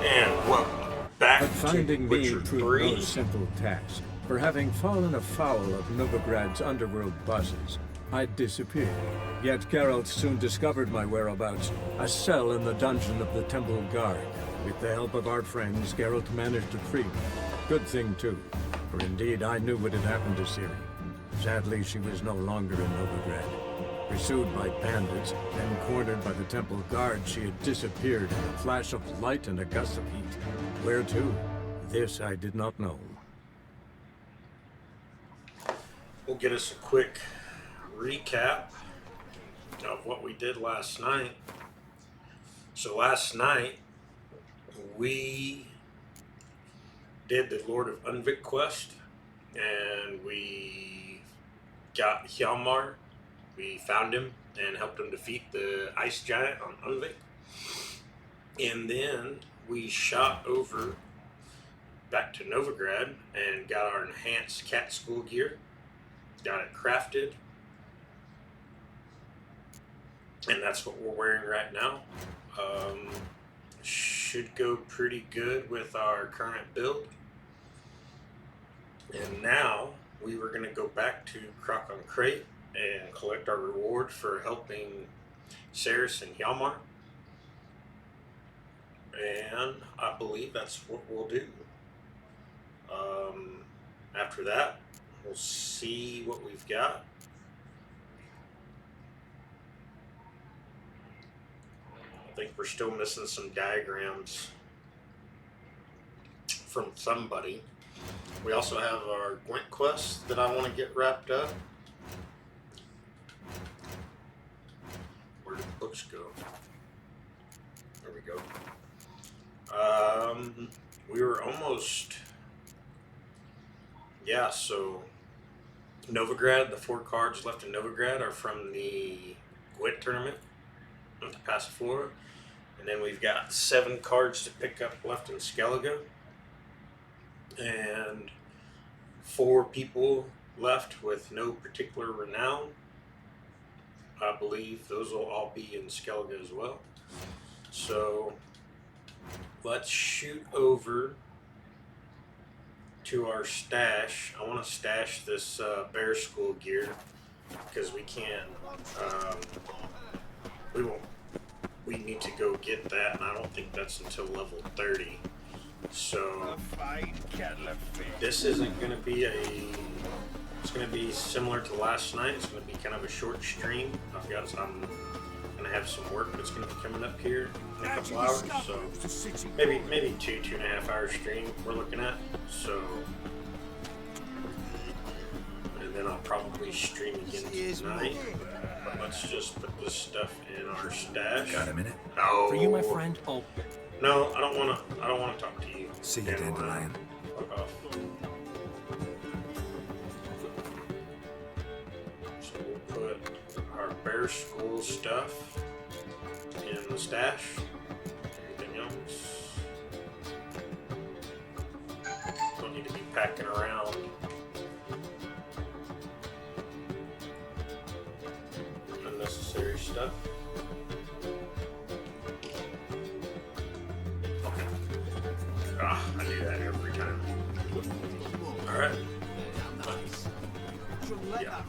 And welcome back But to finding me Witcher proved 3. no simple task. For having fallen afoul of Novigrad's underworld bosses, I'd disappeared. Yet Geralt soon discovered my whereabouts, a cell in the dungeon of the Temple Guard. With the help of our friends, Geralt managed to free me. Good thing, too, for indeed I knew what had happened to Ciri. Sadly, she was no longer in Novigrad. Pursued by bandits and cornered by the Temple Guard, she had disappeared in a flash of light and a gust of heat. Where to? This I did not know. We'll get us a quick recap of what we did last night. So last night, we did the Lord of Unvik quest, and we got Hjalmar. We found him and helped him defeat the ice giant on Unvik. And then we shot over back to Novigrad and got our enhanced cat school gear. Got it crafted. And that's what we're wearing right now. Should go pretty good with our current build. And now we were going to go back to Crocon Crate and collect our reward for helping Ceres and Hjalmar. And I believe that's what we'll do. After that, we'll see what we've got. I think we're still missing some diagrams from somebody. We also have our Gwent quest that I want to get wrapped up. Where did the books go? There we go. We were almost... Yeah, so Novigrad, the 4 cards left in Novigrad are from the Gwent tournament of the past 4. And then we've got 7 cards to pick up left in Skellige. And 4 people left with no particular renown. I believe those will all be in Skellige as well. So let's shoot over to our stash. I want to stash this bear school gear because we can't. We need to go get that, and I don't think that's until level 30. So this isn't going to be it's going to be similar to last night. It's going to be kind of a short stream. I'm going to have some work that's going to be coming up here in a couple hours. So maybe 2.5 hour stream we're looking at. So, and then I'll probably stream again tonight. But let's just put this stuff in our stash. Got a minute? No. For you, my friend? Oh. No, I don't want to talk to you. See you, Dandelion. Fuck off. So we'll put our bear school stuff in the stash. Anything else? Don't need to be packing around. Unnecessary stuff. I do that every time. Alright. Yeah.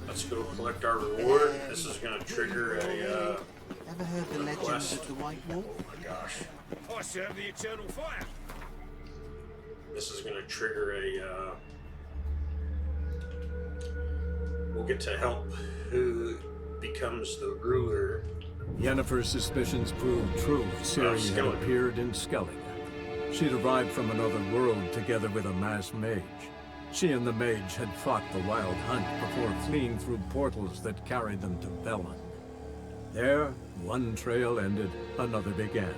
Let's go collect our reward. This is going to trigger a Ever heard the legend of the White Wolf? Oh my gosh. I serve the eternal fire. This is going to trigger a we'll get to help who becomes the ruler. Yennefer's suspicions proved true. Ciri had Skellige. appeared in Skellige. She'd arrived from another world together with a masked mage. She and the mage had fought the Wild Hunt before fleeing through portals that carried them to Velen. There, one trail ended, another began.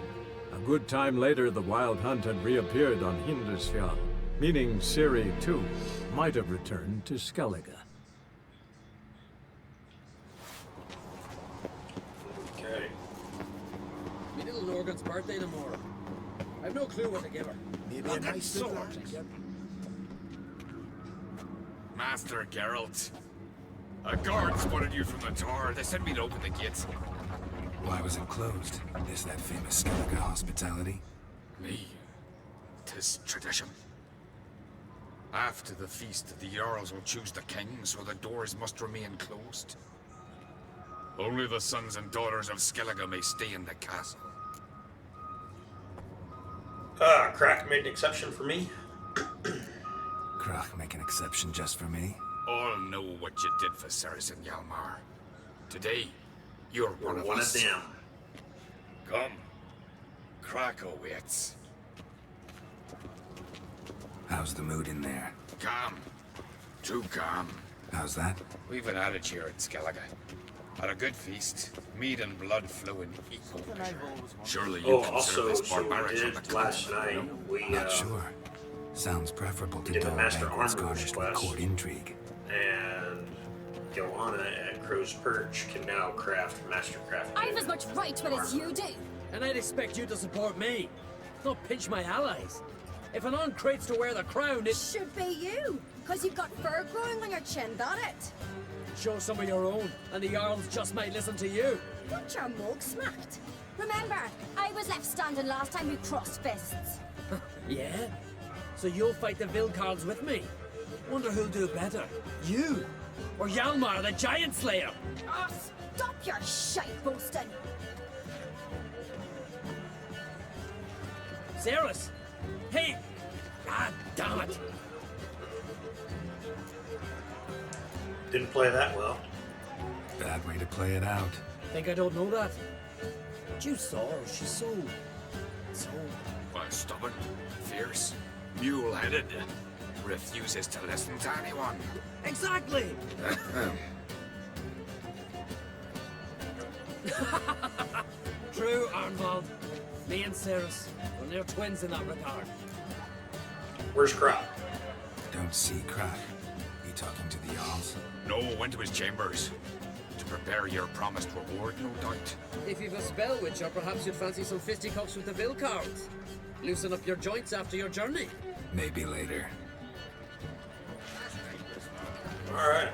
A good time later, the Wild Hunt had reappeared on Hindisfjall, meaning Ciri, too, might have returned to Skellige. Okay. My little Lorgan's birthday tomorrow. I've no clue what to give her. Maybe a nice sword. Master Geralt. A guard spotted you from the tower. They sent me to open the gates. Why was it closed? Is that famous Skellige hospitality? Me? 'Tis tradition. After the feast, the Jarls will choose the king, so the doors must remain closed. Only the sons and daughters of Skellige may stay in the castle. Crack made an exception for me. Krach make an exception just for me? All know what you did for Saracen Hjalmar. Today, you're one of us. them. Come. Crack awaits. How's the mood in there? Calm. Too calm. How's that? We've an adage here at Skellige. At a good feast, meat and blood flow in equal measure. Surely you Oh, can also, serve this so we barbaric on the did last night. We Not sure. Sounds preferable to did the dull Master banquets Armorer's garnished with quest. court intrigue. and Joanna at Crow's Perch can now craft Mastercraft. I've as much right to it as you do. And I'd expect you to support me, not pinch my allies. If an on crates to wear the crown, it Should be you, because you've got fur growing on your chin, that it? show some of your own, and the Jarls just might listen to you. Got your mug smacked. Remember, I was left standing last time we crossed fists. Yeah? So you'll fight the Vilcarls with me? Wonder who'll do better, you or Hjalmar the Giant Slayer? Oh, stop your shite boasting. Ceres? Hey! Ah, damn it! Didn't play that well. Bad way to play it out. Think I don't know that? But you saw her, she's so... Well, stubborn, fierce, mule-headed. Refuses to listen to anyone. Exactly! True, Arnvald. Me and Ceres, well, they're twins in that regard. Where's Crop? Don't see Krach. You talking to the Jarls? No, went to his chambers. To prepare your promised reward, no doubt. If you've a spell witch, or perhaps you'd fancy some fisticuffs with the Vilcarls. Loosen up your joints after your journey. Maybe later. Alright.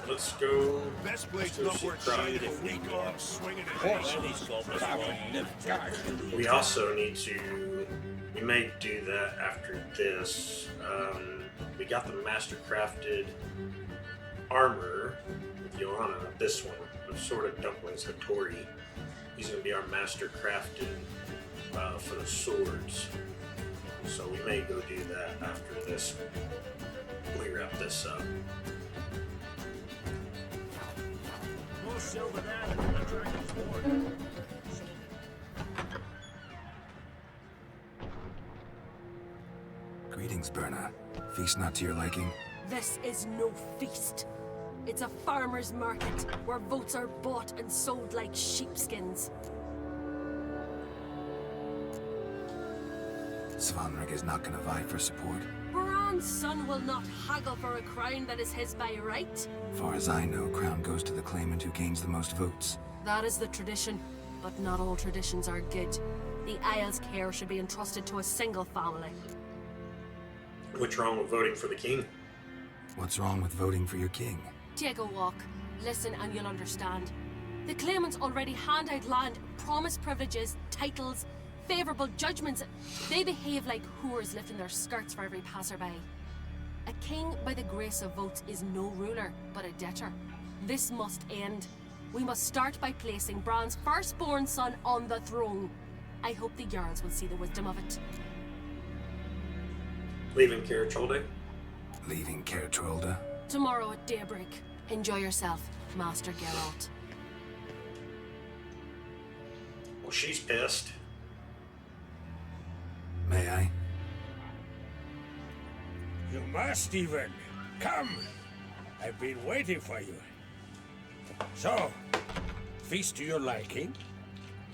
Let's go. Best place Let's go not see worth Crop. seeing if we go off swinging it. We also need to. We may do that after this. We got the Mastercrafted armor with Joanna. This one, with Sword of Dumplings Hattori. He's going to be our Mastercrafted for the swords. So we may go do that after this. We wrap this up. More silver there than the dragon's horn. Greetings, Berna. Feast not to your liking? This is no feast. It's a farmer's market where votes are bought and sold like sheepskins. Svanrig is not gonna vie for support. Bran's son will not haggle for a crown that is his by right. Far as I know, crown goes to the claimant who gains the most votes. That is the tradition, but not all traditions are good. The Isle's care should be entrusted to a single family. What's wrong with voting for the king? What's wrong with voting for your king? Take a walk, listen and you'll understand. The claimants already hand out land, promise privileges, titles, favourable judgments. They behave like whores lifting their skirts for every passerby. A king by the grace of votes is no ruler, but a debtor. This must end. We must start by placing Bran's firstborn son on the throne. I hope the Jarls will see the wisdom of it. Leaving Caracholde? Leaving Caer Trolda? Tomorrow at daybreak. Enjoy yourself, Master Geralt. Well, she's pissed. May I? You must even. Come. I've been waiting for you. So, feast to your liking?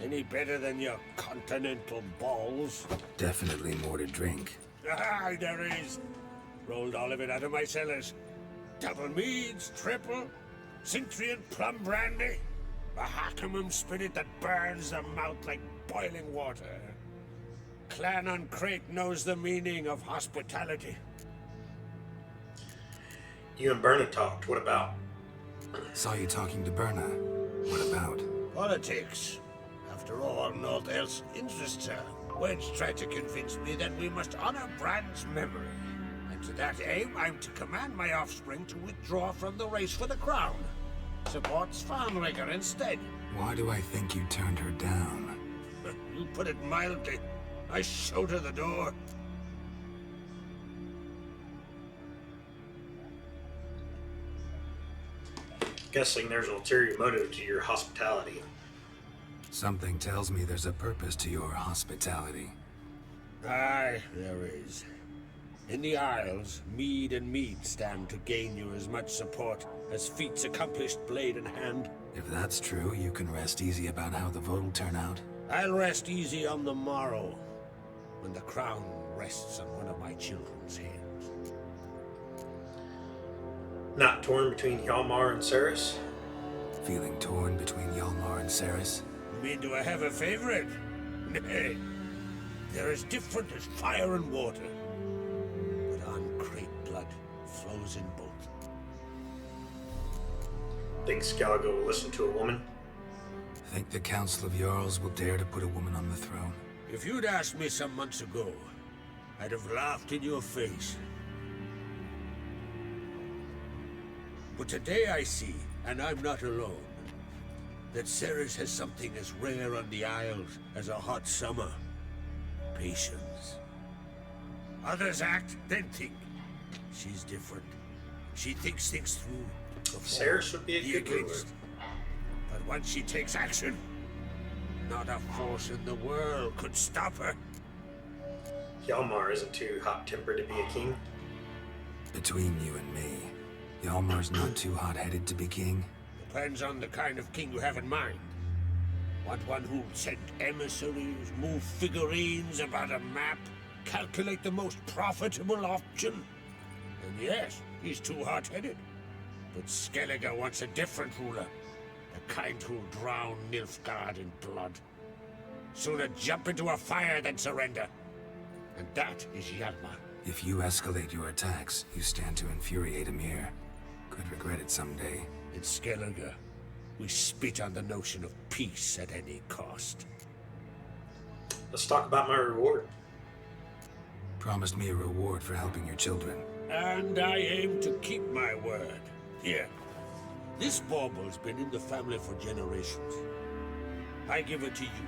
Any better than your continental balls? Definitely more to drink. Ah, there is. Rolled all of it out of my cellars. Double meads, triple, Cintrian plum brandy, a Hackamum spirit that burns the mouth like boiling water. Clan on Crate knows the meaning of hospitality. You and Berna talked. What about? Saw you talking to Berna. What about? Politics. After all, or naught else interests her. Wedge tried to convince me that we must honor Bran's memory. And to that aim, I'm to command my offspring to withdraw from the race for the crown. Supports Farnrigger instead. Why do I think you turned her down? You put it mildly. I showed her the door. Guessing there's an ulterior motive to your hospitality. Something tells me there's a purpose to your hospitality. Aye, there is. In the Isles, mead and mead stand to gain you as much support as feats accomplished blade in hand. If that's true, you can rest easy about how the vote will turn out. I'll rest easy on the morrow, when the crown rests on one of my children's hands. Not torn between Hjalmar and Ceres? Feeling torn between Hjalmar and Ceres? You mean, do I have a favorite? Nay. They're as different as fire and water. But uncreate blood flows in both. Think Skellige will listen to a woman? Think the Council of Jarls will dare to put a woman on the throne? If you'd asked me some months ago, I'd have laughed in your face. But today I see, and I'm not alone, that Ceres has something as rare on the Isles as a hot summer. Patience. Others act, then think. She's different. She thinks things through. Before Ceres would be a the good ruler. against. But once she takes action, not a force in the world could stop her. Hjalmar isn't too hot-tempered to be a king. Between you and me, Hjalmar's not too hot-headed to be king. Depends on the kind of king you have in mind. Want one who'll send emissaries, move figurines about a map, calculate the most profitable option? And yes, he's too hot-headed. But Skellige wants a different ruler. The kind who'll drown Nilfgaard in blood. Sooner jump into a fire than surrender. And that is Hjalmar. If you escalate your attacks, you stand to infuriate Emir. Could regret it someday. In Skellige, we spit on the notion of peace at any cost. Let's talk about my reward. Promised me a reward for helping your children. And I aim to keep my word. Here, this bauble's been in the family for generations. I give it to you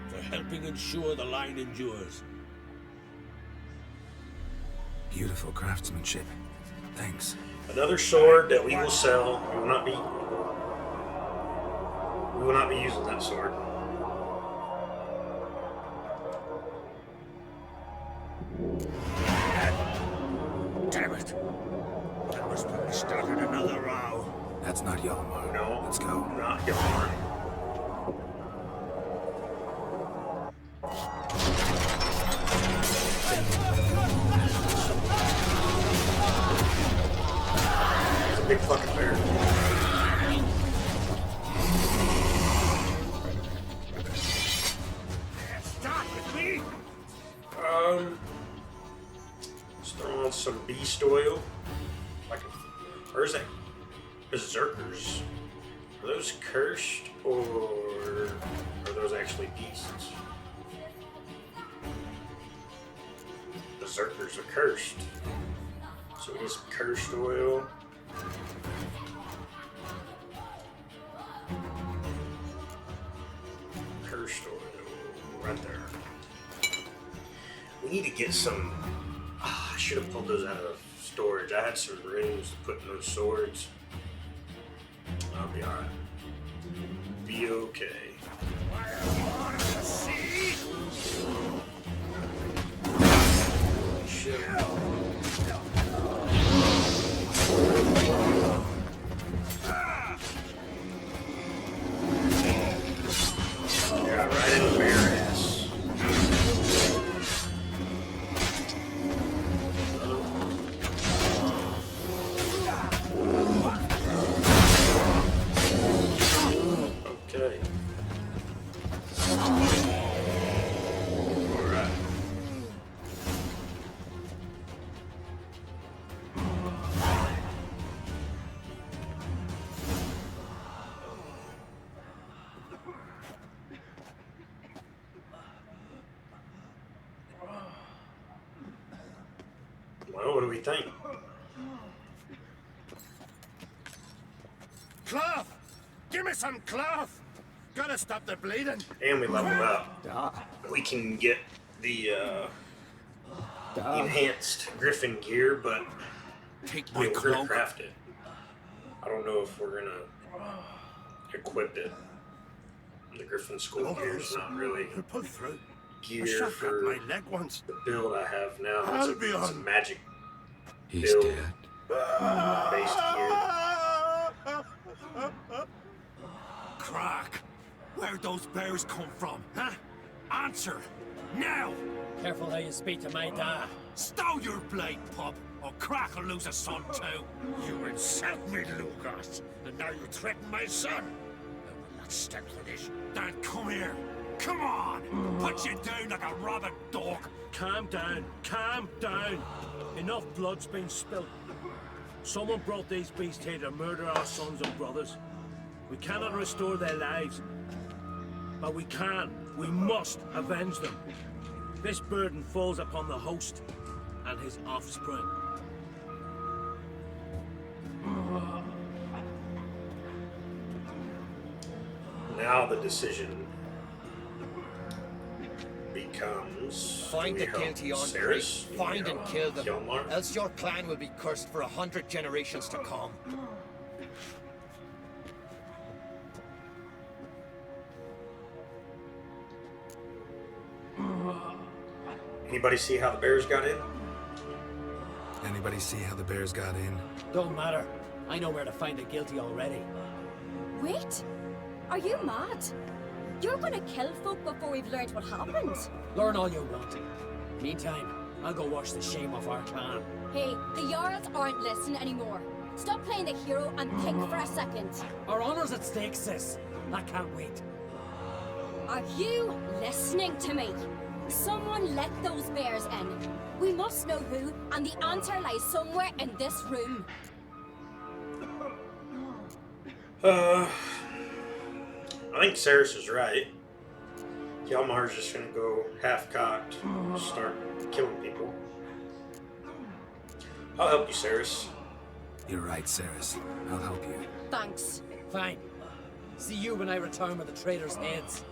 for helping ensure the line endures. Beautiful craftsmanship. Thanks. Another sword that we will sell. We will not be using that sword. Damn it! That must have started another row. That's not Hjalmar. No. Let's go. Not Hjalmar. It's a big fucking bear. Stop with me! Just throw on some beast oil. Or is that berserkers? Are those cursed or are those actually beasts? Berserkers are cursed. So we need some cursed oil. Cursed oil. Right there. We need to get some. I should have pulled those out of storage. I had some rooms to put in those swords. I'll be alright. Be okay. Shit. Yeah, right in the bear ass. Okay. Alright. Well, what do we think? Cloth! Give me some cloth! Gotta stop the bleeding. And we leveled up. We can get the enhanced Griffin gear, but Take I my mean, we're gonna cloak. craft it. I don't know if we're gonna equip it. The Griffin School gear is not really I'll pull through. I gear shot for my leg once. the build I have now. I'll be It's a on. magic He's build dead. based gear. Crack! Where'd those bears come from, huh? Answer! Now! Careful how you speak to my dad. Stow your blade, pup, or Crack will lose a son too. You insult me, Lucas, and now you threaten my son. I will not stand for this. Dan, come here. Come on! Put you down like a rabid dog. Calm down. Calm down. Enough blood's been spilt. Someone brought these beasts here to murder our sons and brothers. We cannot restore their lives. But we can. We must avenge them. This burden falls upon the host and his offspring. Now the decision becomes: Find do the we help guilty on Ceres? Do we Find and help kill them, Hjalmar? else your clan will be cursed for 100 generations to come. Anybody see how the bears got in? Anybody see how the bears got in? Don't matter. I know where to find the guilty already. Wait! Are you mad? You're gonna kill folk before we've learned what happened. Learn all you want. Meantime, I'll go wash the shame off our clan. Hey, the Jarls aren't listening anymore. Stop playing the hero and think for a second. Our honor's at stake, sis. I can't wait. Are you listening to me? Someone let those bears in. We must know who, and the answer lies somewhere in this room. I think Ceres is right. Hjalmar's just gonna go half-cocked, start killing people. I'll help you, Ceres. You're right, Ceres. I'll help you. Thanks. Fine. See you when I return with the traitors' heads.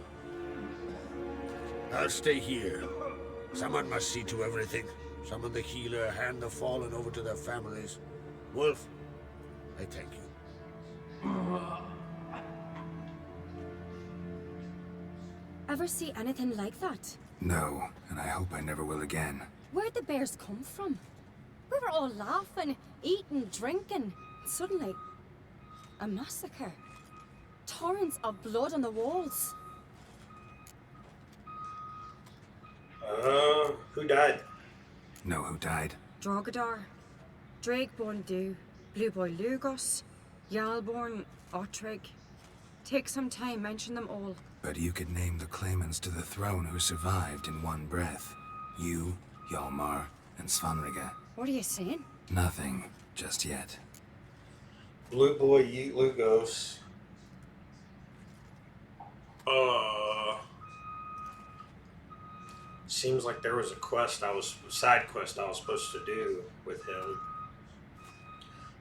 I'll stay here. Someone must see to everything. Summon the healer, hand the fallen over to their families. Wolf, I thank you. Ever see anything like that? No, and I hope I never will again. Where'd the bears come from? We were all laughing, eating, drinking. Suddenly, a massacre. Torrents of blood on the walls. Who died? Know who died? Drogadar, Drakeborn Du, Blue Boy Lugos, Yalborn, Ottrig. Take some time, mention them all. But you could name the claimants to the throne who survived in one breath. You, Hjalmar, and Svanrige. What are you saying? Nothing, just yet. Blue Boy Yeet Lugos. Seems like there was a side quest I was supposed to do with him.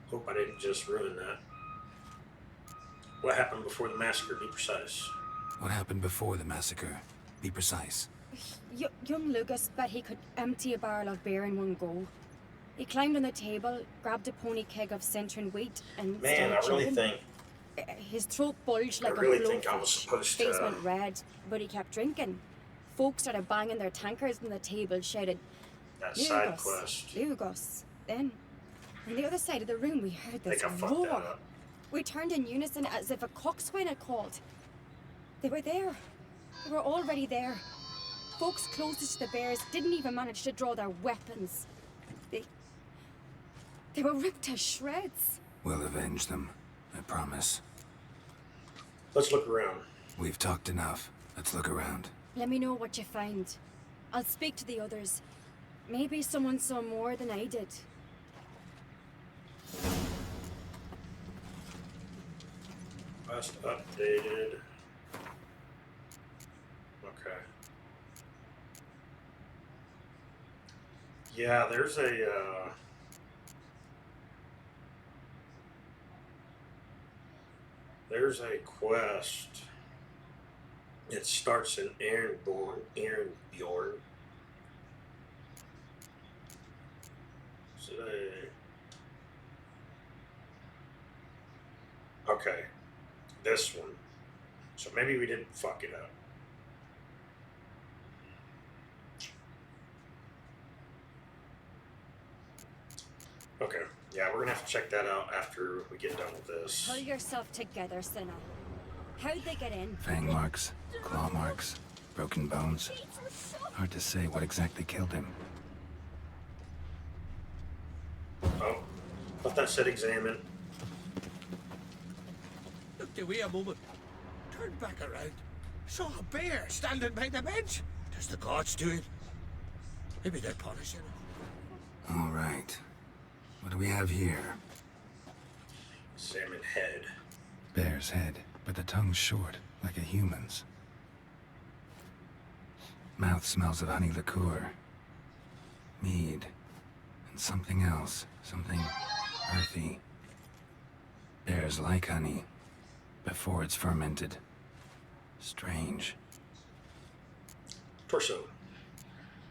Hope I didn't just ruin that. What happened before the massacre, be precise? What happened before the massacre? Be precise. Young Lucas bet he could empty a barrel of beer in one go. He climbed on the table, grabbed a pony keg of Centron wheat, and Man, I started really chugging. think His throat bulged like I really a think I was blowfish. supposed Face to, went red, but he kept drinking. Folks started banging their tankards on the table, shouted, that side Lugos, quest. Lugos. Then, on the other side of the room, we heard I this think I fucked that roar. up. We turned in unison as if a coxswain had called. They were there. They were already there. Folks closest to the bears didn't even manage to draw their weapons. They were ripped to shreds. We'll avenge them, I promise. Let's look around. We've talked enough. Let's look around. Let me know what you find. I'll speak to the others. Maybe someone saw more than I did. Last updated. Okay. Yeah, there's a quest. It starts in Aaronbjorn. So okay, this one. So maybe we didn't fuck it up. Okay, yeah, we're gonna have to check that out after we get done with this. Pull yourself together, Cinna. How'd they get in? Fang marks, claw marks, broken bones. Hard to say what exactly killed him. Oh, thought that said examine. Looked away a moment. Turned back around. Saw a bear standing by the bench. Does the gods do it? Maybe they're punishing it. All right. What do we have here? Salmon head. Bear's head, but the tongue's short, like a human's. Mouth smells of honey liqueur. Mead. And something else. Something earthy. Bears like honey. Before it's fermented. Strange. Torso.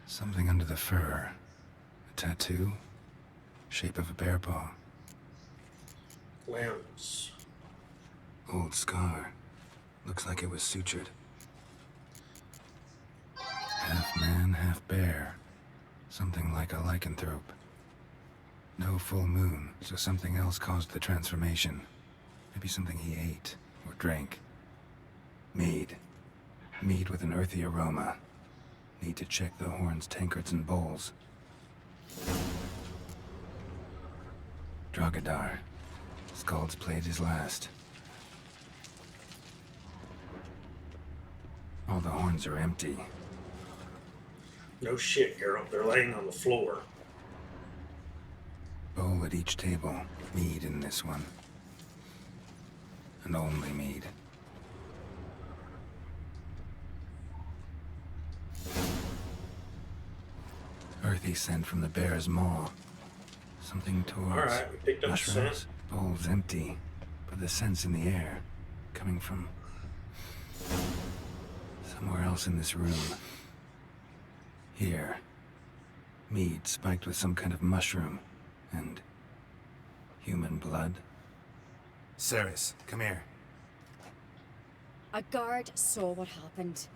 Something under the fur. A tattoo. Shape of a bear paw. Limbs. Old scar. Looks like it was sutured. Half man, half bear. Something like a lycanthrope. No full moon, so something else caused the transformation. Maybe something he ate or drank. Mead. Mead with an earthy aroma. Need to check the horns, tankards, and bowls. Drogadar. Skald's played his last. All the horns are empty. No shit, Geralt. They're laying on the floor. Bowl at each table. Mead in this one. And only mead. Earthy scent from the bear's maw. Something towards Alright, we picked up mushrooms. scent. Bowl's empty, but the scent's in the air. Coming from somewhere else in this room. Here. Mead spiked with some kind of mushroom. And human blood. Ceres, come here. A guard saw what happened.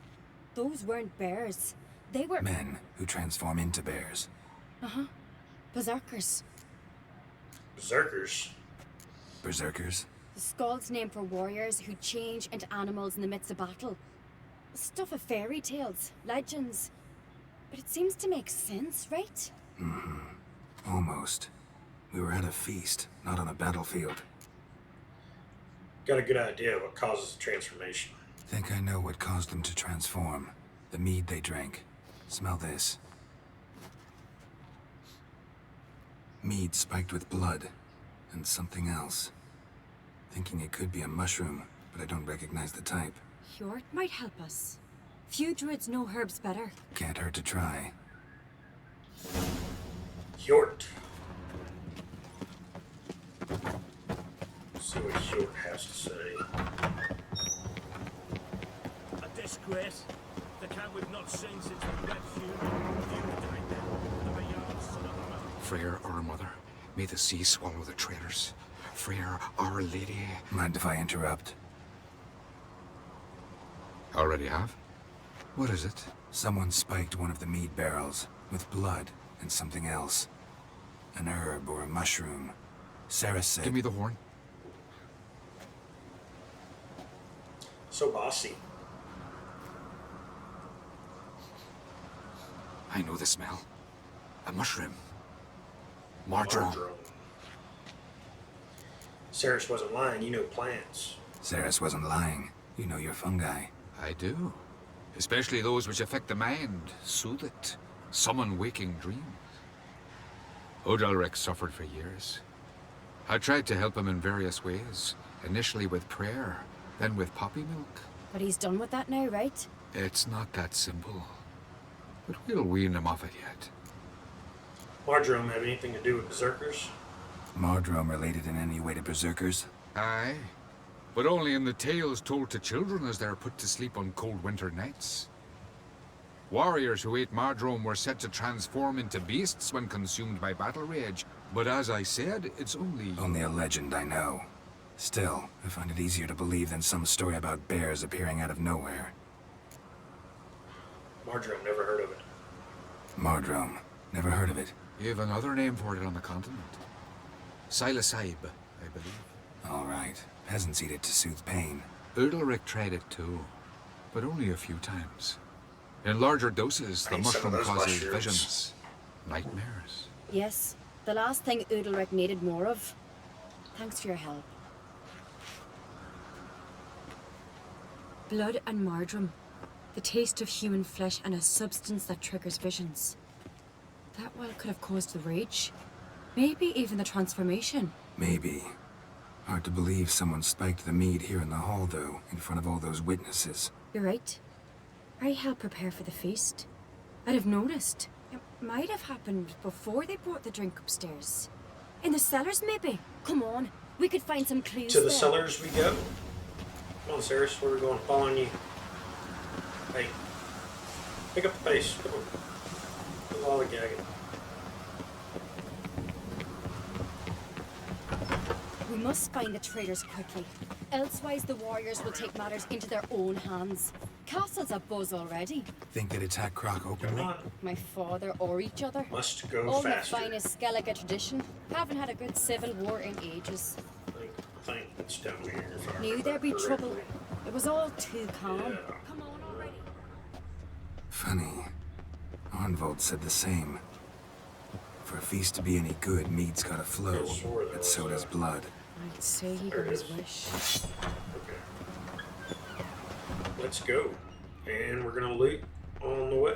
Those weren't bears. They were... Men who transform into bears. Uh-huh. Berserkers. Berserkers? Berserkers? The Skald's name for warriors who change into animals in the midst of battle. Stuff of fairy tales, legends. But it seems to make sense, right? Mm-hmm. Almost. We were at a feast, not on a battlefield. Got a good idea what causes the transformation. Think I know what caused them to transform. The mead they drank. Smell this. Mead spiked with blood. And something else. Thinking it could be a mushroom, but I don't recognize the type. Hjort might help us. Few druids know herbs better. Can't hurt to try. Hjort. Let's see what Hjort has to say. A disgrace. The camp we've not seen since we left Freyr, our mother, may the sea swallow the traitors. Freyr, our lady. Mind if I interrupt? Already have? What is it? Someone spiked one of the mead barrels with blood and something else. An herb or a mushroom. Ceres said... Give me the horn. So bossy. I know the smell. A mushroom. Marjoram. Ceres wasn't lying, you know plants. Ceres wasn't lying. You know your fungi. I do. Especially those which affect the mind, soothe it, summon waking dreams. Odalrek suffered for years. I tried to help him in various ways, initially with prayer, then with poppy milk. But he's done with that now, right? It's not that simple. But we'll wean him off it yet. Marjoram have anything to do with berserkers? Mardrome related in any way to berserkers? Aye, but only in the tales told to children as they're put to sleep on cold winter nights. Warriors who ate Mardrome were said to transform into beasts when consumed by battle rage, but as I said, it's only... Only a legend, I know. Still, I find it easier to believe than some story about bears appearing out of nowhere. Marjoram, never heard of it. Mardrome. Never heard of it. You have another name for it on the continent. Silasaib, I believe. All right. Peasants eat it to soothe pain. Udalric tried it too, but only a few times. In larger doses, the mushroom causes visions, nightmares. Yes, the last thing Udalric needed more of. Thanks for your help. Blood and Mardrome. The taste of human flesh and a substance that triggers visions. That well could have caused the rage. Maybe even the transformation. Maybe. Hard to believe someone spiked the mead here in the hall, though, in front of all those witnesses. You're right. I helped prepare for the feast. I'd have noticed. It might have happened before they brought the drink upstairs. In the cellars, maybe? Come on, we could find some clues To the there. cellars we go. Come on, Ceres, where are we going? Following you. Hey, pick up the pace. Come on. There's all the gagging. We must find the traitors quickly. Elsewise, the warriors will take matters into their own hands. Castle's abuzz already. Think they'd attack Croc openly? My father or each other. Must go All faster. the finest Skellige tradition. Haven't had a good civil war in ages. I think it's down here. if I Knew remember there'd be trouble. correctly. It was all too calm. Yeah. Come on already. Funny. Arnvold said the same. For a feast to be any good, mead's gotta flow, I swore there but so was does blood. I'd say he There got it his is. wish. Okay. Let's go. And we're gonna loot on the way.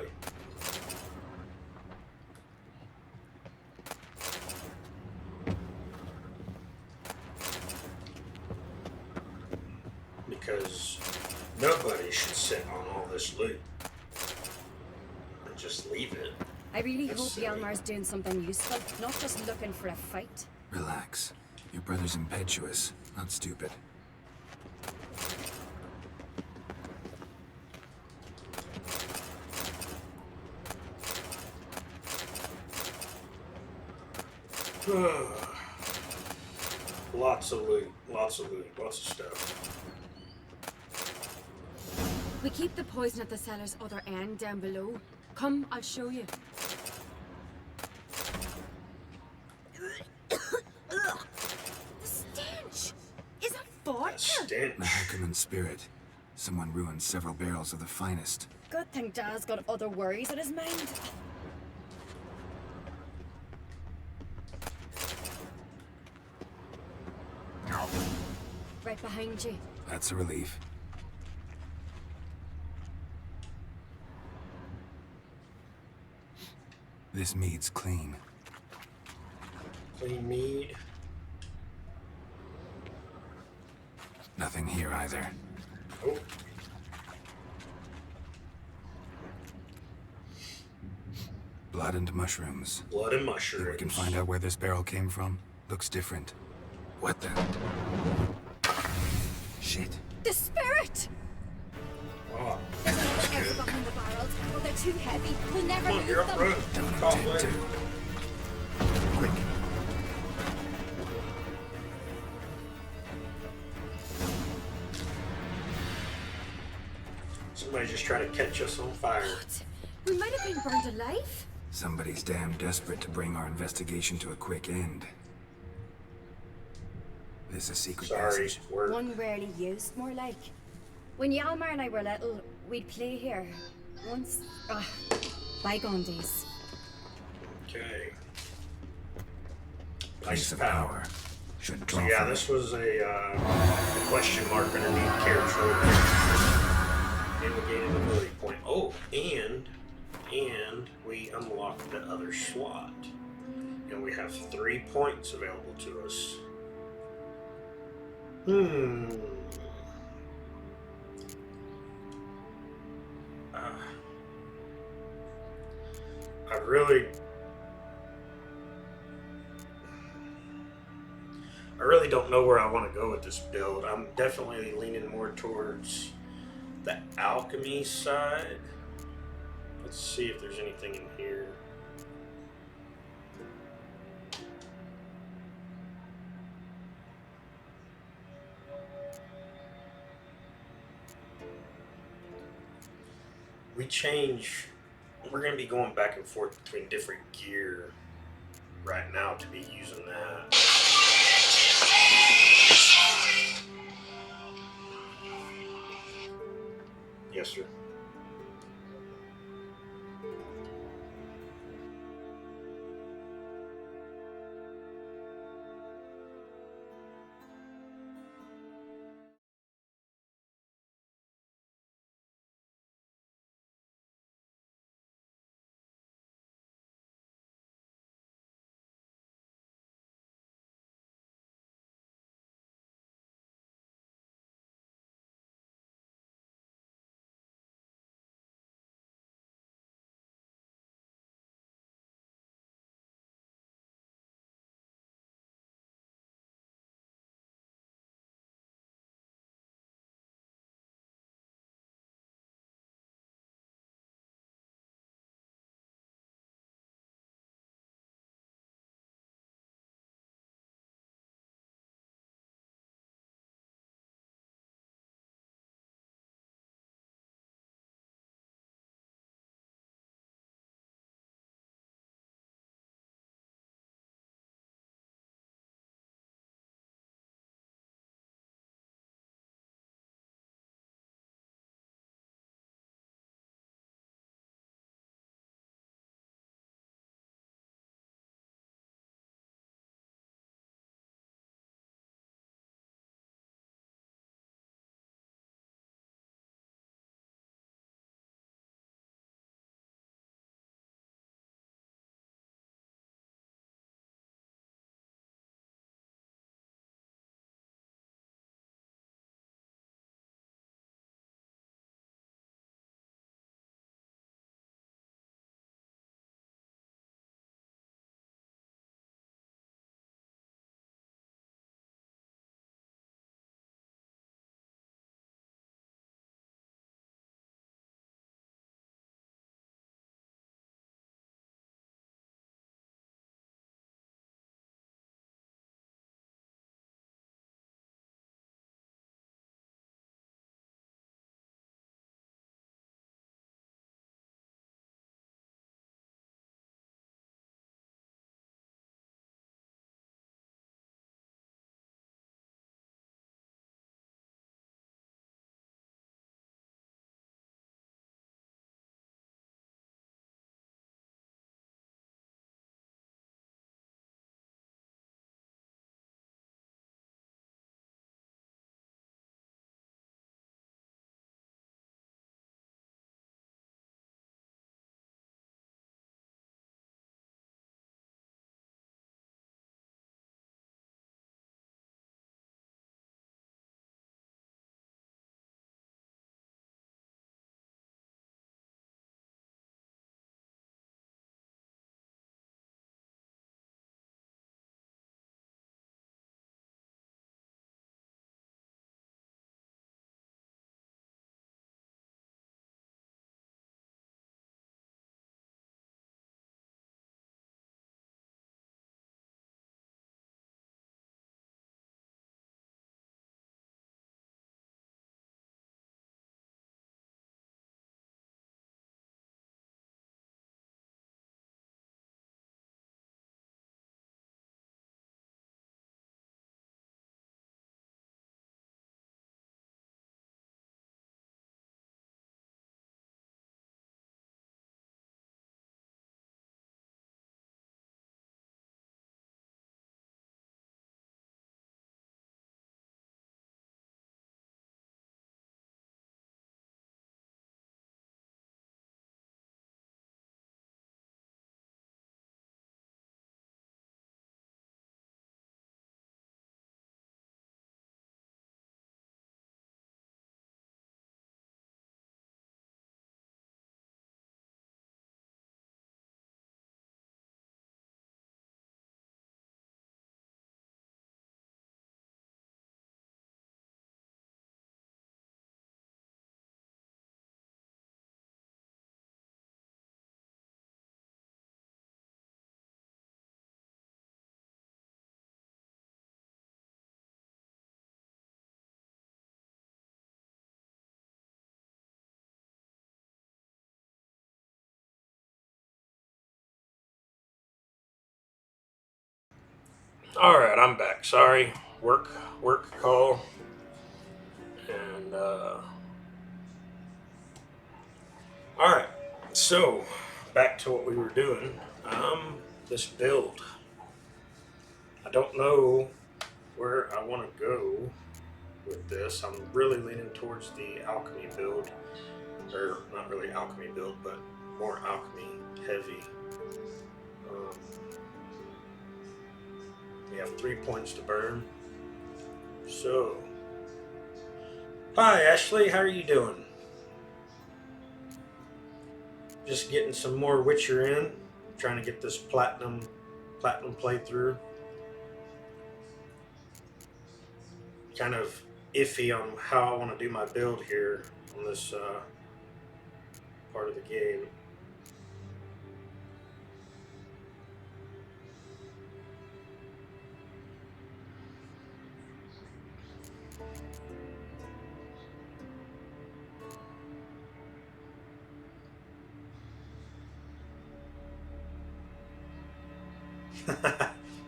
Because nobody should sit on all this loot and just leave it. I really That's hope silly. Hjalmar's doing something useful, not just looking for a fight. Relax. Your brother's impetuous, not stupid. Lots of loot, lots of loot, lots of stuff. We keep the poison at the cellar's other end down below. Come, I'll show you. The stench! Is that vodka? Stench. Mahakaman spirit. Someone ruined several barrels of the finest. Good thing Dad's got other worries on his mind. Right behind you. That's a relief. This mead's clean. Clean mead. Nothing here either. Oh. Blood and mushrooms. Blood and Think mushrooms. we can find out where this barrel came from? Looks different. What the? Shit. The spirit! Oh, There's that's another good. egg behind the barrels, but they're too heavy. We'll never Come on, move you're them. up road. Don't Call intend later. to. Quick. Somebody just trying to catch us on fire. What? We might have been burned alive. Somebody's damn desperate to bring our investigation to a quick end. This a secret Sorry, passage. we're One rarely used, more like. When Hjalmar and I were little, we'd play here. Once, bygone days. okay. Place Nice of power. power. Should So draw yeah, from this was a question mark underneath character. Navigated ability point. Oh, and we unlocked the other slot, and we have 3 points available to us. I really really don't know where I want to go with this build. I'm definitely leaning more towards the alchemy side. Let's see if there's anything in here. We're going to be going back and forth between different gear right now to be using that. Yes, sir. All right, I'm back. Sorry, work call, and all right. So back to what we were doing. This build. I don't know where I want to go with this. I'm really leaning towards the alchemy build, or not really alchemy build, but more alchemy heavy. We have 3 points to burn. So, hi Ashley, how are you doing? Just getting some more Witcher in, trying to get this platinum playthrough. Kind of iffy on how I want to do my build here on this part of the game.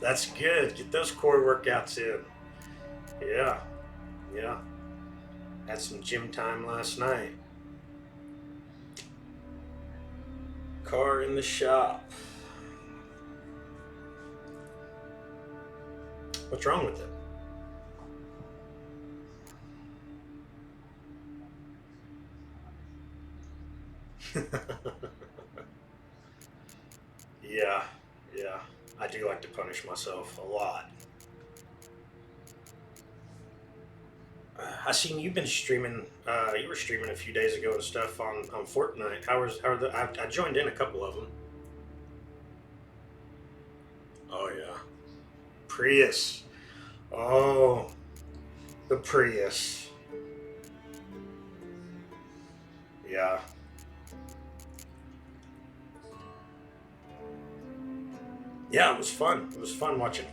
That's good. Get those core workouts in. Yeah. Had some gym time last night. Car in the shop. What's wrong with it? Yeah. I do like to punish myself a lot. I seen you've been streaming. You were streaming a few days ago and stuff on Fortnite. I joined in a couple of them. Oh yeah, Prius. Oh, the Prius. Yeah. Yeah, it was fun. It was fun watching.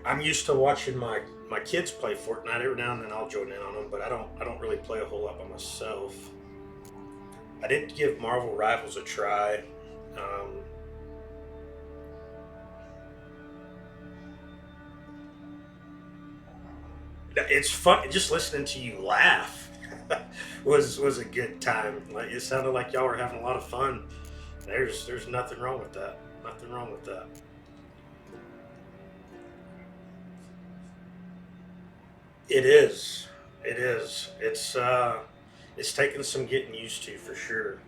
I'm used to watching my kids play Fortnite. Every now and then I'll join in on them, but I don't really play a whole lot by myself. I did give Marvel Rivals a try. It's fun. Just listening to you laugh was a good time. Like, it sounded like y'all were having a lot of fun. There's nothing wrong with that. Nothing wrong with that. It is. It is. It's taken some getting used to for sure.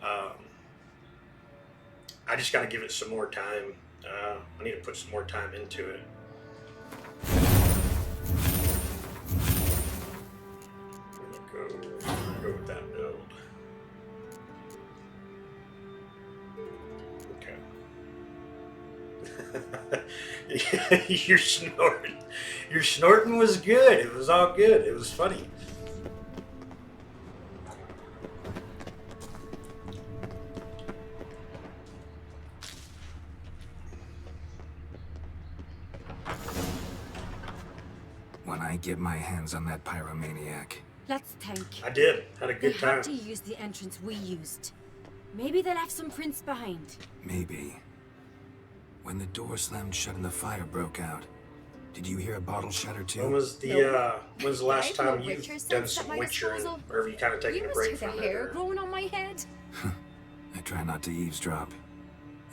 Um, I just got to give it some more time. I need to put some more time into it. Go with that build. Okay. You're snorting. Your snorting was good. It was all good. It was funny. When I get my hands on that pyromaniac. Let's think. I did. Had a good They time. had to use the entrance we used. Maybe they left some prints behind. Maybe. When the door slammed shut and the fire broke out, did you hear a bottle shatter too? When's the last time you've done some Witcher, or have you kind of taken a break from it? Hair growing on my head. I try not to eavesdrop.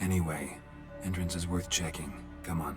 Anyway, entrance is worth checking. Come on.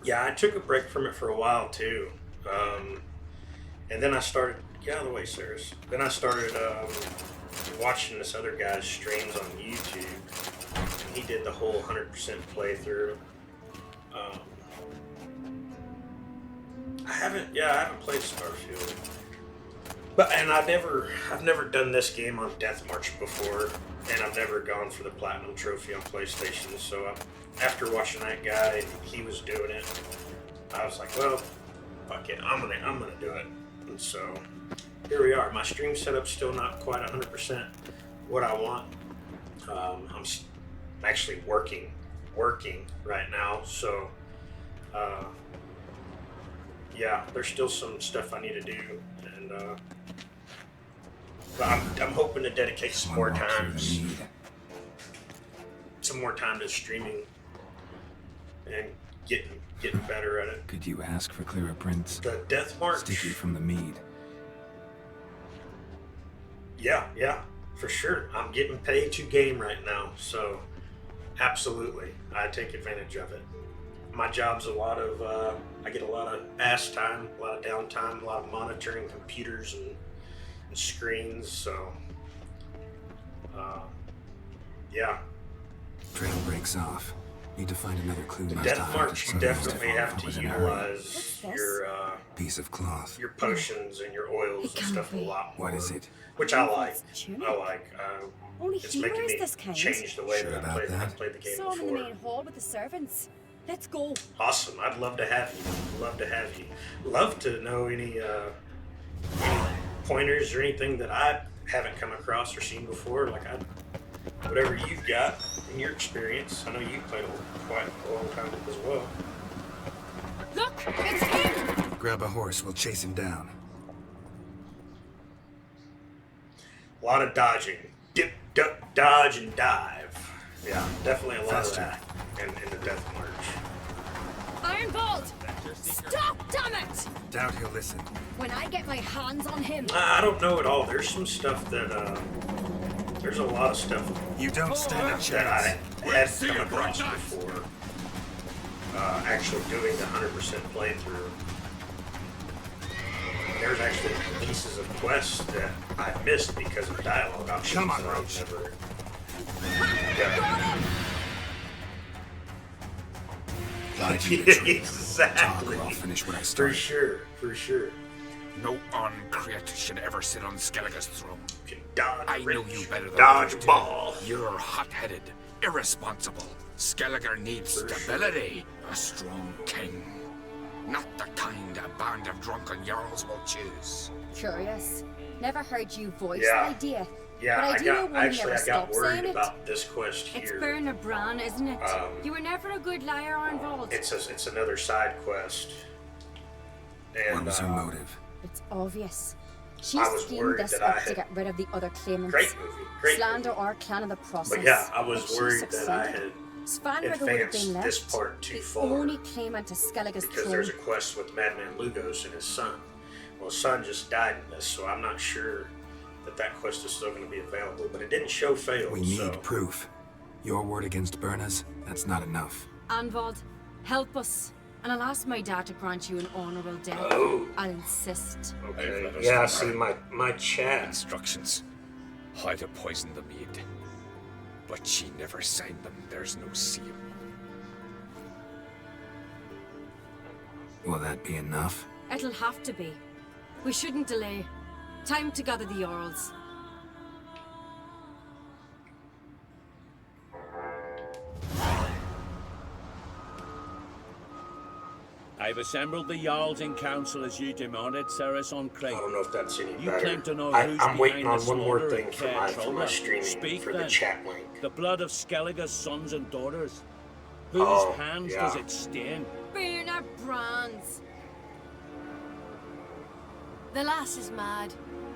Yeah, I took a break from it for a while too, and then I started. Get out of the way, sirs. Then I started watching this other guy's streams on YouTube. He did the whole 100% playthrough. I haven't played Starfield. And I've never done this game on Deathmarch before, and I've never gone for the platinum trophy on PlayStation. So after watching that guy, he was doing it. I was like, well, fuck it, I'm gonna do it. And so here we are. My stream setup's still not quite 100% what I want. I'm actually working right now, so yeah, there's still some stuff I need to do, and but I'm hoping to dedicate some more time to streaming and getting better at it. Could you ask for clearer prints? The Deathmarch. Sticky from the mead. Yeah, for sure. I'm getting paid to game right now, so absolutely, I take advantage of it. My job's I get a lot of ass time, a lot of downtime, a lot of monitoring computers and screens, so yeah. Trail breaks off. Need to find another clue. The Deathmarch, you definitely have to utilize your piece of cloth, your potions and your oils and stuff a lot more. What is it? Which I like. Only It's he making wears me this kind. change the way Sure that about I that? played the game Saw him in the before. main hall with the servants. Let's go. Awesome. I'd love to have you. Love to know any pointers or anything that I haven't come across or seen before. Like whatever you've got in your experience. I know you played quite a long time as well. Look, it's him! Grab a horse. We'll chase him down. A lot of dodging. Dip, duck, dodge, and dive. Yeah, definitely a lot Faster. of that in the Deathmarch. Iron Bolt! Stop, damn it! Doubt he'll listen. When I get my hands on him. I don't know at all. There's some stuff that, there's a lot of stuff You don't stand a that I chance. had come across before actually doing the 100% playthrough. There's actually pieces of quests that I missed because of dialogue options. Come on, that I've Roach. never Glad you did. exactly. Talk or I'll finish what I For started. sure. No Uncreate should ever sit on Skellige's throne. Can dodge, I know you better than dodge others do. ball. You're hot-headed, irresponsible. Skellige needs stability. A strong king. Not the kind a band of drunken jarls will choose. Curious. Never heard you voice Yeah. the idea. Yeah, But I do know one who never I got stops saying worried it. about this quest here. It's Burner Bran, isn't it? You were never a good liar, Arnvold. It's another side quest. And What was her motive? It's obvious. She I was schemed worried this that up I to had- get rid of the other claimants. Great movie. Great Slander movie. our clan in the process. But yeah, I And was she worried that I succeeded. had Svanberg would have been advanced left. this part too the far. only claimant to Skellige's Because throne. there's a quest with Madman Lugos and his son. Well, his son just died in this, so I'm not sure that quest is still going to be available. But it didn't show fail. We need so. proof. Your word against Berna's? That's not enough. Anvald, help us. And I'll ask my dad to grant you an honorable death. Oh. I'll insist. Okay. Yeah, see my chat. Instructions. How to poison the mead. But she never signed them. There's no seal. Will that be enough? It'll have to be. We shouldn't delay. Time to gather the Jarls. I've assembled the Jarls in council as you demanded, Ceres on Crate. I don't know if that's any You better. claim to know who's I'm waiting behind on the one more slaughter thing of for Caer my Trolda. streaming Speak for the then. chat link. The blood of Skellige's sons and daughters. Whose Oh, hands yeah. does it stain? Burner Brands. The lass is mad.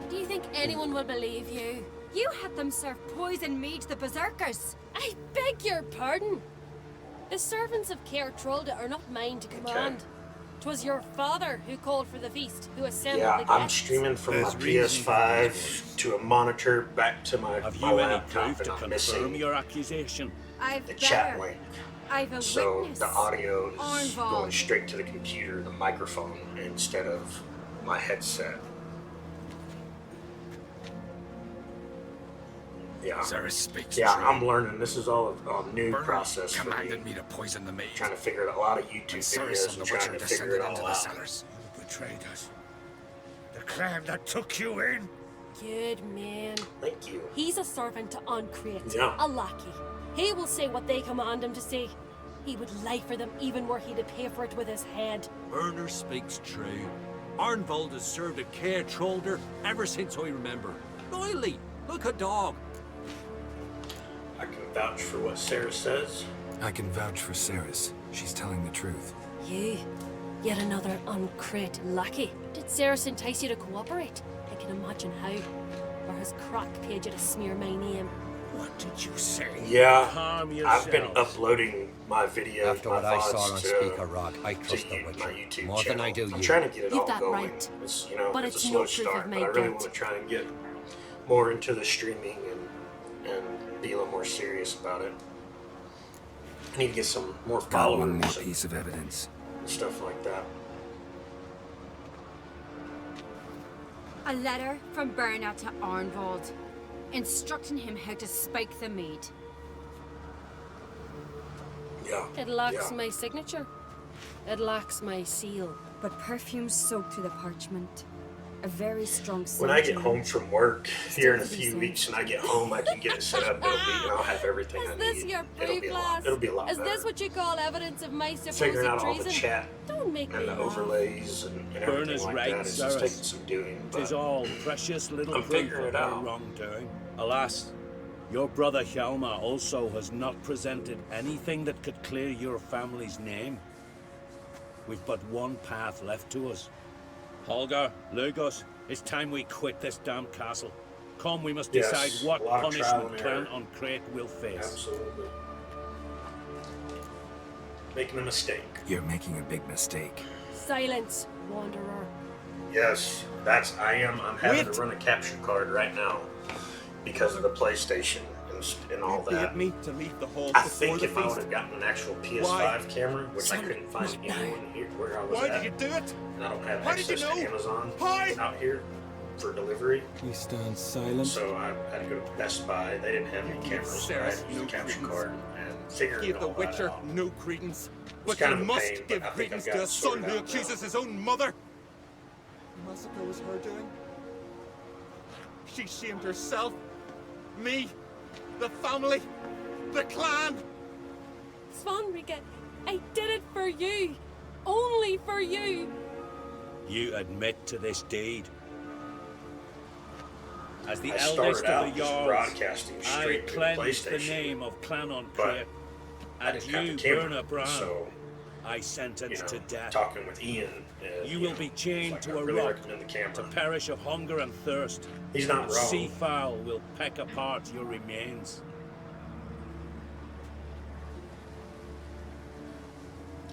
Do you think anyone will believe you? You had them serve poison mead to the berserkers. I beg your pardon. The servants of Caer Trolda are not mine to command. 'Twas your father who called for the feast, who assembled Yeah, the guests. I'm streaming from my PS5 to a monitor back to my Have my you any laptop, proof and to I'm confirm missing your accusation? I've the chat better. link. I've a So witness. the audio is Arnvold. going straight to the computer, the microphone, instead of my headset. Yeah. Ceres speaks Yeah, true. I'm learning. This is all a new Burn process for commanded me. me to poison the maid. Trying to figure it out. A lot of YouTube And Ceres videos on and the trying Witcher to figure it descended into all the out. cellars. Betrayed us. The clan that took you in? Good man. Thank you. He's a servant to Uncreate, Yeah. a lackey. He will say what they command him to say. He would lie for them even were he to pay for it with his head. Werner speaks true. Arnvold has served a care trollder ever since I remember. Loyally, like a dog. I can vouch for what Sarah says. I can vouch for Ceres. She's telling the truth. You, yet another Uncreate lackey. Did Ceres entice you to cooperate? I can imagine how. Or has Crack paid you to smear my name? What did you say? Yeah, Calm I've been yourselves. uploading my videos, After my what I saw VODs on to, Speaker Rock, I to trust the my Witcher. YouTube More channel. than I do I'm you. trying to get it You've all that going. right. It's, But it's it's a no slow proof start, of but my I really guilt. want to try and get more into the streaming and be a little more serious about it. I need to get some more Got one more followers piece of evidence. and stuff like that. A letter from Berna to Arnvold, instructing him how to spike the mead. Yeah. It lacks yeah. my signature. It lacks my seal. But perfume soaked through the parchment. A very strong scent. When I get to home it. from work here in a to be few said. weeks and I get home, I can get it set up. I'll have everything I Is this need. your It'll be a lot. pre-class? It'll be a lot Is better. this what you call evidence of my supposed Figuring out all treason? the chat Don't make me and the laugh. overlays and everything Berna's like right, that. It's just Cyrus. taking some doing. Tis But all precious little I'm proof figuring of it her out. wrongdoing. Alas, your brother Hjalmar also has not presented anything that could clear your family's name. We've but one path left to us. Holger, Lugos, it's time we quit this damn castle. Come, we must Yes, decide what a lot of trial punishment and Clan error. Uncreate will face. absolutely. Making a mistake. You're making a big mistake. Silence, wanderer. Yes, I'm having Wait. to run a capture card right now because of the PlayStation and all You that. bid me to leave the hall I before think the if I would feast. have gotten an actual PS5 Why? camera, which I Son, couldn't find not anyone here where I was Why at, did you do it? and I don't have How did you access to know? Amazon Why? out here for delivery, Please stand silent. so I had to go to Best Buy. They didn't have any You give cameras, so I had Ceres to use no a capture credence. card and figure Give the all that Witcher out. no credence. It's But kind you of a must pain, but give I think credence I've to got a it son sorted who out now. accuses his own mother. The massacre was her doing. She shamed herself, me, the family, the clan. Svanrika, I did it for you. Only for you. You admit to this deed. As the I eldest started out of the just Jarls, broadcasting I straight to the cleanse the PlayStation, name of Clan but Uncreate. I And didn't have you, the camera, Berna Bran, so I sentence to death. talking with Ian. You will be chained it's to like, a I really rock recommend the camera. to perish of hunger and thirst. He's not and wrong. sea fowl will peck apart your remains.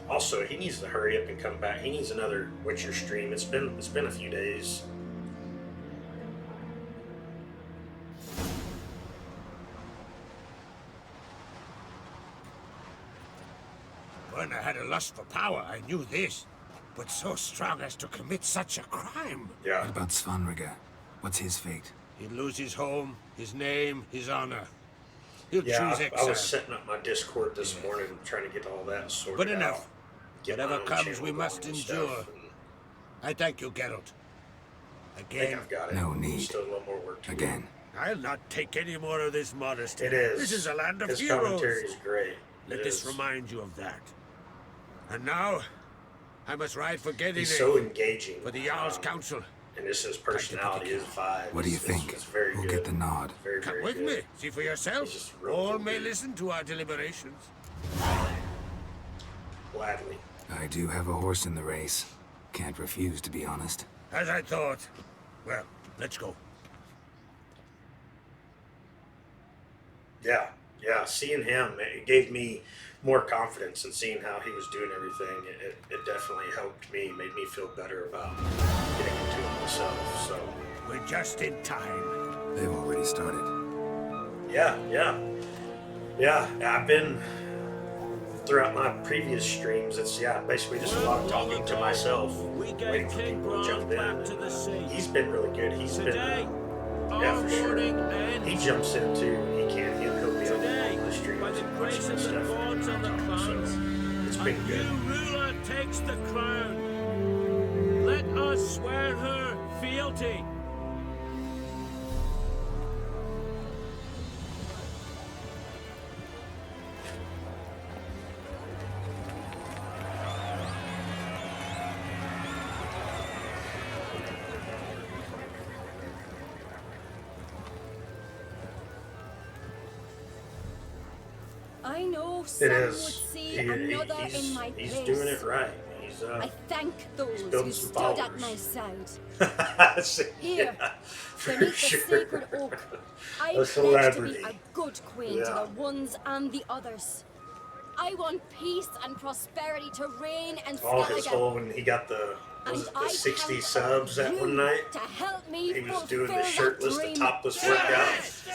Also, he needs to hurry up and come back. He needs another Witcher stream. It's been a few days. When I had a lust for power, I knew this. But so strong as to commit such a crime. Yeah. What about Svanrika? What's his fate? He'd lose his home, his name, his honor. He'll Yeah, choose I exile. was setting up my Discord this morning, trying to get all that sorted But out. enough. Get my Whatever own comes, channel we must going and endure. stuff, and I thank you, Geralt. I think Again, I've got it. No need. Still a little more work to do. Again. I'll not take any more of this modesty. It is. This is a land of His heroes. commentary is great. Let It this is. remind you of that. And now, I must ride for Gedine He's so engaging. for the Jarl's Council. And just his personality, his vibe. What do you is- think? Is very We'll good. get the nod. Very, Come very with good. me. See for yourself. He's just real All cool may dude. listen to our deliberations. Gladly. I do have a horse in the race. Can't refuse, to be honest. As I thought. Well, let's go. Yeah, yeah. Seeing him, it gave me more confidence in seeing how he was doing everything. It definitely helped me, made me feel better about getting into it myself. So, We're just in time. They've already started. yeah. I've been throughout my previous streams. It's basically just a lot of talking to myself, We gave waiting for King people to jump Bran in. back to the sea. He's been really good. He's Today, been, yeah, our for sure. morning ends. He jumps in too. He'll be Today, on the streams by the and grace watching of the stuff. gods of the clans, So it's been a good. new ruler takes the crown. Let us swear her fealty. I know It some would is. see another in my He's place. doing it right. I thank those building who some stood at followers. my side. Yeah, Here, for beneath sure. the sacred oak, I A pledge to celebrity. be a good queen to Yeah. the ones and the others. I want peace and prosperity to reign in All his Skellige. whole when he got the was it the 60 subs that one night. To help me He was fulfill doing the that shirtless, the dream. topless workout.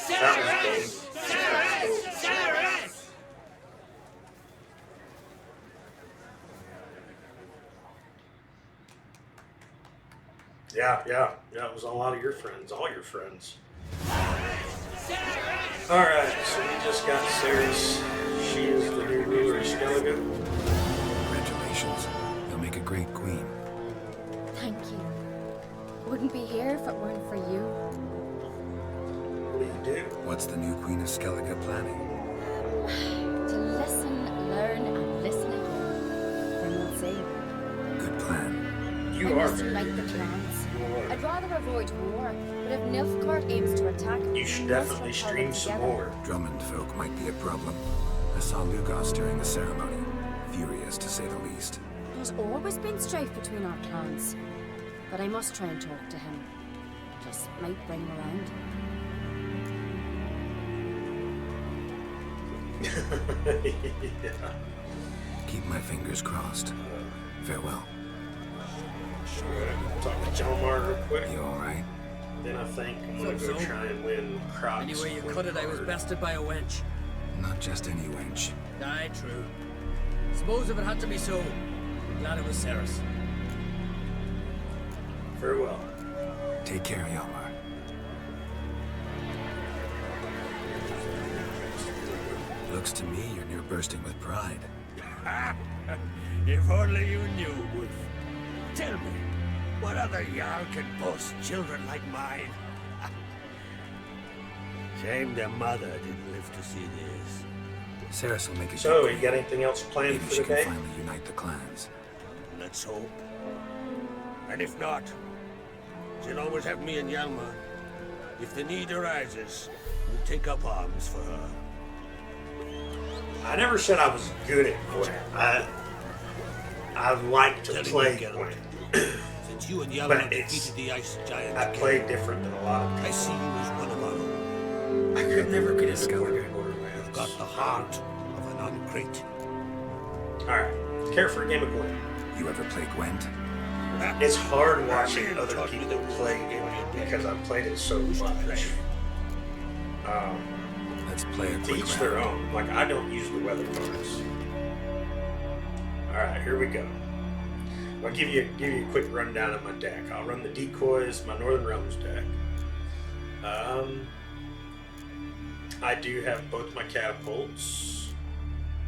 That was dope. Yeah. It was a lot of your friends, all your friends. Alright, so we just got Ceres. She is the new ruler of Skellige. Congratulations. You'll make a great queen. Thank you. Wouldn't be here if it weren't for you. What do you do? What's the new queen of Skellige planning? To listen, learn, and listen again. Then we'll see. Good plan. You I are must very unite the good. clans. You are. I'd rather avoid war, but if Nilfgaard aims to attack, You should we must definitely repel stream them some together. more. Drummond folk might be a problem. I saw Lugos during the ceremony. Furious, to say the least. There's always been strife between our clans, but I must try and talk to him. Just might bring him around. Yeah. Keep my fingers crossed. Farewell. Talk to Jalmar real quick. You alright? Then I think I'm gonna go So. try and win Crocs. Anyway you cut it, I was bested by a wench. Not just any wench. Aye, true. Suppose if it had to be so, I'm glad it was Ceres. Farewell. Take care, Yalmar. Looks to me you're near bursting with pride. If only you knew, Wolf. Tell me, what other Jarl can boast children like mine? Shame their mother didn't live to see this. Ceres will make a So, good you got anything else planned Maybe for she the can day? finally unite the clans. Let's hope. And if not, she'll always have me and Hjalmar. If the need arises, we'll take up arms for her. I never said I was good at Gwent. I like to Telling play you, Geralt, Gwent. Since you and But Hjalmar it's- defeated the ice giant, I play different than a lot of I people. see you as one of our own. I could never get into Skellige. Borderlands. Got the heart of an uncrate. Alright, care for a game of Gwent. You ever play Gwent? It's hard watching other people play Gwent because I've played it so much. Let's play a To quick each their round. own. Like, I don't use the weather cards. Alright, here we go. I'll give you a quick rundown of my deck. I'll run the decoys, my Northern Realms deck. I do have both my catapults.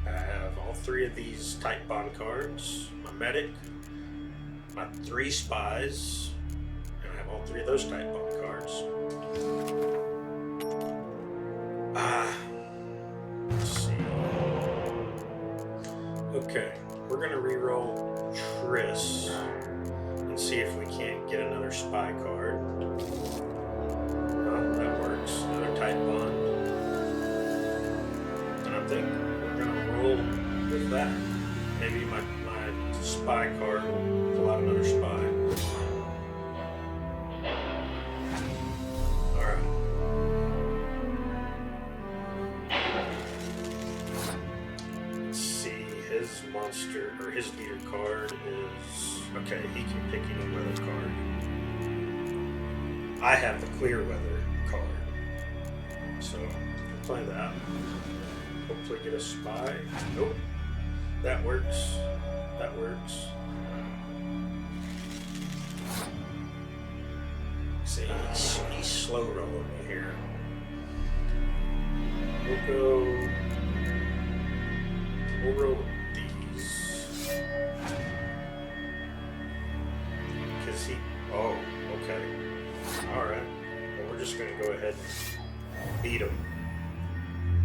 I have all three of these Tight Bond cards. My medic, my 3 spies, and I have all 3 of those Tight Bond cards. Let's see. Okay, we're gonna re-roll Triss and see if we can't get another spy card. Oh, that works. Another Tight Bond. And I think we're gonna roll with that. Maybe my spy card will pull out another spy. Alright. Let's see, his monster, or his leader card is... Okay, he can pick any weather card. I have the clear weather card. So, we'll play that. Hopefully get a spy. Nope. That works. That works. See, he's slow rolling me here. We'll roll with these. Because he... Oh, Okay. Alright. Well, we're just going to go ahead and beat him.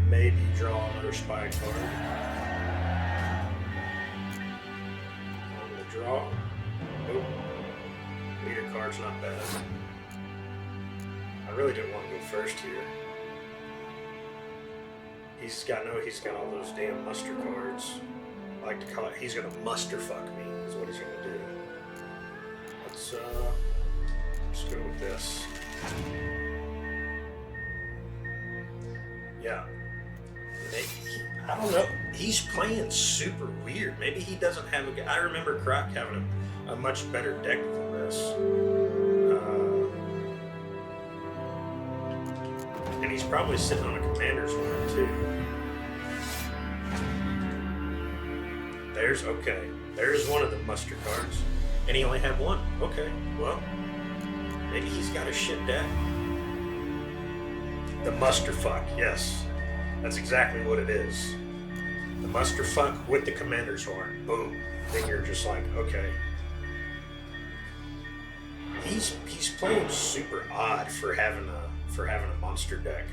Maybe draw another spy card. On the draw. Nope. Leader card's not bad. I really didn't want to go first here. He's got all those damn muster cards. I like to call it, he's gonna muster fuck me, is what he's gonna do. Let's go with this. Yeah. Maybe, I don't know. He's playing super weird. Maybe he doesn't have a. I remember Croc having a much better deck than this. And he's probably sitting on a commander's one too. There's one of the muster cards. And he only had one. Okay, well, maybe he's got a shit deck. The muster fuck, yes. That's exactly what it is. The muster fuck with the commander's horn. Boom. Then you're just like, okay. He's playing super odd for having a monster deck.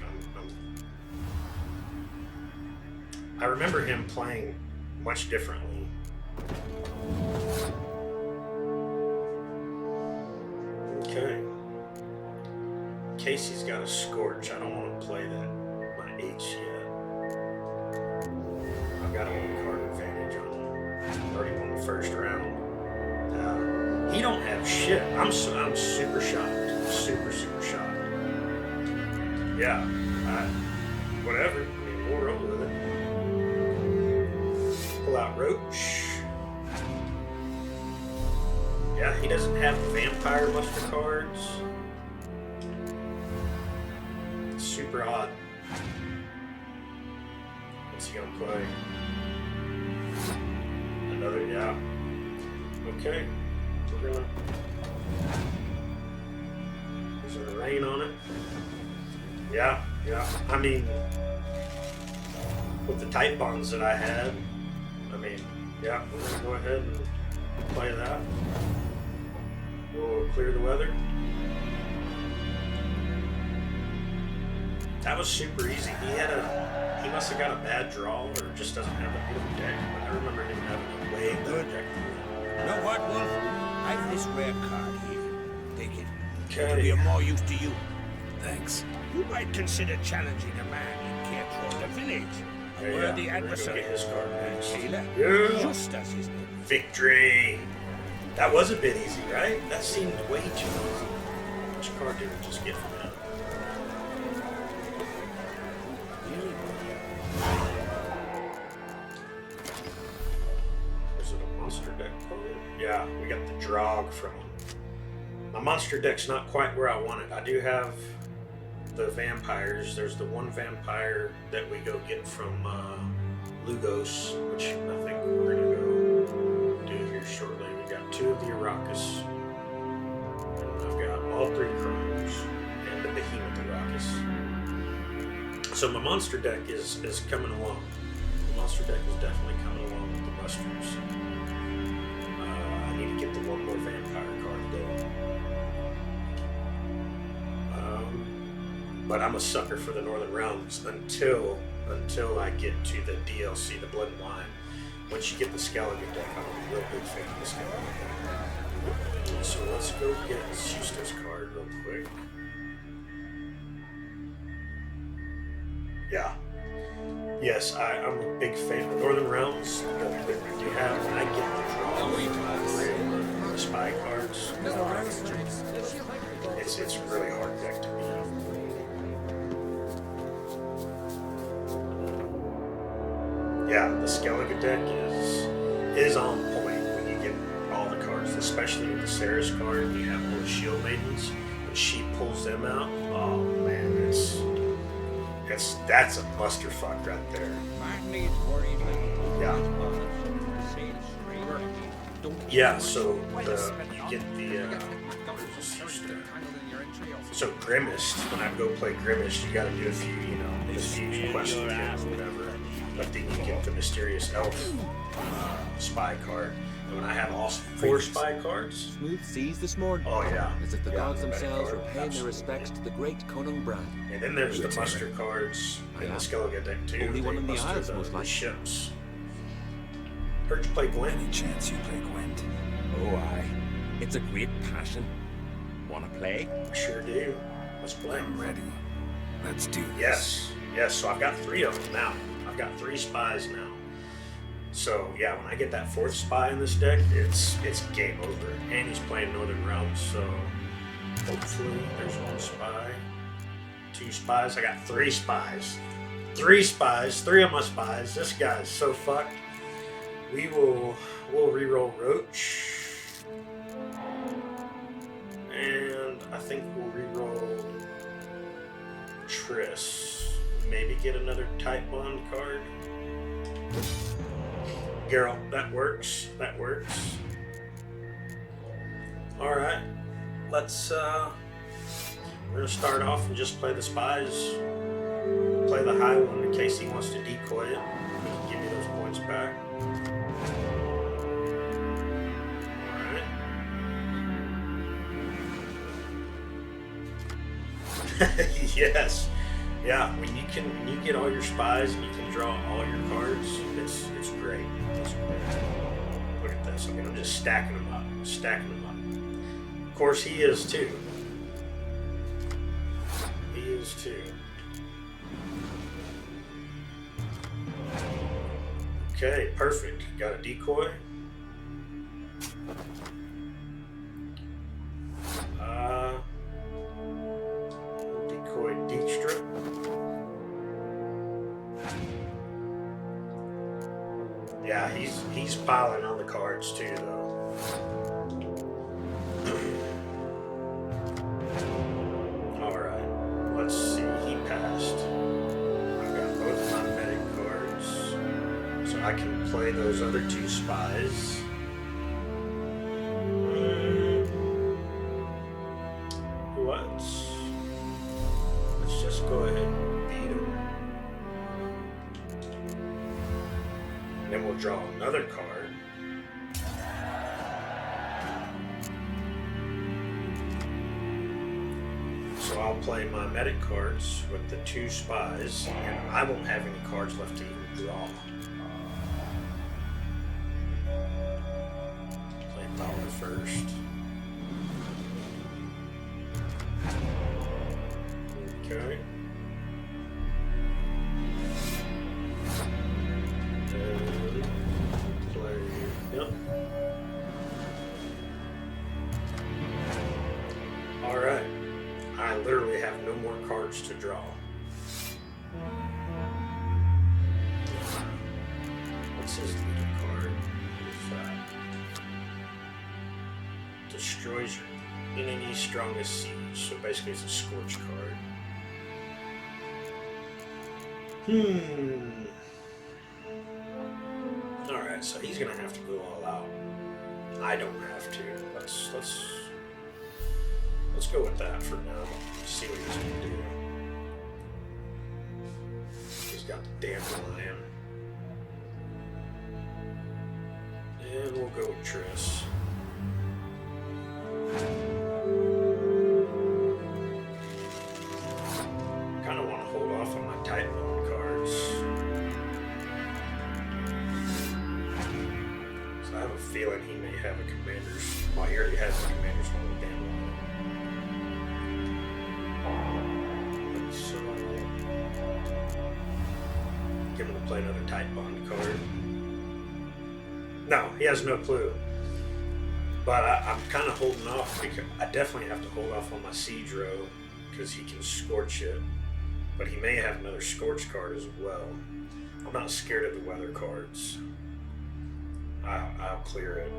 I remember him playing much differently. Okay. Casey's got a Scorch. I don't want to play that on H yet. I've got a 1 card advantage on him. Already won the first round. He don't have shit. I'm super shocked. Super shocked. Yeah. Whatever. I mean, we'll roll with it. Pull out Roach. Yeah, he doesn't have vampire muster cards. It's super odd. What's he gonna play? Another, yeah. Okay. We're gonna. Is there rain on it? Yeah. I mean, with the tight bonds that I had, yeah, we're gonna go ahead and play that. We'll clear the weather. That was super easy. He must have got a bad draw or just doesn't have a good deck. But I remember him having a way better deck. You know what, Wolf? I've this rare card here. Take it. Okay. It'll be of more use to you. Thanks. You might consider challenging a man you can't throw the village. A Yeah, worthy we're gonna adversary. get his card next. Taylor. Yeah. Just as his name. Victory! That was a bit easy, right? That seemed way too easy. Which card did we just get from him? Was it a monster deck card? Yeah, we got the Drog from him. My monster deck's not quite where I want it. I do have the vampires. There's the one vampire that we go get from Lugos, which I think we're gonna go do here shortly. We got 2 of the Arrakis, and I've got all 3 Chromes and the Behemoth Arrakis. So my monster deck is coming along. The monster deck is definitely coming along with the musters. I need to get the one more vampire card though. But I'm a sucker for the Northern Realms until I get to the DLC, the Blood and Wine. Once you get the Skellige deck, I'm a real big fan of the Skellige deck. So let's go get Schuster's card real quick. Yeah. Yes, I'm a big fan of Northern Realms. You have, when I get the draw, the spy cards. It's a really hard deck to beat. Yeah, the Skellige deck is on point when you get all the cards, especially with the Ceres card. You have all the Shield Maidens. When she pulls them out, oh man, that's a muster fuck right there. Yeah. Yeah. So you get the. So Grimmist, when I go play Grimmist, you got to do a few quests or whatever. But then you get the Mysterious Elf spy card. when I have all 4 spy cards. Smooth seas this morning. Oh yeah. As if the Yeah, gods medic themselves card, were paying their absolutely. respects to the great Conung Brand. And then there's the Lieutenant. muster cards in yeah. the Skellige deck too. Only one They in the muster Isles, most the likely. ships. Heard you play Gwent. Any chance you play Gwent? Oh, aye. It's a great passion. Wanna play? I sure do. Let's play. I'm ready. Let's do this. Yes, yes. So I've got 3 of them now. I've got 3 spies now. So yeah, when I get that 4th spy in this deck, it's game over. And he's playing Northern Realms, so hopefully there's 1 spy, 2 spies. I got 3 spies. 3 spies. 3 of my spies. This guy's so fucked. We'll reroll Roach. And I think we'll reroll Triss. Maybe get another Type Bond card. Geralt, that works. That works. Alright. Let's we're gonna start off and just play the spies. Play the high one in case he wants to decoy it. He can give me those points back. Yes. Yeah, when you get all your spies and you can draw all your cards, it's great. It's great. Look at this. I mean, I'm just stacking them up. Stacking them up. Of course, he is too. He is too. Okay, perfect. Got a decoy. Decoy Dijkstra. Yeah, he's piling on the cards too, though. All right, let's see. He passed. I've got both my medic cards, so I can play those other 2 spies. Let's just go ahead and beat him. And then we'll draw another card. So I'll play my medic cards with the 2 spies, and I won't have any cards left to even draw. Play power first. Okay. And play, yep. Alright. I literally have no more cards to draw. What's his leader card? What is that? Destroys your enemy's strongest siege. So basically it's a Scorch card. Alright, so he's gonna have to go all out. I don't have to. Let's go with that for now. See what he's gonna do. He's got the Dandelion. And we'll go with Triss. Kinda wanna hold off on my Titan Bone cards. So I have a feeling he may have a commander's. Well, he already has a commander's one with Dandelion. So get him to play another Titan Bond card. No, he has no clue. But I'm kind of holding off because I definitely have to hold off on my Siege Row because he can Scorch it. But he may have another Scorch card as well. I'm not scared of the weather cards. I'll clear it.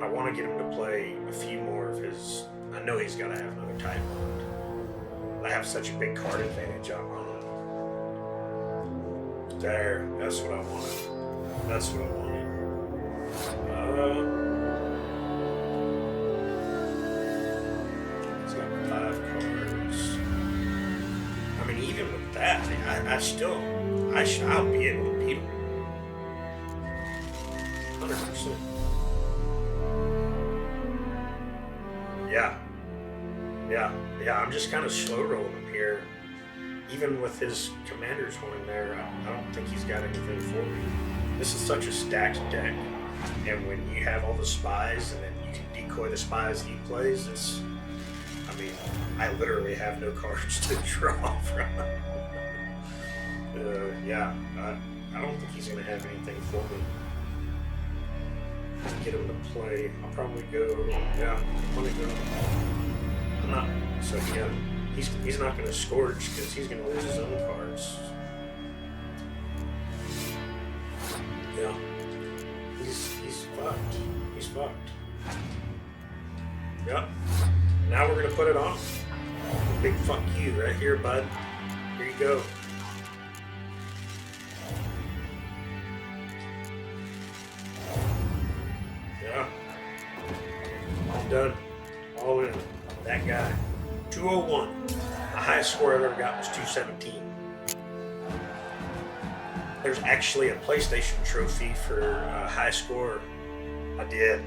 I want to get him to play a few more of his. I know he's got to have another Titan Bond. I have such a big card advantage on him. There, that's what I wanted. That's what I wanted. He's got 5 cards. I mean, even with that, I'll be able to beat him. 100%. Yeah. Yeah, I'm just kind of slow rolling here. Even with his commander's horn there, I don't think he's got anything for me. This is such a stacked deck. And when you have all the spies and then you can decoy the spies he plays, it's... I mean, I literally have no cards to draw from. Yeah, I don't think he's going to have anything for me. Get him to play. I'll probably go... Yeah, I'm going to go... I'm not... So, yeah, he's not going to scourge because he's going to lose his own cards. Yeah. He's fucked. He's fucked. Yep. Now we're going to put it on. Big fuck you right here, bud. Here you go. Yeah. All done. All in. That guy. 201. The highest score I've ever got was 217. There's actually a PlayStation trophy for high score. I did.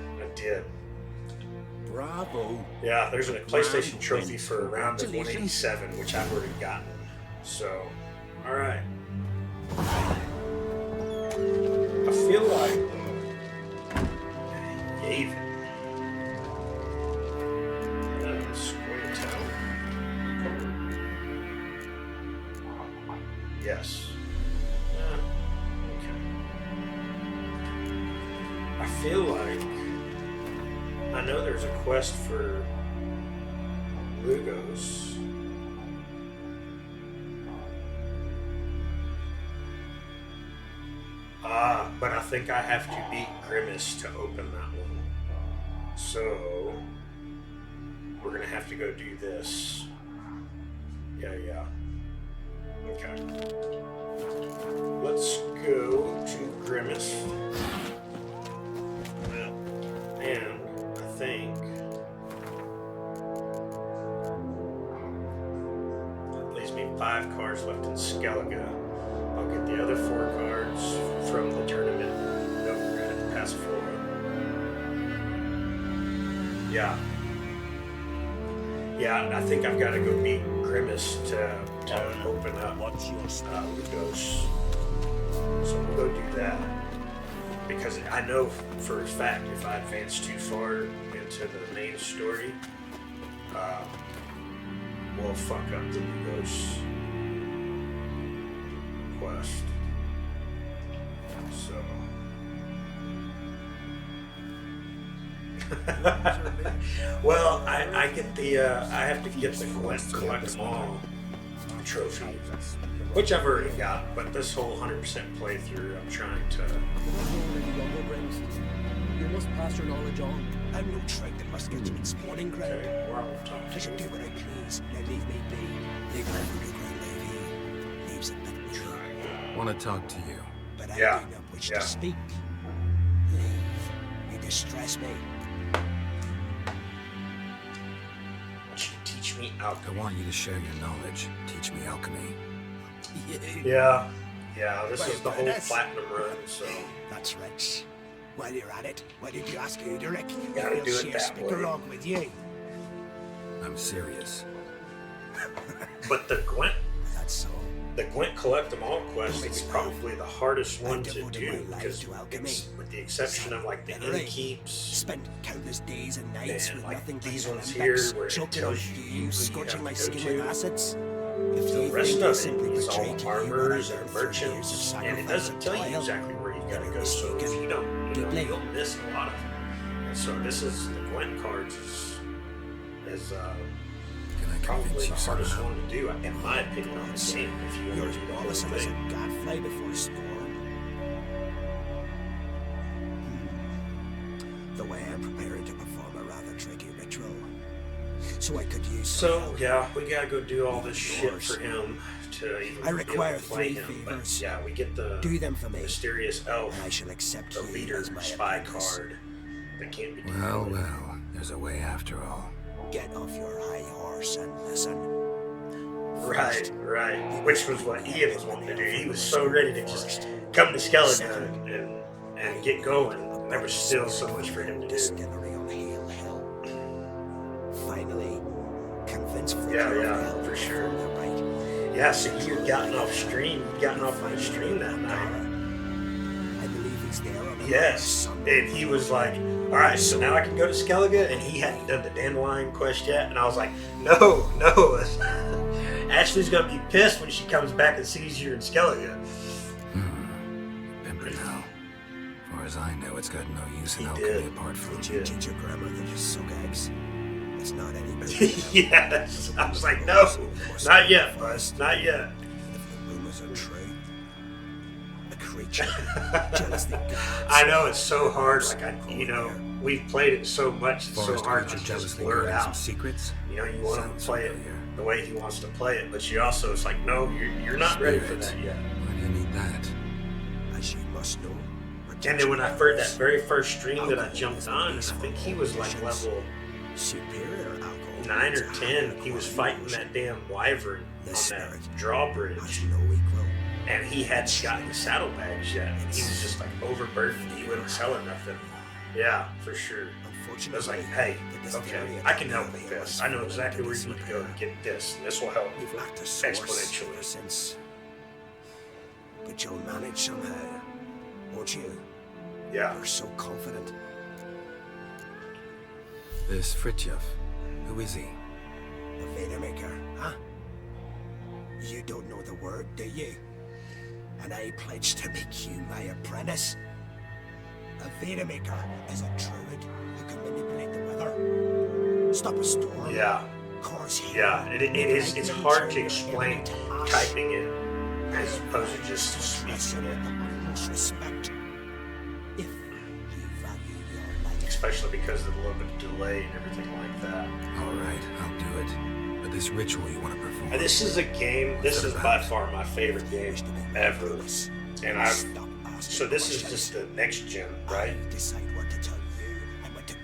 Bravo. Yeah, there's a PlayStation trophy for a round of 187, which I've already gotten. So, alright. I feel like gave it. Square toe. Yes. Okay. I feel like I know there's a quest for Lugos. But I think I have to beat Grimace to open that one. So we're gonna have to go do this. Yeah. Okay. Let's go to Grimace. And I think that leaves me 5 cards left in Skellige. I'll get the other 4 cards from the tournament. Novigrad, Passiflora. Yeah, I think I've got to go beat Grimace to open up Lugos. So we'll go do that. Because I know for a fact if I advance too far into the main story, we'll fuck up the Lugos quest. So... well, I get the I have to get the quest to collect them all trophy, which I've already got, but this whole 100% playthrough I'm trying to... You must pass your knowledge on. I'm no trick that must get you in spawning ground. Okay, well, I won't talk I to shall you. do what I please. Now leave me be. Leave my voodoo ground leave he. Leaves it but me. Want to talk to you. But I Yeah, do not wish yeah. to speak. Leave. You distress me. I want you to teach me I alchemy. want you to share your knowledge. Teach me alchemy. Yeah, this is the Well, whole that's- platinum run, so... That's rich. While you're at it, why did you ask Uderic? Gotta He'll do it share that stick way. along with you. I'm serious. But the Gwent That's so. The Gwent Collect Them All quest is probably the hardest one I've to devoted do my life because to alchemy. it's, with the exception of like the Venerate. innkeeps Spent countless days and nights and with like nothing these but ones alembics, here where it choking on tells you fumes, who you scorching my have to go skin with to. acids. If The you rest think of I it simply is all betrayed to you armors what I and did for years of merchants, and it sacrifice doesn't and tell you toil, exactly where you gotta you're go. So if mistaken. you don't, Deeply. you'll miss a lot of it. And so this is the Gwent cards is Can I probably convince the you hardest somehow? one to do, in my opinion, on the game. If you You're want to do the whole lawless as a thing. gadfly before storm. Though I am preparing to perform a rather tricky ritual. So I could use some So help. yeah, we gotta go do all this shit Yours. for him to even I require be able to play 3 him. But favors. yeah, we get the Do them for me, mysterious elf, and I shall accept the you leader as my spy apprentice. card that can't be Well, decoyed. well, there's a way after all. Get off your high horse and listen. Right. Which was what Ian was wanting to do. He was so ready to just come to Skellige and get going. There was still so much for him to do. Distillery on Hale Hill. Finally, convinced Yeah, for sure. Yeah, so you had gotten off on the stream that night. I believe he's there on the Yes, and he was like, all right, so now I can go to Skellige, and he hadn't done the dandelion quest yet, and I was like, no. Ashley's gonna be pissed when she comes back and sees you in Skellige. Pimpernel. Far as I know, it's got no use in alchemy apart from teach your grandmother to suck eggs. It's not any better. Yes, I was like, no, not yet, Buzz, not yet. If the rumors are true, a creature jealously guards. I know it's so hard. Like we've played it so much. It's so hard to just blur it out. Secrets. You want to play it the way he wants to play it, but you also, it's like, no, you're not ready for that yet. Why do you need that? As you must know. And then when I heard that very first stream that I jumped on, I think he was like level superior alcohol 9 or 10. He was fighting that damn wyvern on that drawbridge, and he hadn't gotten the saddlebags yet. And he was just like overburdened. He wasn't selling nothing. Yeah, for sure. I was like, hey, okay, I can help with this. I know exactly where you need to go to get this, and this will help exponentially. Since, but you'll manage somehow, won't you? Yeah. You're so confident. This Fritjof, who is he? A Vadermaker, huh? You don't know the word, do you? And I pledged to make you my apprentice. A Vadermaker is a druid who can manipulate the weather, stop a storm. Yeah. It's hard to explain typing it as opposed to just speaking it. Respect. If you value your life. Especially because of the little bit of delay and everything like that. All right, I'll do it. But this ritual you want to perform. This is by far my favorite game ever. And so this is just the next gen, right? Decide what to tell you and what to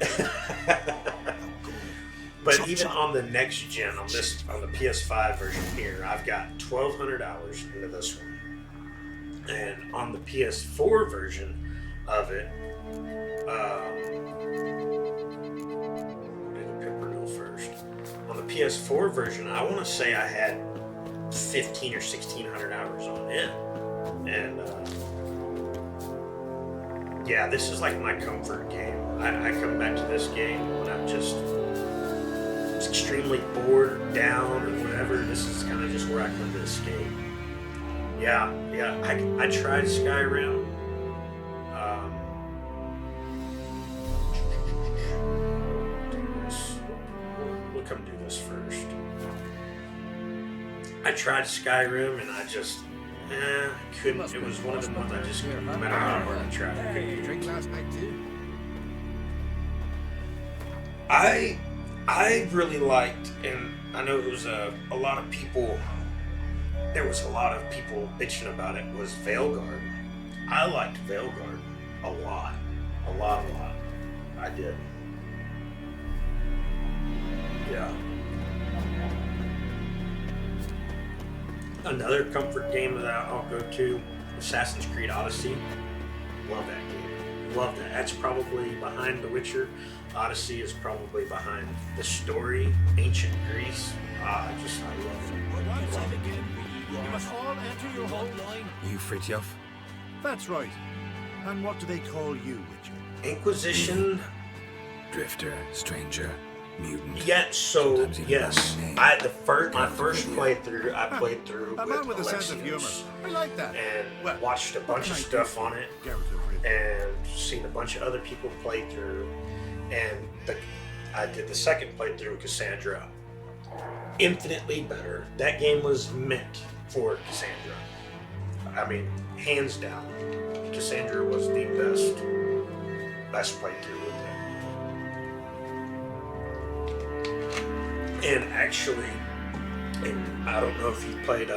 But even on the next gen, on the PS5 version here, I've got 1,200 hours into this one. And on the PS4 version of it, Pimpernel first. On the PS4 version, I want to say I had 1,500 or 1,600 hours on it. And yeah, this is like my comfort game. I come back to this game when I'm just extremely bored or down or whatever. This is kind of just where I come to escape. Yeah. I tried Skyrim. We'll come do this first. I tried Skyrim and I just couldn't. It was one of the ones I just, no matter how hard I tried, I couldn't. Drink last night too. I really liked, and I know it was a lot of people. There was a lot of people bitching about it. Was Veilguard? I liked Veilguard a lot. I did. Yeah. Another comfort game that I'll go to, Assassin's Creed Odyssey. Love that game. Love that. That's probably behind The Witcher. Odyssey is probably behind the story. Ancient Greece. I love it. You must all enter your whole line. You Fritjof? That's right. And what do they call you, Richard? Inquisition. Drifter, stranger, mutant. Yeah, so yes. My first playthrough, I played through a man with a sense of Alexios, humor. I like that. And watched a bunch of stuff on it, and seen a bunch of other people play through. And I did the second playthrough with Cassandra. Infinitely better. That game was meant for Cassandra. I mean, hands down, Cassandra was the best playthrough with it. And actually, I don't know if you played.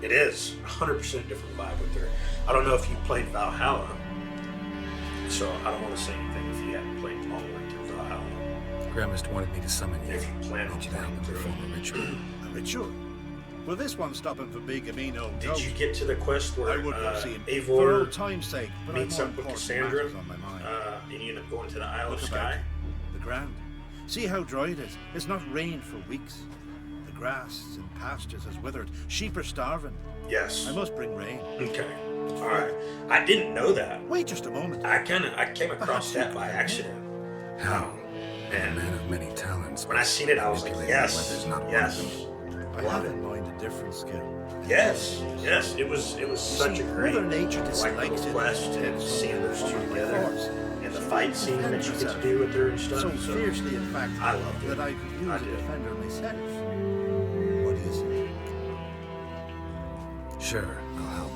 It is 100% different vibe with her. I don't know if you played Valhalla, so I don't want to say anything if you hadn't played all the way through Valhalla. Grandma's wanted me to summon you. If you plan on you to help him perform a ritual. A ritual? Will this one stop him for being a mean old Did you get to the quest where I would have seen for Eivor old time's sake, but meets I'm up with more Cassandra? matters on my mind. and you end up going to the Isle of Look Skye. about. The ground. See how dry it is. It's not rained for weeks. The grass in pastures has withered. Sheep are starving. Yes. I must bring rain. Okay. All right. I didn't know that. Wait just a moment. I came across that by accident. How? And Man of many talents. when I seen it, I was like, yes, Weather's not one yes. of them. I have in mind a different skill. Yes, yes, it was such a great Mother Nature like dislikes it. quest and seeing those two together and the fight scene that you get to do with her and stuff. So fiercely, in fact, I loved it. that I could use I a did. defender myself. What do you say? Sure, I'll help.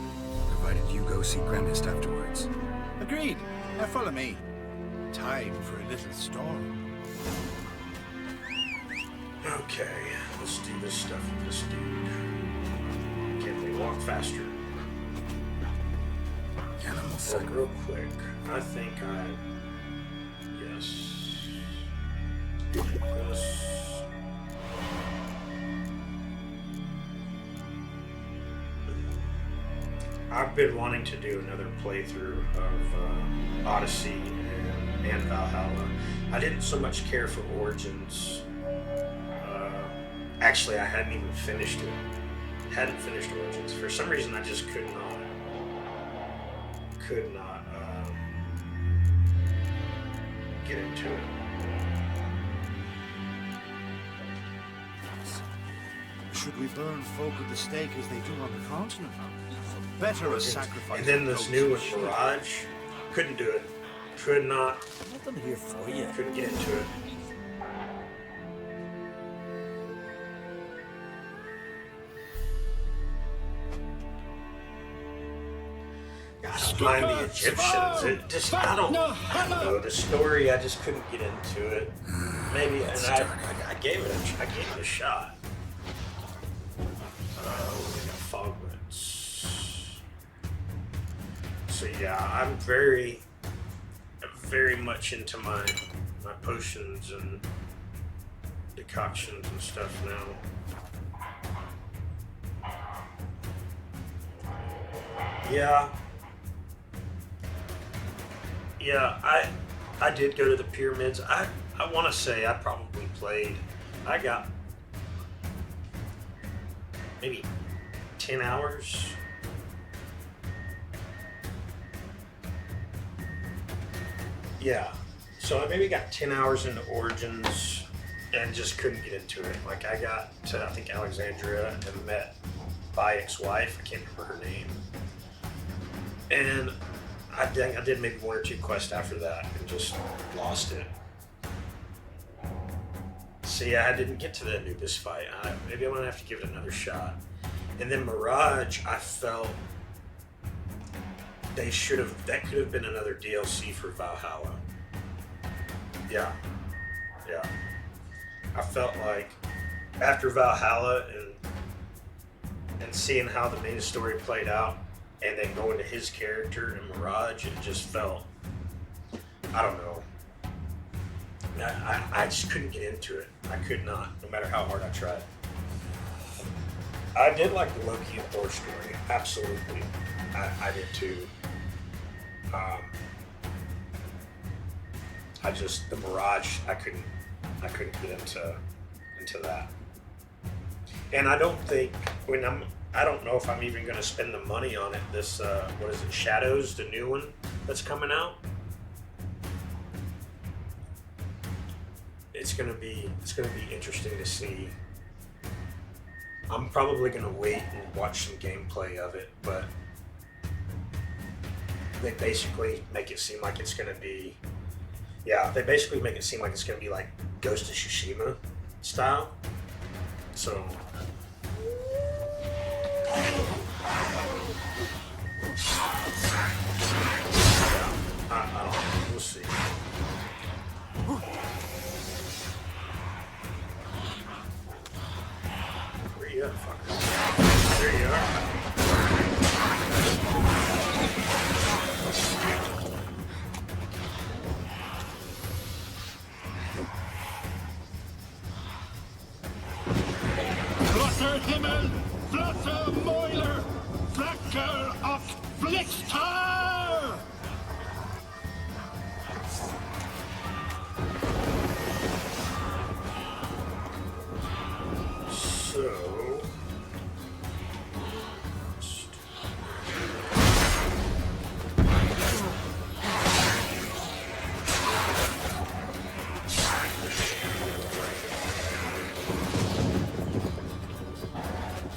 Provided you go see Grandest afterwards. Agreed. Now follow me. Time for a little storm. Okay, let's do this stuff with this dude. Can we walk faster? Animal Well, sacrifice. real quick, I think yes. This. I've been wanting to do another playthrough of Odyssey and Valhalla. I didn't so much care for Origins. Actually, I hadn't even finished it. Hadn't finished Origins. For some reason, I just could not get into it. Should we burn folk at the stake as they do on the continent? Better a sacrifice. And then of this goats new and one, sheep. Mirage, couldn't do it. Could not. Nothing here for you. Couldn't get into it. Gotta find the Egyptians. It just, I don't know. The story, I just couldn't get into it. Maybe, and I gave it a shot. We got Fogwoods. So yeah, I'm very much into my potions and decoctions and stuff now. Yeah, I did go to the pyramids. I want to say I probably played. I got maybe 10 hours. Yeah, so I maybe got 10 hours into Origins and just couldn't get into it. Like I got to, I think, Alexandria and met Bayek's wife. I can't remember her name. And I did maybe one or two quests after that and just lost it. So yeah, I didn't get to the Anubis fight. Maybe I'm gonna have to give it another shot. And then Mirage, I felt that could have been another DLC for Valhalla. Yeah. I felt like after Valhalla and seeing how the main story played out, and then going to his character in Mirage, it just felt, I don't know. I just couldn't get into it. I could not, no matter how hard I tried. I did like the Loki and Thor story, absolutely. I did too. The Mirage, I couldn't get into that. And I don't think I don't know if I'm even going to spend the money on it. This, what is it, Shadows, the new one that's coming out? It's gonna be interesting to see. I'm probably gonna wait and watch some gameplay of it, but they basically make it seem like it's gonna be, like Ghost of Tsushima style. So I don't know. We'll see. Where you at, fucker? There you are. Flotter Himmel, Flotter Moiler, Flacker of Blitztar!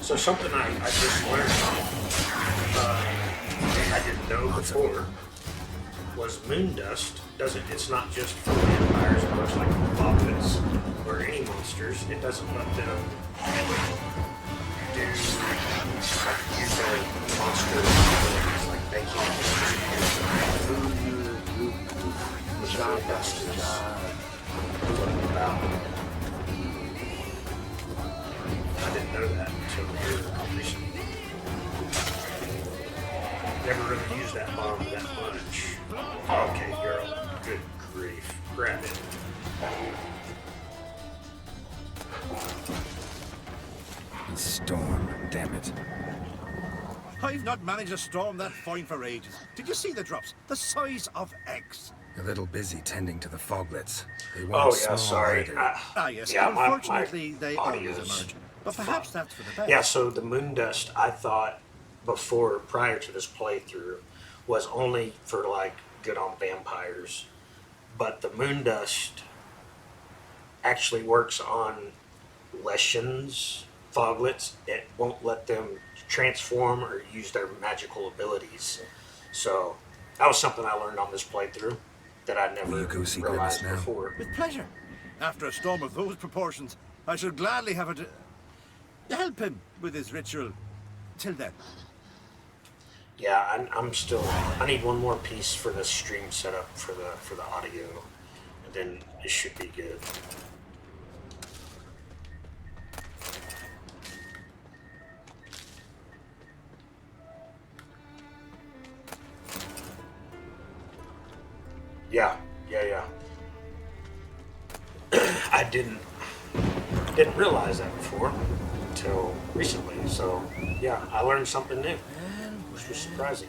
So something I just learned, I didn't know before, was moon dust it's not just for vampires, it looks like goblins or any monsters. It doesn't let them do use their monster abilities, like they can't which moon dust is what it's about. I didn't know that until here recently. Never really used that bomb that much. Okay, girl. Good grief. Grab it. Storm, damn it. I've not managed a storm that fine for ages. Did you see the drops? The size of eggs. A little busy tending to the foglets. They weren't small sorry. either. Yes. Yeah, unfortunately, my they always emerge. But perhaps that's for the best. Yeah, so the moon dust, I thought prior to this playthrough, was only for like good on vampires. But the moon dust actually works on Leshens, foglets. It won't let them transform or use their magical abilities. So that was something I learned on this playthrough that I never realized before. With pleasure. After a storm of those proportions, I shall gladly have it help him with his ritual. Till then. Yeah, I'm still. I need one more piece for the stream setup for the audio, and then it should be good. Yeah. I didn't realize that before until recently. So yeah, I learned something new, which was surprising.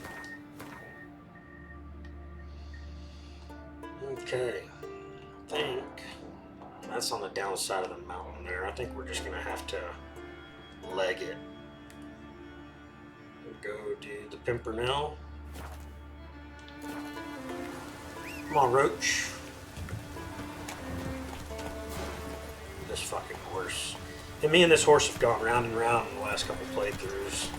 Okay, I think that's on the downside of the mountain there. I think we're just gonna have to leg it. Go do the Pimpernel. Come on, Roach. This fucking horse. And me and this horse have gone round and round in the last couple playthroughs.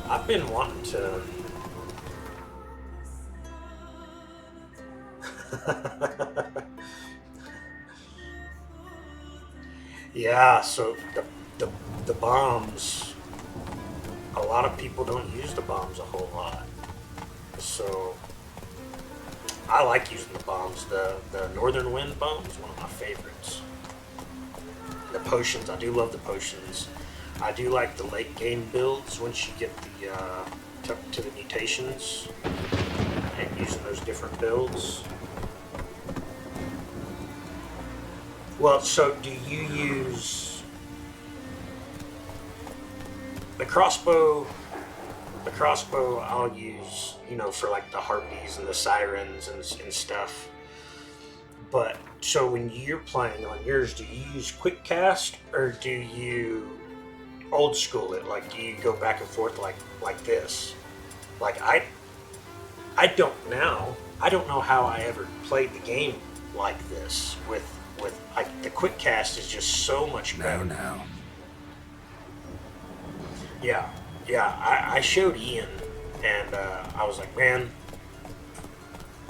I've been wanting to. Yeah, so the bombs, a lot of people don't use the bombs a whole lot. So I like using the bombs. The Northern Wind bomb is one of my favorites. The potions, I do love the potions. I do like the late game builds once you get the to the mutations and using those different builds. Well, so do you use the crossbow? The crossbow I'll use, for like the harpies and the sirens and stuff. But so when you're playing on yours, do you use quick cast or do you old school it? Like, do you go back and forth like this? Like I don't now. I don't know how I ever played the game like this with like the quick cast is just so much better. Now. Yeah. I showed Ian, and I was like, man,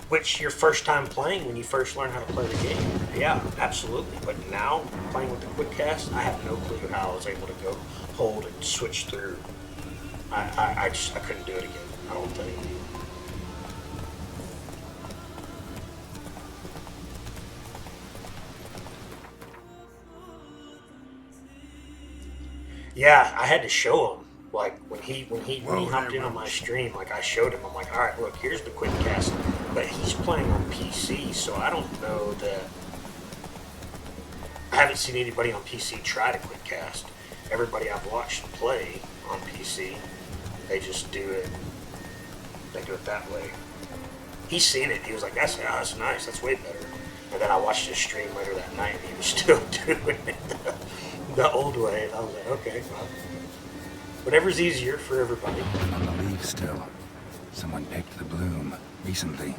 which your first time playing when you first learn how to play the game? Yeah, absolutely. But now playing with the quick cast, I have no clue how I was able to go hold and switch through. I couldn't do it again. I don't think. Yeah, I had to show him. Like when he hopped in on my stream, like I showed him. I'm like, all right, look, here's the quick cast, but he's playing on PC, so I don't know that. I haven't seen anybody on PC try to quick cast. Everybody I've watched play on PC, they just do it. They do it that way. He's seen it. He was like, that's nice. That's way better. And then I watched his stream later that night, and he was still doing it the old way. And I was like, okay, well, whatever's easier for everybody. And on the leaf still. Someone picked the bloom recently.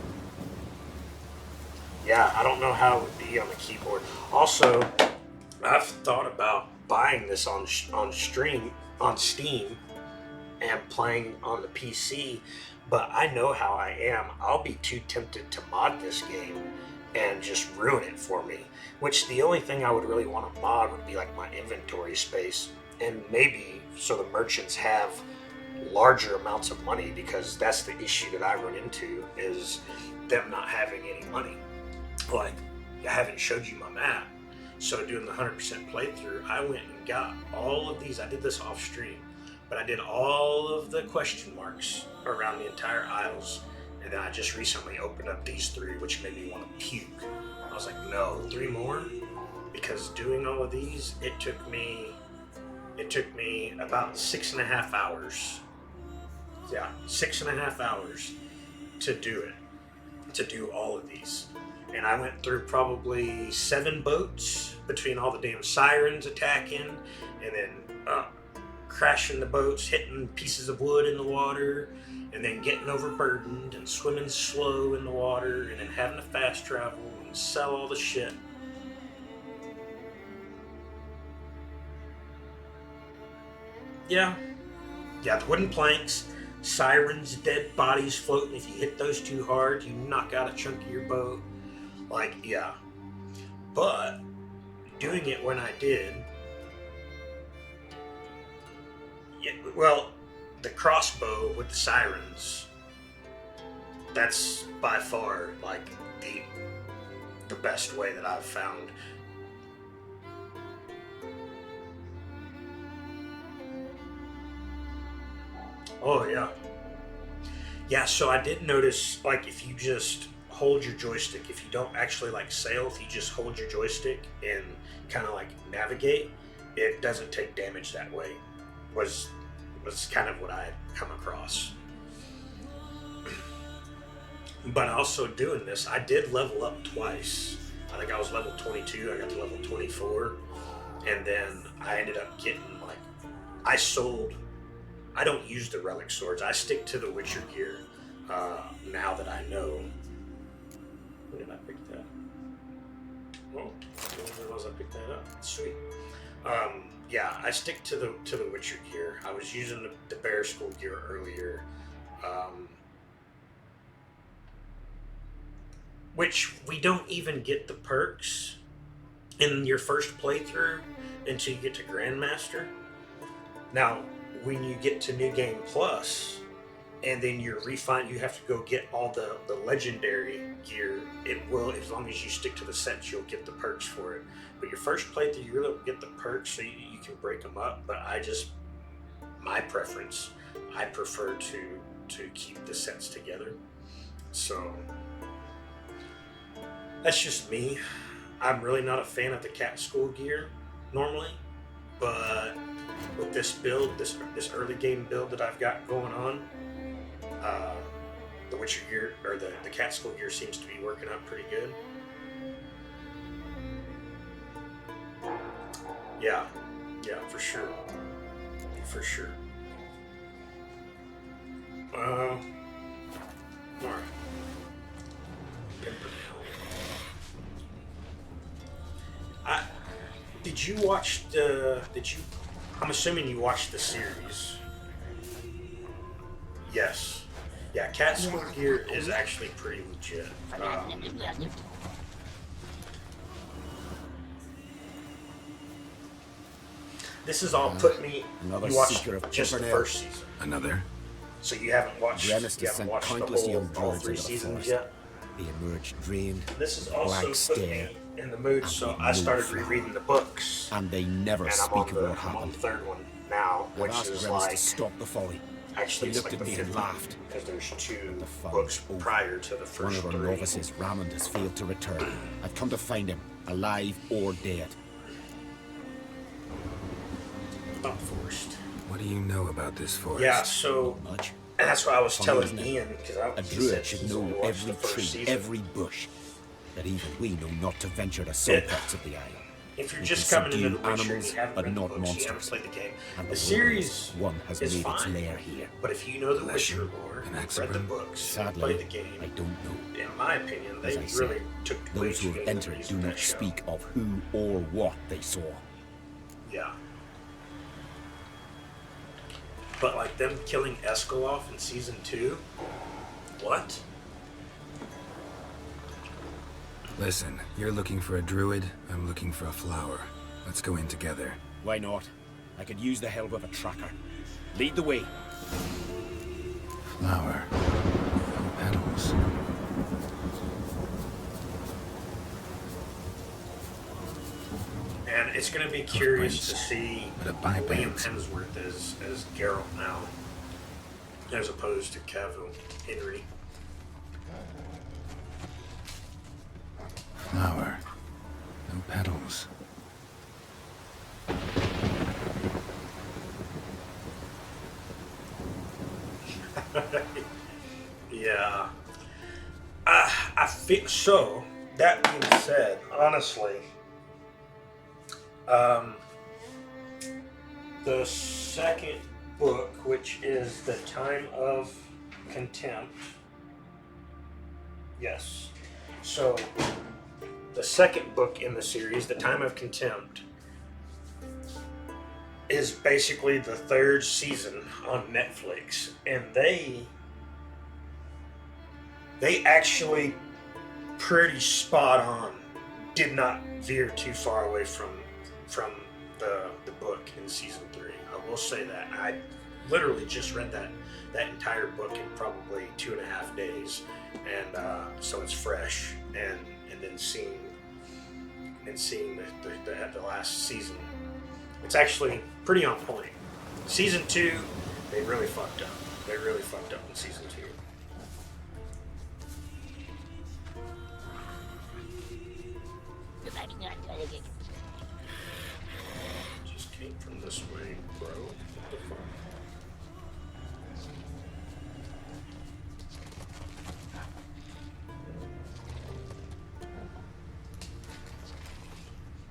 Yeah, I don't know how it would be on the keyboard. Also, I've thought about buying this on Steam, and playing on the PC, but I know how I am. I'll be too tempted to mod this game and just ruin it for me. Which the only thing I would really want to mod would be like my inventory space, and maybe so the merchants have larger amounts of money, because that's the issue that I run into, is them not having any money. Like, I haven't showed you my map, so doing the 100% playthrough, I went and got all of these. I did this off stream, but I did all of the question marks around the entire isles, and then I just recently opened up these 3, which made me want to puke. I was like, no, 3 more? Because doing all of these, it took me about 6.5 hours. Yeah, 6.5 hours to do it, to do all of these. And I went through probably 7 boats between all the damn sirens attacking, and then crashing the boats, hitting pieces of wood in the water, and then getting overburdened and swimming slow in the water, and then having to fast travel and sell all the shit. Yeah, the wooden planks, sirens, dead bodies floating. If you hit those too hard, you knock out a chunk of your boat. Like, yeah. But doing it when I did, well, the crossbow with the sirens, that's by far like the best way that I've found. Oh yeah. Yeah, so I did notice, like, if you just hold your joystick, if you don't actually like sail, if you just hold your joystick and kind of like navigate, it doesn't take damage that way. Was kind of what I had come across. But also doing this, I did level up twice. I think I was level 22, I got to level 24, and then I ended up getting, like, I don't use the relic swords. I stick to the Witcher gear now that I know. When did I pick that? Oh, when was I picked that up? Sweet. Yeah, I stick to the Witcher gear. I was using the Bear Skull gear earlier, which we don't even get the perks in your first playthrough until you get to Grandmaster. Now, when you get to New Game Plus, and then you have to go get all the legendary gear. It will, as long as you stick to the sets, you'll get the perks for it. But your first playthrough, you really don't get the perks, so you can break them up. But my preference, I prefer to keep the sets together. So that's just me. I'm really not a fan of the Cat School gear normally, but with this build, this early game build that I've got going on, the Witcher gear, or the Cat School gear, seems to be working out pretty good. Yeah, for sure. Alright. Did you watch I'm assuming you watched the series. Yes. Yeah, Cat School gear is actually pretty legit. This is all put me. Another you watched seeker of just the Pimpernel. first season. Another? So you haven't watched. Renis You to haven't send watched countless the young all birds 3 into the seasons forest. yet. They emerged drained, This is also blank put stare, me in the mood, so I started rereading the books. and they never And I'm speak on of the what I'm on happened. the 3rd one now, I which asked is Renis like to stop the folly. actually He it's looked like at the me and 5th laughed. because there's 2 fun books over. prior to the One first of our 3. novices, Ramond, has failed to return. I've come to find him, alive or dead. Not forced. What do you know about this forest? Yeah, so Much. and that's what I was Funny, telling isn't it? Ian, because A druid should know every tree, every bush. that even we know not to venture to some parts of the isle. If you're We just can coming into the subdue Witcher, animals, you haven't but read the not books, you haven't monsters. played the game. And The the series one has is made its fine, lair here. but if you know the Witcher lore, read the books, Sadly, played the game, I don't know. in my opinion, they As I really said, took way those too who have many entered liberties do with not that show. speak of who or what they saw. Yeah. But like them killing Escaloff in season 2? What? Listen, you're looking for a druid, I'm looking for a flower. Let's go in together. Why not? I could use the help of a tracker. Lead the way. Flower. Petals. And it's going to be curious to see But a Liam bypass. Hemsworth as Geralt now, as opposed to Cavill Henry. Flower. No petals. Yeah. I feel so. That being said, honestly, the second book, which is The Time of Contempt. Yes. So, the second book in the series, The Time of Contempt, is basically the third season on Netflix, and they actually pretty spot on did not veer too far away from the book in season 3. I will say that I literally just read that entire book in probably 2.5 days, and so it's fresh, and then seeing the last season, it's actually pretty on point. Season 2, they really fucked up. They really fucked up in season 2. Just came from this way, bro. What the fuck?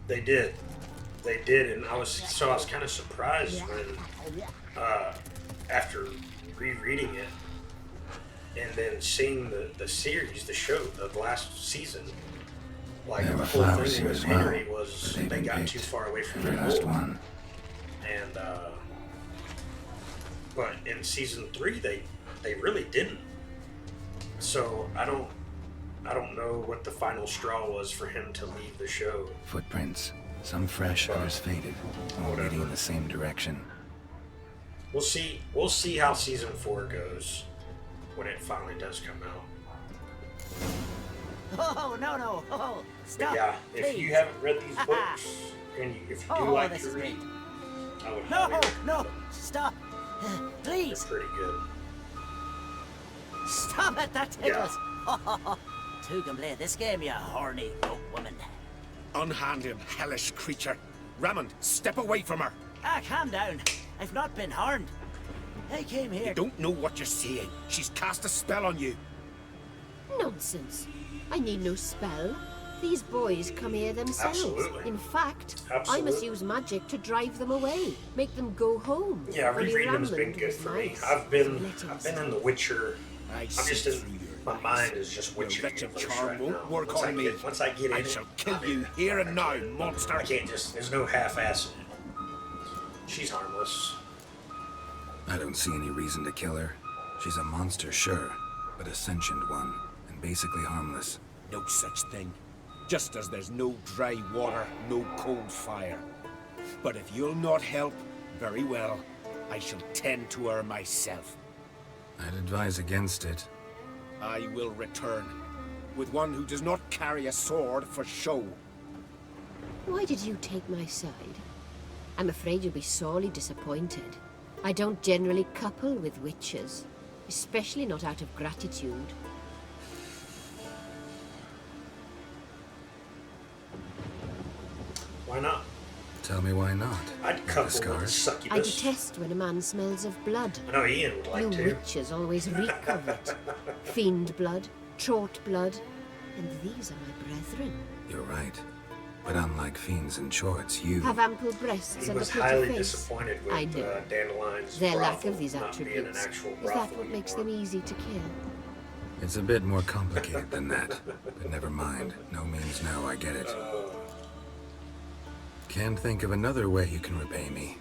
They did, and I was kind of surprised when after rereading it and then seeing the series, the show, the last season, like There the were whole flowers thing here with as well, Henry was but they've they been got picked. too far away from Every the last goal. one. And but in season 3 they really didn't. So I don't know what the final straw was for him to leave the show. Footprints. Some fresh, others faded. All leading in the same direction. We'll see how season 4 goes when it finally does come out. Oh, no. Oh, But stop. yeah, if please. you haven't read these books and if you do like this to is read, I would No, highly recommend no, them. stop. Please. They're pretty good. Stop it, that tickles. Two can play this game, you horny goat woman. Unhand him, hellish creature. Raymond, step away from her. Calm down. I've not been harmed. I came here. You don't know what you're saying. She's cast a spell on you. Nonsense. I need no spell. These boys come here themselves. Absolutely. In fact, I must Absolutely. use magic to drive them away, make them go home. Yeah, Only rereading has been Rammond good was for me. nice. I've been in The Witcher. I'm see just in through your my mind is just Witcher. Your wretched universe charm right won't now. work Once on I me. get- Once I get in I it, shall kill I'm in you it. here and now, monster. I can't just. There's no half-assing it. She's harmless. I don't see any reason to kill her. She's a monster, sure, but a sentient one, and basically harmless. No such thing. Just as there's no dry water, no cold fire. But if you'll not help, very well. I shall tend to her myself. I'd advise against it. I will return. With one who does not carry a sword for show. Why did you take my side? I'm afraid you'll be sorely disappointed. I don't generally couple with witches, especially not out of gratitude. Why not? Tell me why not. I'd couple with a Discard. I succubus. detest when a man smells of blood. I know Ian would like You to. witches always reek of it. Fiend blood, trot blood. And these are my brethren. You're right. But unlike fiends and chorts, you... Have ample breasts He and a was pretty highly face. disappointed with I know. Dandelion's Their lack brothel of these not being an attributes. actual Is brothel that what makes them anymore. easy to kill? It's a bit more complicated than that. But never mind. No means no, I get it. Can't think of another way you can repay me.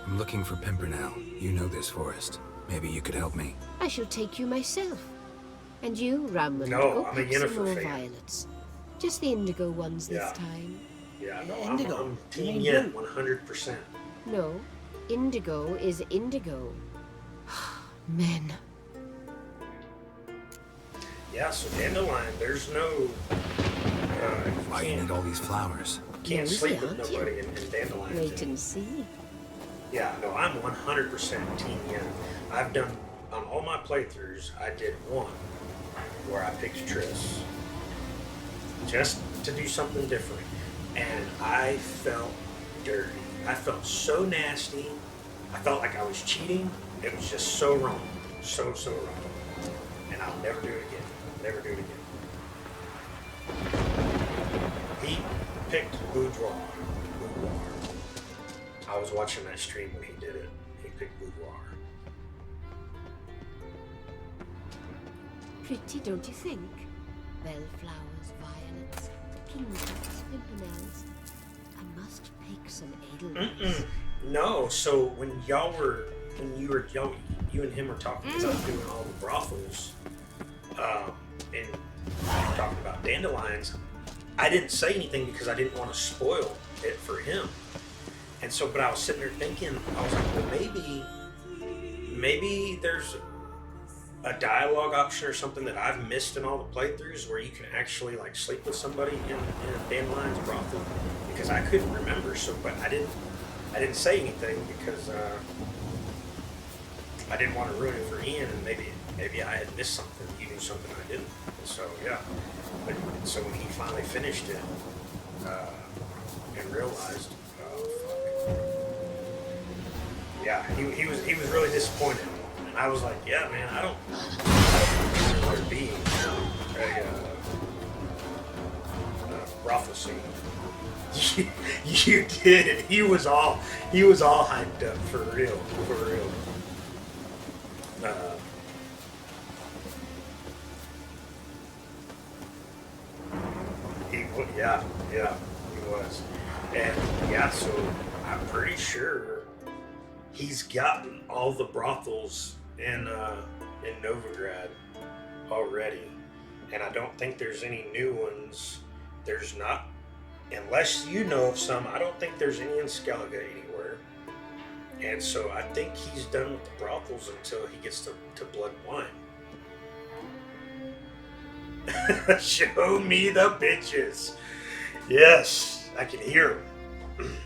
I'm looking for Pimpernel. You know this forest. Maybe you could help me. I shall take you myself. And you, Ramman, No, go I'm a pick some Yennefer more fan. violets. Just the indigo ones this Yeah. time. Yeah, no, Indigo? I'm You Team mean Yen, blue? 100%. No, indigo is indigo. Men. Yeah, so Dandelion, there's no... Why you need all these flowers? Can't Nosy, sleep with aren't you? nobody in Dandelion. Wait and see. Yeah, no, I'm 100% Team Yen. I've done, on all my playthroughs, I did one where I picked Triss. Just to do something different. And I felt dirty. I felt so nasty. I felt like I was cheating. It was just so wrong. So wrong. And I'll never do it again. Never do it again. He picked Boudoir. I was watching that stream when he did it. He picked Boudoir. Pretty, don't you think? Bellflowers, violets, kingcups, pimpernels. I must pick some edelweiss. No, so when you and him were talking about doing all the brothels, and talking about dandelions, I didn't say anything because I didn't want to spoil it for him. And so, but I was sitting there thinking, I was like, well, maybe there's a dialogue option or something that I've missed in all the playthroughs where you can actually like sleep with somebody in a Dandelion's brothel, because I couldn't remember. So, but I didn't say anything because I didn't want to ruin it for Ian, and maybe I had missed something. He knew something I didn't. And so yeah, but so when he finally finished it and realized, oh fuck, yeah, he was really disappointed. And I was like, yeah, man, I don't remember there being a brothel scene. You did. He was all hyped up for real. He was, and yeah. So I'm pretty sure he's gotten all the brothels in Novigrad already, and I don't think there's any new ones. There's not. Unless you know of some, I don't think there's any in Skellige anywhere. And so I think he's done with the brothels until he gets to Blood and Wine. Show me the bitches. Yes, I can hear them.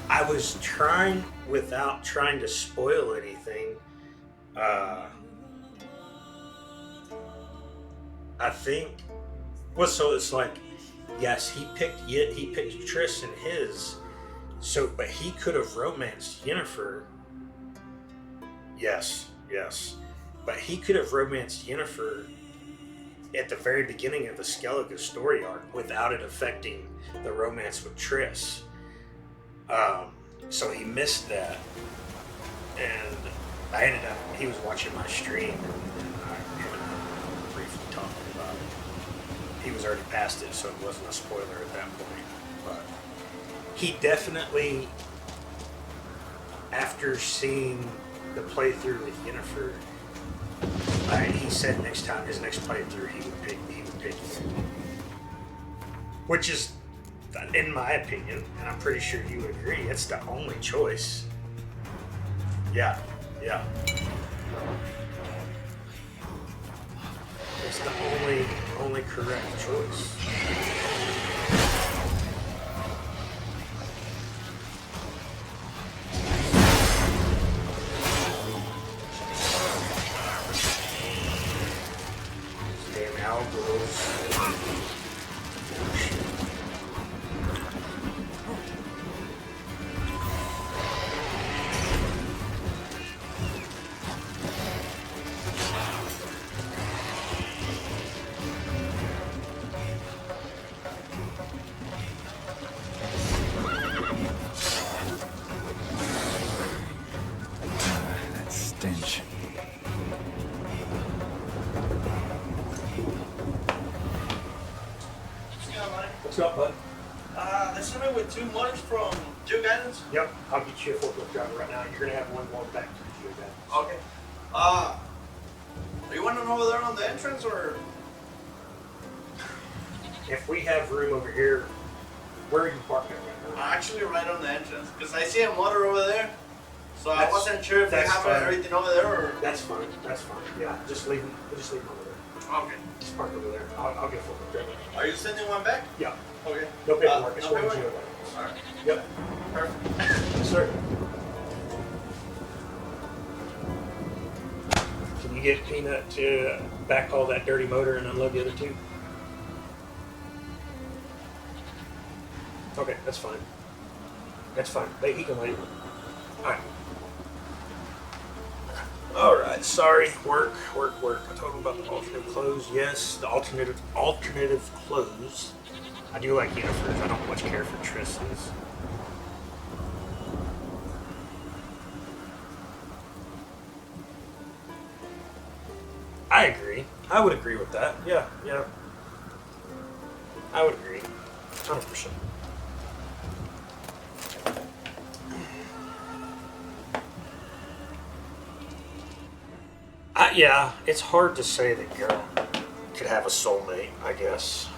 I was trying, without trying to spoil anything, I think. Well, so it's like, yes, he picked Triss in his, so, but he could have romanced Yennefer. Yes, but he could have romanced Yennefer at the very beginning of the Skellige story arc without it affecting the romance with Triss. So he missed that, and I ended up, he was watching my stream, and I briefly talking about it. He was already past it, so it wasn't a spoiler at that point. But he definitely, after seeing the playthrough with Yennefer, he said his next playthrough he would pick you. Which is, in my opinion, and I'm pretty sure you agree, it's the only choice. Yeah. It's the only correct choice. Damn algos. What's up, bud? They sent me with 2 mutters from Duke Islands. Yep, I'll get you a forklift driver right now. You're gonna have one going back to the Duke Islands. Okay. Are you wondering over there on the entrance, or? If we have room over here, where are you parking right now? Actually, right on the entrance, because I see a motor over there. So I That's- wasn't sure if they that's have fine. everything over there, or. That's fine. That's fine. Yeah, just leave them over there. Okay. Just park over there. I'll get a forklift driver. Are you sending one back? Yeah. Okay. No paperwork. It's no going to paperwork? jail. Alright. Yep. Perfect. Yes, sir. Can you get Peanut to backhaul that dirty motor and unload the other 2? Okay, that's fine. That's fine. He can wait. Alright. Alright, sorry. Work. I told him about the alternate clothes. Yes, the alternative clothes. I do like Yennifers. I don't much care for Triss's. I agree. I would agree with that. Yeah. I would agree. 100%. Yeah, it's hard to say that Geralt could have a soulmate, I guess.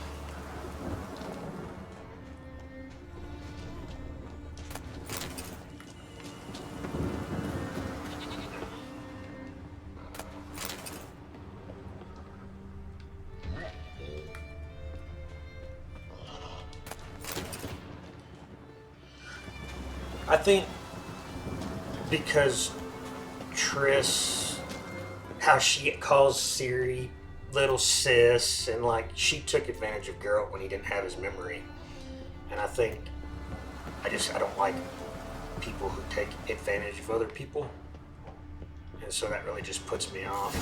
I think because Triss, how she calls Ciri little sis, and like she took advantage of Geralt when he didn't have his memory. And I think I don't like people who take advantage of other people. And so that really just puts me off.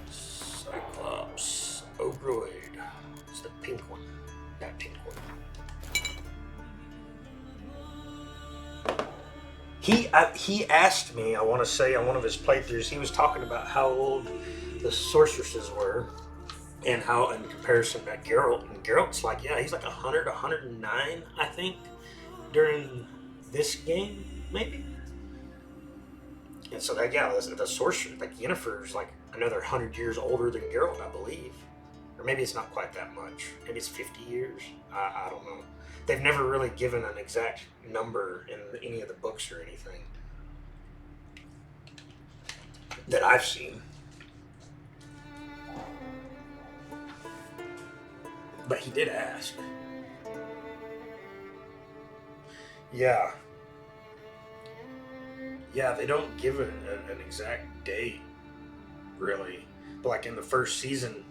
Cyclops Ogroid. It's the pink one. That pink one. He asked me, I want to say on one of his playthroughs, he was talking about how old the sorceresses were and how in comparison to Geralt. And Geralt's like, yeah, he's like 100, 109, I think, during this game, maybe. And so that, yeah, the sorcerer, like Yennefer's like another 100 years older than Geralt, I believe. Or maybe it's not quite that much. Maybe it's 50 years. I don't know. They've never really given an exact number in any of the books or anything that I've seen. But he did ask. Yeah. Yeah, they don't give it an exact date, really. But like in the first season,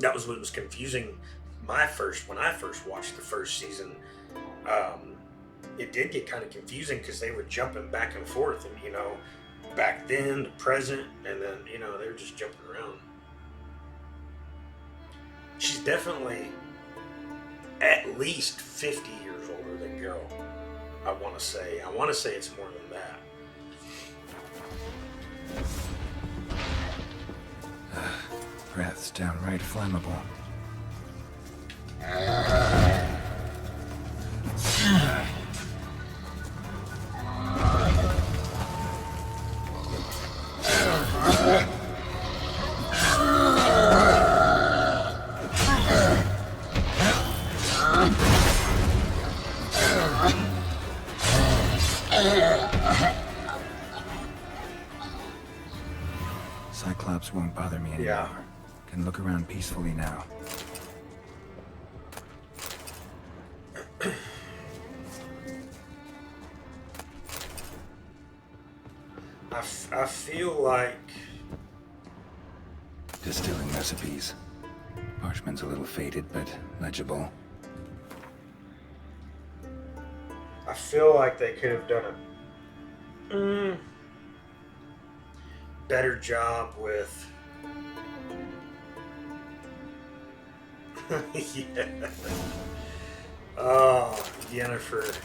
that was what was confusing when I first watched the first season. It did get kind of confusing because they were jumping back and forth, and you know, back then to present, and then you know they were just jumping around. She's definitely at least 50 years older than Geralt. I want to say it's more than that. Breath's downright flammable. Cyclops won't bother me anymore. Yeah. Can look around peacefully now. I feel like Distilling recipes. Parchment's a little faded, but legible. I feel like they could have done a better job with yeah. Oh, Yennefer.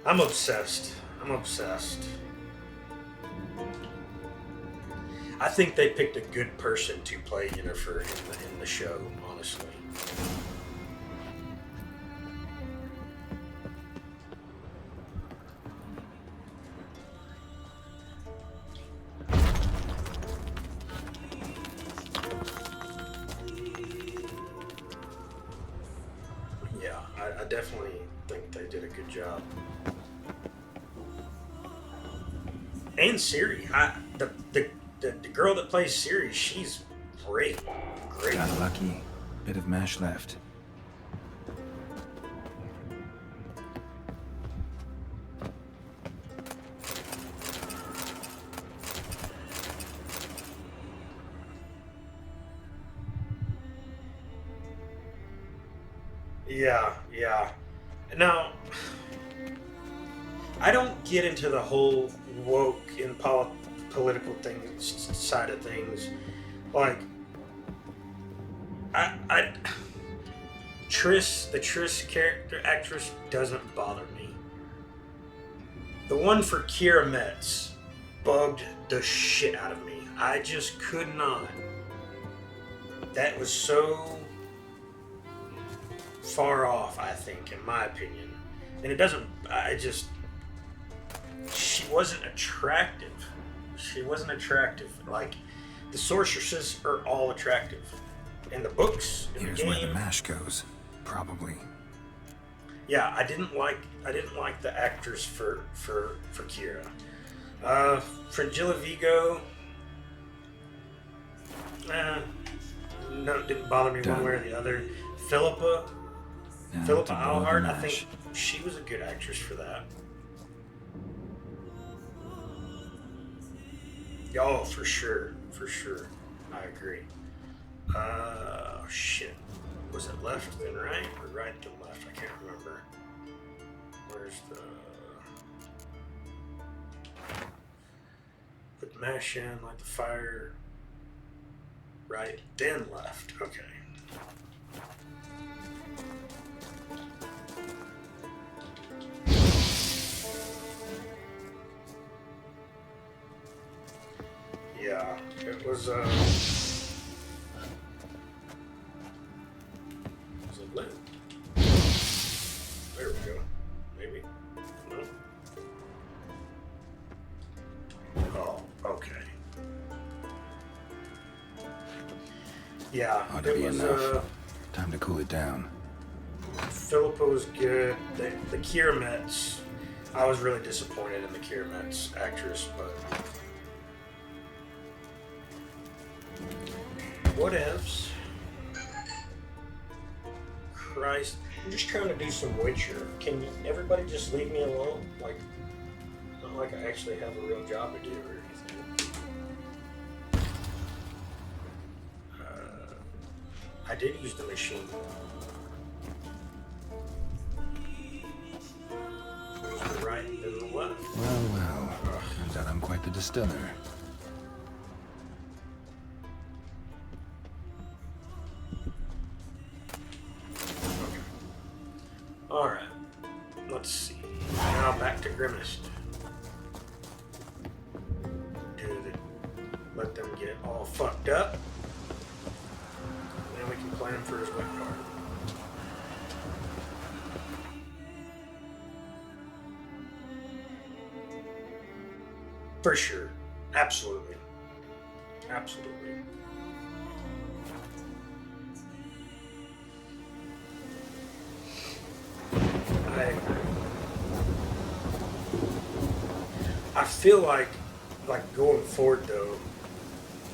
I'm obsessed. I think they picked a good person to play Yennefer in the show, honestly. Yeah, I definitely think they did a good job. And Siri, the girl that plays Siri, she's great. Great. Got lucky. Bit of mash left. Yeah, yeah. Now, I don't get into the whole woke and political things side of things. Like, I Triss, the Triss character actress doesn't bother me. The one for Kira Metz bugged the shit out of me. I just could not. That was so far off, I think, in my opinion. And it doesn't, she wasn't attractive. She wasn't attractive. Like, the sorceresses are all attractive. In the books, in Here's the game, where the mash goes. Probably. yeah, I didn't like the actors for Kira. Frangilla Vigo, no, it didn't bother me one way or the other. Philippa Eilhart, I think she was a good actress for that. Oh, for sure, I agree. Shit. Was it left then right or right then left? I can't remember. Where's the... Put the mash in, light the fire. Right, then left. Okay. Yeah, it was, lit? There we go. Maybe. No? Oh, okay. Yeah, Ought to it be was, enough. Time to cool it down. Philippa was good. The Kira Metz, I was really disappointed in the Kira Metz actress, but... Whatevs. Christ, I'm just trying to do some Witcher. Can everybody just leave me alone? Like, not like I actually have a real job to do or anything. I did use the machine. To the right and to the left. Well. Turns out I'm quite the distiller. Alright, let's see. Now back to Grimmest. Let them get all fucked up. And then we can plan for his wet card. For sure. Absolutely. Absolutely. I feel like going forward though,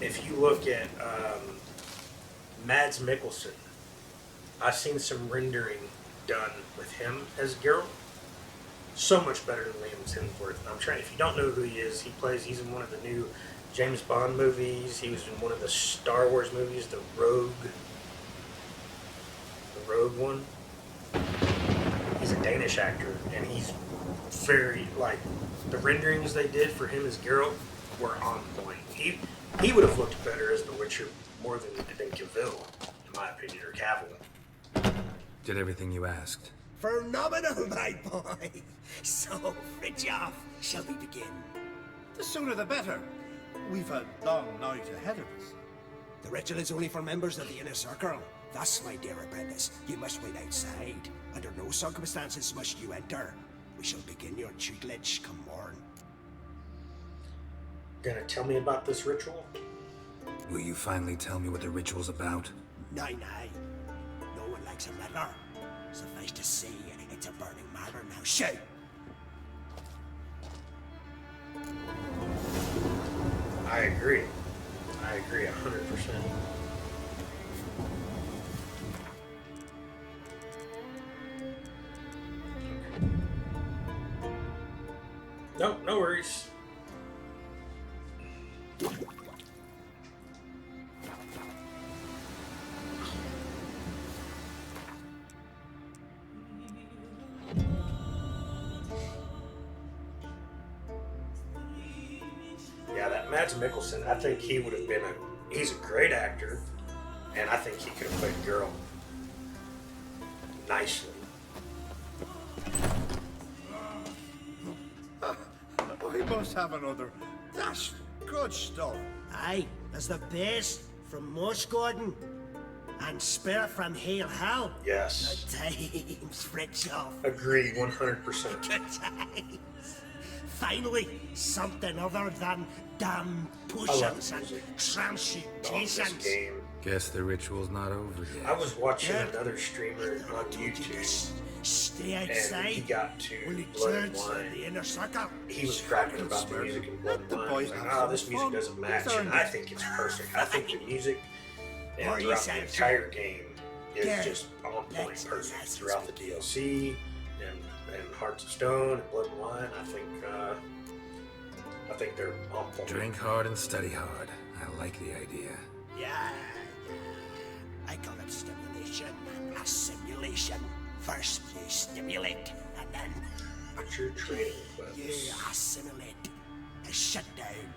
if you look at Mads Mikkelsen, I've seen some rendering done with him as Geralt. So much better than Liam Hemsworth. If you don't know who he is, he's in one of the new James Bond movies. He was in one of the Star Wars movies, the Rogue one. He's a Danish actor, and he's very, the renderings they did for him as Geralt were on point. He would have looked better as The Witcher more than Cavill, in my opinion, or Cavill. Did everything you asked. Phenomenal, my boy. So, Fridtjof, shall we begin? The sooner the better. We've a long night ahead of us. The ritual is only for members of the inner circle. Thus, my dear apprentice, you must wait outside. Under no circumstances must you enter. We shall begin your tutelage come morn. Gonna tell me about this ritual? Will you finally tell me what the ritual's about? Nay. No one likes a meddler. Suffice to say, it's a burning matter now. Shoot! I agree. I agree 100%. No worries. Yeah, that Mads Mikkelsen, I think he would have been he's a great actor, and I think he could have played Girl nicely. We must have another. That's good stuff. Aye, there's the base from Moss Garden and Spirit from Hale Hell. Yes. Good times, Fritjof. Agreed, 100%. Good times. Finally, something other than damn potions and transmutations. Game. Guess the ritual's not over yet. I was watching another streamer on YouTube. Stay outside. And he got to when he Blood and turns Wine. the inner circle. He was rapping about the music in Blood and Wine. He was like, oh, this music doesn't match. And I think it's perfect. I think the music and throughout the entire game is just on point, perfect. Throughout the DLC and Hearts of Stone and Blood and Wine, I think they're on point. Drink hard and study hard. I like the idea. Yeah. I call it stimulation and a simulation. First you stimulate, and then What's your training clips? you assimilate. Shut down.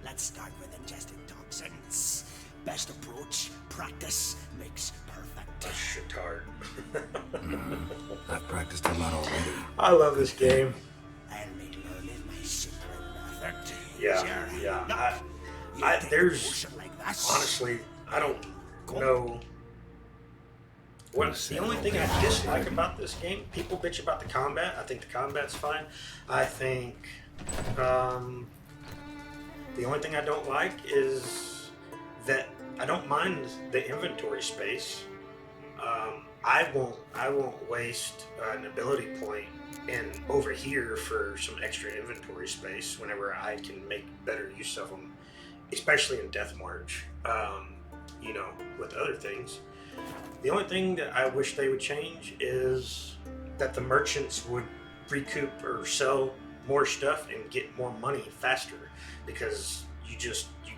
Let's start with ingesting toxins. Best approach, practice makes perfect. A shitard. I've practiced a lot already. I love this game. I'll make learning my secret method. Yeah. There's honestly, I don't know. The only thing I dislike about this game, people bitch about the combat. I think the combat's fine. I think the only thing I don't like is that I don't mind the inventory space. I won't waste an ability point and over here for some extra inventory space whenever I can make better use of them, especially in Deathmarch. With other things. The only thing that I wish they would change is that the merchants would recoup or sell more stuff and get more money faster, because you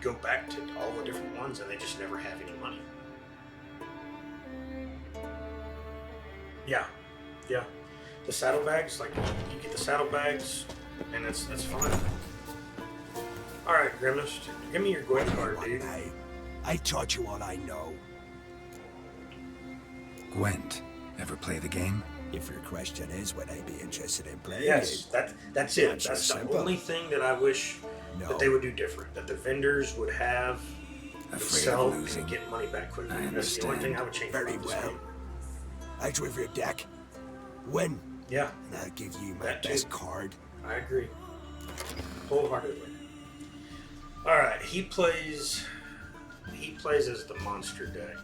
go back to all the different ones and they just never have any money. Yeah. The saddlebags, like you get the saddlebags and that's fine. Alright, Grimace, give me your Gwent card, dude. I taught you all I know. Gwent. Ever play the game? If your question is, would I be interested in playing Yes, it? that's it. Answer That's the simple. only thing that I wish that they would do different. That the vendors would have would sell and get money back quickly. That's the only thing I would change. Very about this well. game. I drew your deck. Win. Yeah. And I'll give you my That too. best card. I agree. Wholeheartedly. Alright, he plays as the monster deck.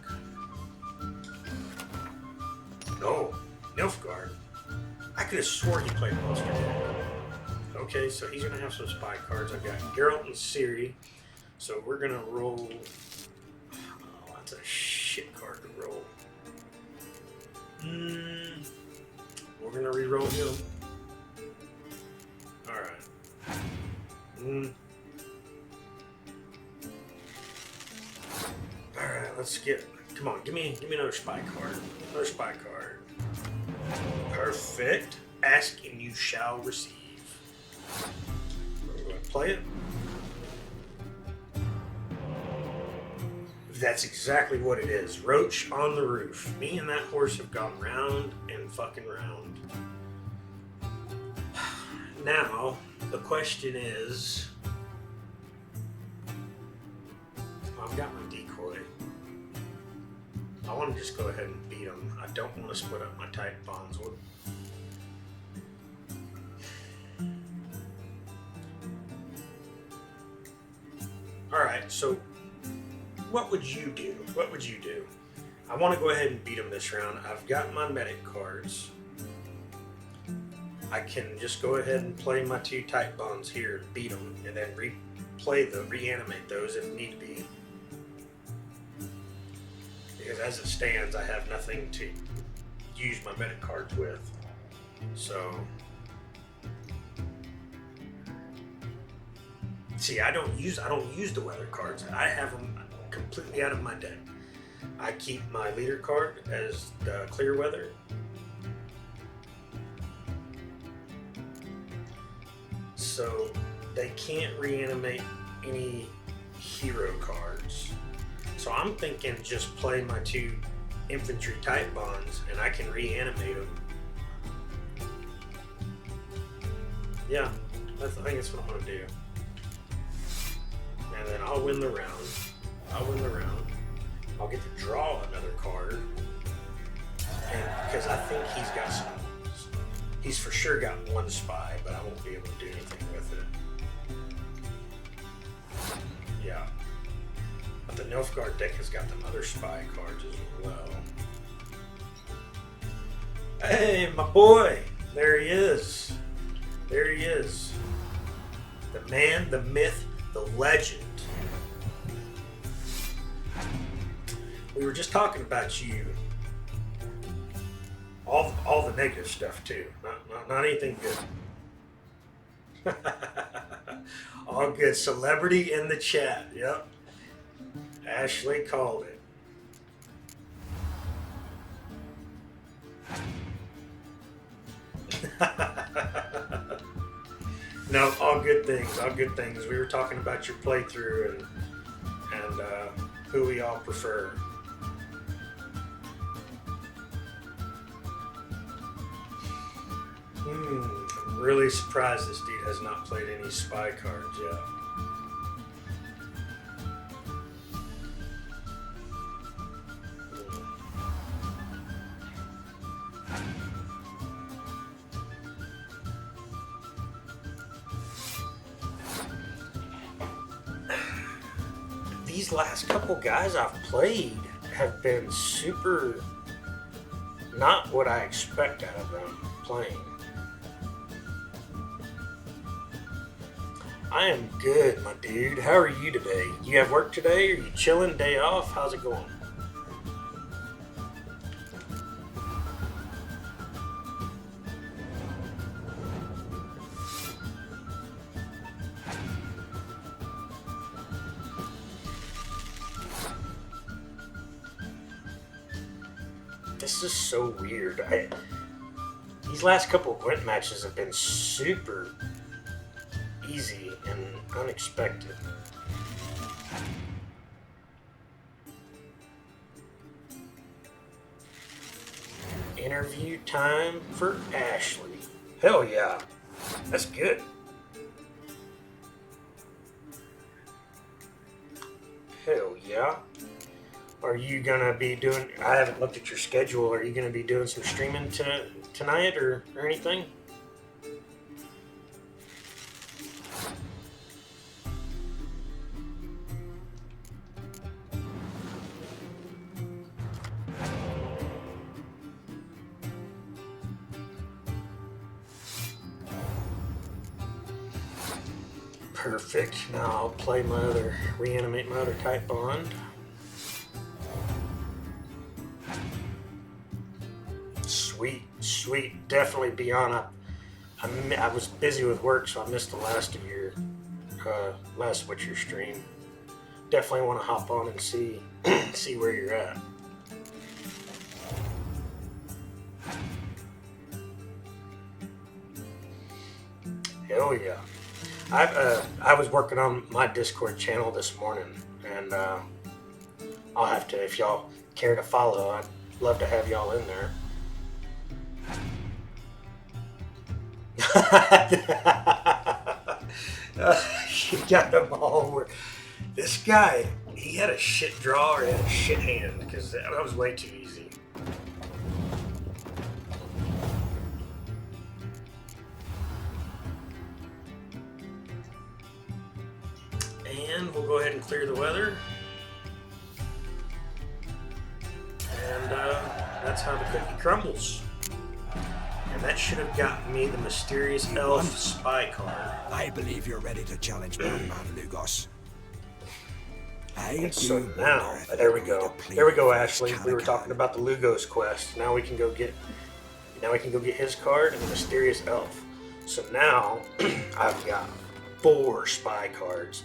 No, Nilfgaard. I could have swore he played monster deck. Okay, so he's gonna have some spy cards. I've got Geralt and Ciri. So we're gonna roll. Oh, that's a shit card to roll. We're gonna re-roll him. Alright. Alright, let's get. Come on, give me another spy card. Another spy card. Perfect. Ask and you shall receive. We're gonna play it. That's exactly what it is. Roach on the roof. Me and that horse have gone round and fucking round. Now, the question is, I want to just go ahead and beat them. I don't want to split up my tight bonds. Alright, so what would you do? What would you do? I want to go ahead and beat them this round. I've got my medic cards. I can just go ahead and play my 2 tight bonds here, beat them, and then reanimate those if need be. Because as it stands, I have nothing to use my medic cards with. So, see, I don't use the weather cards. I have them completely out of my deck. I keep my leader card as the clear weather. So they can't reanimate any hero cards. So I'm thinking just play my 2 infantry tight bonds and I can reanimate them. Yeah, I think that's what I'm going to do. And then I'll win the round. I'll get to draw another card. And because I think he's got some... He's for sure got 1 spy, but I won't be able to do anything with it. Yeah. But the Nilfgaard deck has got them other spy cards as well. Hey, my boy! There he is. There he is. The man, the myth, the legend. We were just talking about you. All the negative stuff too. Not anything good. All good. Celebrity in the chat. Yep. Ashley called it. No, all good things. All good things. We were talking about your playthrough and who we all prefer. I'm really surprised this dude has not played any spy cards yet. These last couple guys I've played have been super not what I expect out of them playing. I am good, my dude. How are you today? You have work today? Are you chilling? Day off? How's it going? This is so weird. These last couple of Gwent matches have been super easy and unexpected. Interview time for Ashley. Hell yeah. That's good. Hell yeah. Are you gonna be doing, I haven't looked at your schedule, are you gonna be doing some streaming tonight or anything? Perfect. Now I'll play my other, reanimate my other type bond. Sweet, sweet. Definitely be on up. I was busy with work, so I missed the last of your last Witcher stream. Definitely want to hop on and see see where you're at. Hell yeah. I was working on my Discord channel this morning, and I'll have to, if y'all care to follow, I'd love to have y'all in there. You got them all. This guy he had a shit draw or he had a shit hand, because that was way too easy. And we'll go ahead and clear the weather. And that's how the cookie crumbles. And that should have gotten me the mysterious elf spy card. I believe you're ready to challenge Batman, Lugos. So now, there we go. There we go, Ashley. We were talking about the Lugos quest. Now we can go get his card and the mysterious elf. So now I've got 4 spy cards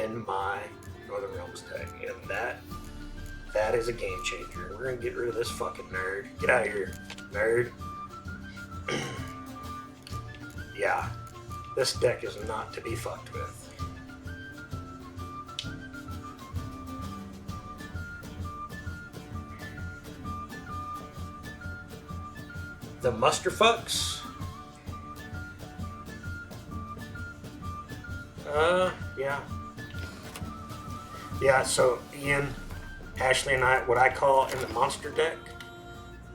in my Northern Realms deck, and that is a game changer. We're gonna get rid of this fucking nerd. Get out of here, nerd. Yeah, this deck is not to be fucked with. The Musterfucks? Yeah. Yeah, so Ian, Ashley and I, what I call in the monster deck,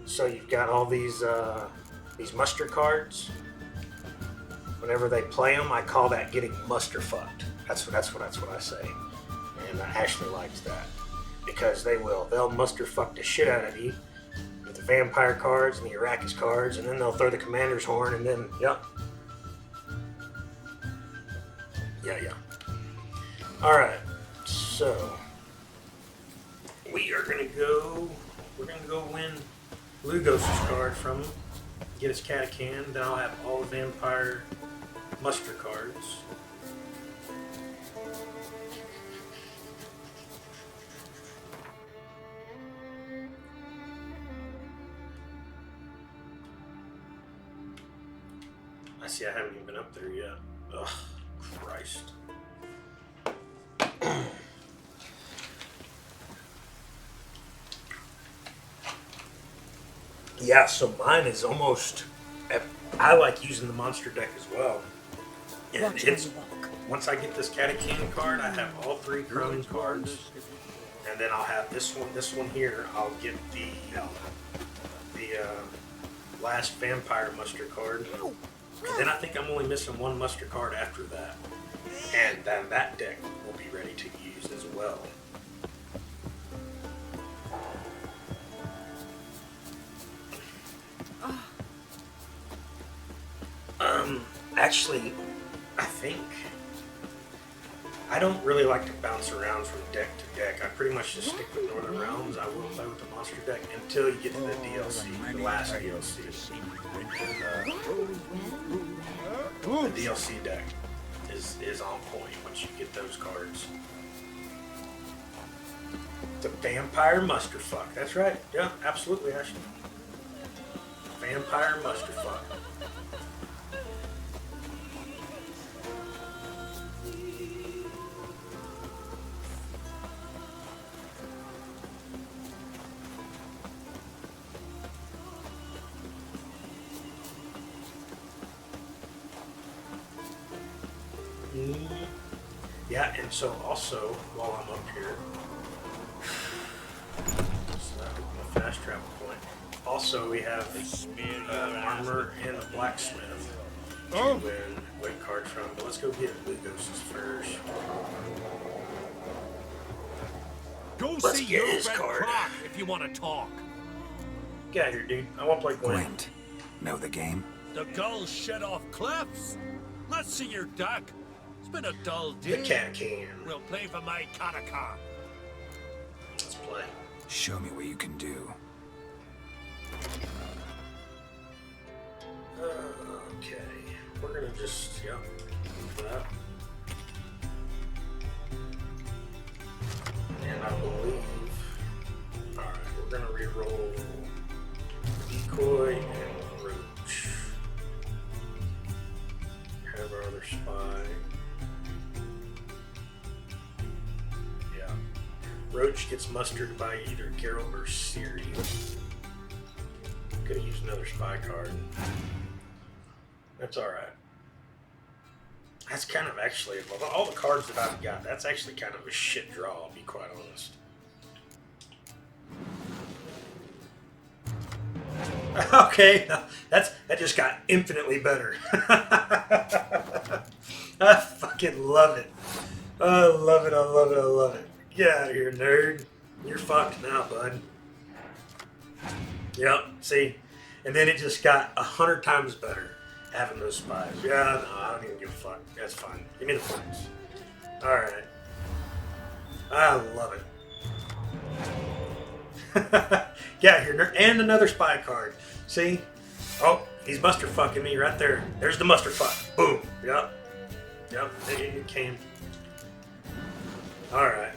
so you've got all these muster cards. Whenever they play them, I call that getting muster fucked. That's what I say. And Ashley likes that. Because they'll muster fuck the shit out of you with the vampire cards and the Arrakis cards, and then they'll throw the commander's horn, and then, yep. Yeah. Alright, so we're gonna go win Lugos' card from him, get his Catacan, then I'll have all the vampire muster cards. I see I haven't even been up there yet. Ugh, Christ. Yeah, so mine is almost... I like using the monster deck as well. And it's... Once I get this Catacan card, I have all 3 Crone cards. And then I'll have this one here. I'll get the last vampire muster card. And then I think I'm only missing 1 muster card after that. And then that deck will be ready to use as well. Actually, I think I don't really like to bounce around from deck to deck. I pretty much just stick with Northern Realms. I will play with the monster deck until you get to the DLC, the last DLC. The DLC deck is on point once you get those cards. The Vampire Musterfuck. That's right. Yeah, absolutely, Ashley. Vampire Musterfuck. Yeah, and so also, while I'm up here, so that would be a fast travel point. Also, we have armor and a blacksmith to win cards from. But let's go get Lugos' first. Let's see get his card if you want to talk. Get out of here, dude. I want to play Gwent. Gwent. Know the game? The gulls shit off cliffs. Let's see your deck. It's been a dull day. The Catacan. We'll play for my Catacan. Let's play. Show me what you can do. Okay. We're gonna just, do that. And I believe, alright, we're gonna re-roll Decoy and Roach. Have our other spy. Yeah. Roach gets mustered by either Geralt or Ciri. Could have used another spy card. That's alright. That's kind of actually, of all the cards that I've got, that's actually kind of a shit draw, I'll be quite honest. Okay, that just got infinitely better. I fucking love it. I love it, I love it, I love it. Get out of here, nerd. You're fucked now, bud. Yep, see? And then it just got 100 times better having those spies. Yeah, no, I don't even give a fuck. That's fine. Give me the points. Alright. I love it. Get out of here, nerd. And another spy card. See? Oh, he's mustard fucking me right there. There's the mustard fuck. Boom. Yep. Yep. It came. Alright.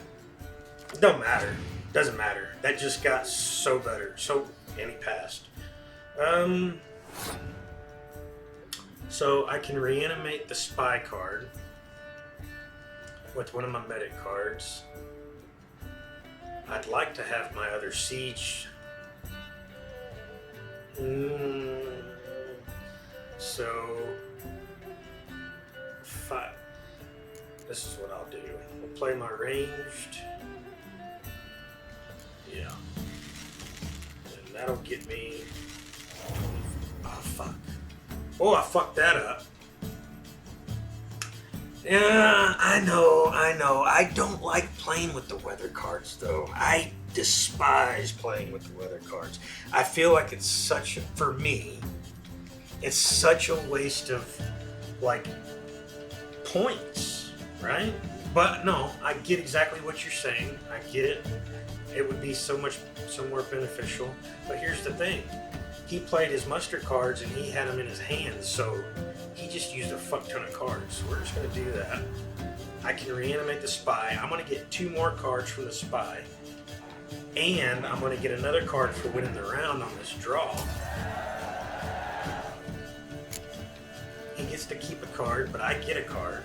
It don't matter. Doesn't matter. That just got so better. So, and he passed. So I can reanimate the spy card with one of my medic cards. I'd like to have my other siege. So, 5. This is what I'll do. We'll play my ranged. Yeah. And that'll get me... Oh, fuck. Oh, I fucked that up. Yeah, I know. I don't like playing with the weather cards, though. I despise playing with the weather cards. I feel like it's such, for me, it's such a waste of, like, points, right? But no, I get exactly what you're saying. I get it. It would be so more beneficial. But here's the thing. He played his muster cards and he had them in his hands, so he just used a fuck ton of cards. So we're just going to do that. I can reanimate the spy. I'm going to get 2 more cards from the spy. And I'm going to get another card for winning the round on this draw. He gets to keep a card, but I get a card.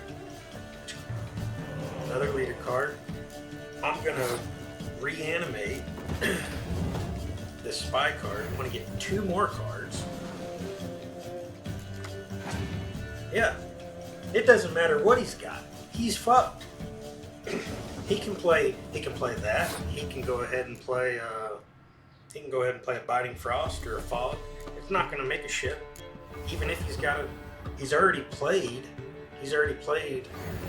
Another leader card. I'm going to reanimate this spy card. I'm going to get 2 more cards. Yeah. It doesn't matter what he's got. He's fucked. He can play that. He can go ahead and play a Biting Frost or a Fog. It's not going to make a shit. Even if he's already played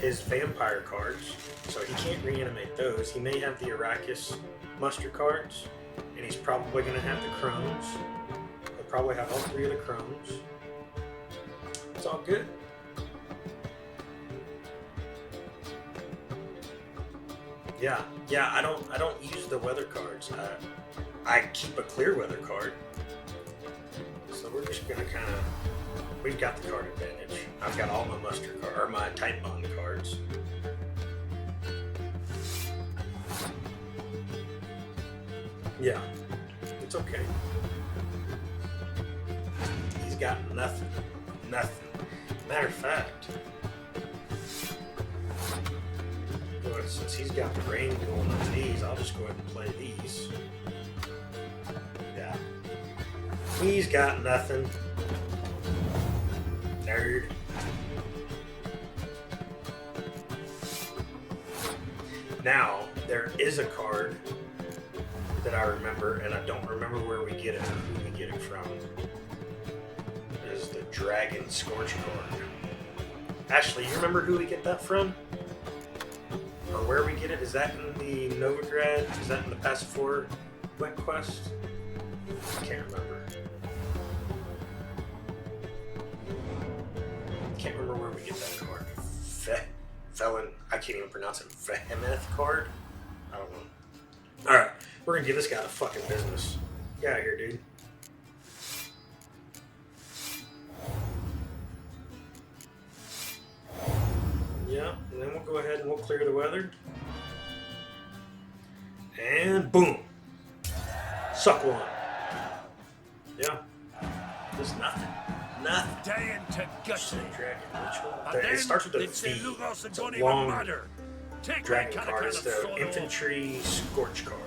his vampire cards, so he can't reanimate those. He may have the Arrakis muster cards, and he's probably going to have the Crones. He'll probably have all 3 of the Crones. It's all good. Yeah. I don't use the weather cards. I keep a clear weather card. So we're just gonna we've got the card advantage. I've got all my muster card or my type bond cards. Yeah, it's okay. He's got nothing. Matter of fact, since he's got the rain going on these, I'll just go ahead and play these. Yeah. He's got nothing. Nerd. Now, there is a card that I remember, and I don't remember where we get it or who we get it from. It is the Dragon Scorch card. Ashley, you remember who we get that from? Or where we get it? Is that in the Novigrad? Is that in the Pacific Wet Quest? I can't remember. Can't remember where we get that card. Felon. I can't even pronounce it. Vehemeth card? I don't know. Alright. We're gonna give this guy the fucking business. Get out of here, dude. Yeah, and then we'll go ahead and we'll clear the weather. And boom. Suck one. Yeah. Just nothing. Nothing. Day into gushing. It starts with a V. It's a long dragon card. It's the infantry scorch card.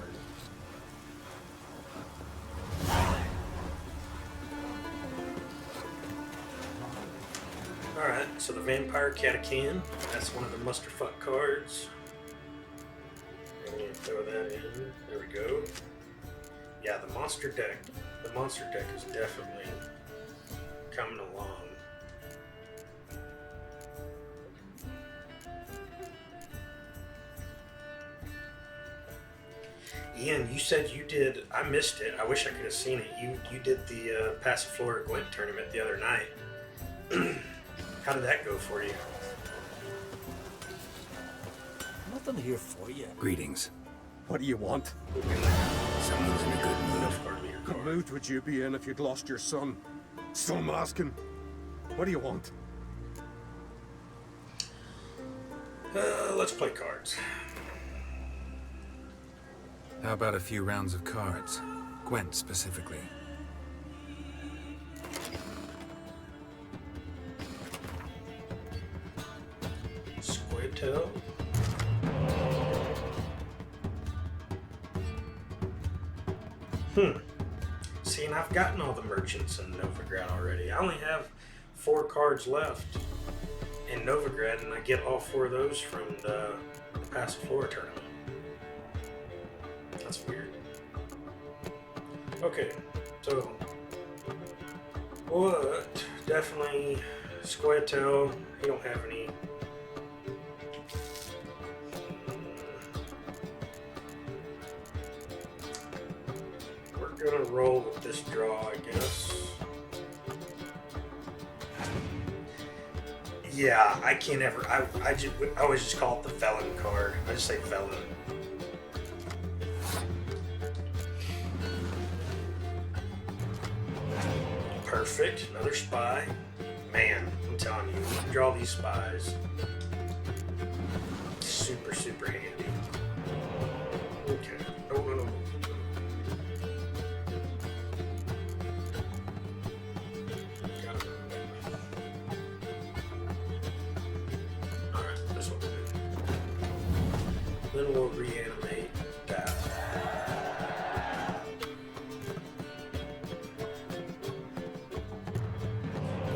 Alright, So the Vampire Catachan, that's one of the Musterfuck cards. I'm going to throw that in. There we go. Yeah, the monster deck is definitely coming along. Ian, you said you did, I missed it. I wish I could have seen it. You did the Passiflora Gwent tournament the other night. How did that go for you? Nothing here for you. Greetings. What do you want? Someone's in a good mood. What mood would you be in if you'd lost your son? Still I'm asking. What do you want? Let's play cards. How about a few rounds of cards? Gwent specifically. Squirtle. See, and I've gotten all the merchants in Novigrad already. I only have 4 cards left in Novigrad, and I get all 4 of those from the Passiflora tournament. That's weird. Okay, so what? Definitely Squirtle. You don't have any. We're gonna roll with this draw, I guess. Yeah, I can't ever. I always just call it the felon card. I just say felon. Perfect. Another spy. Man, I'm telling you, you can draw these spies. Super, super handy. Okay. Oh, no. Alright, this one. Then we'll reanimate that.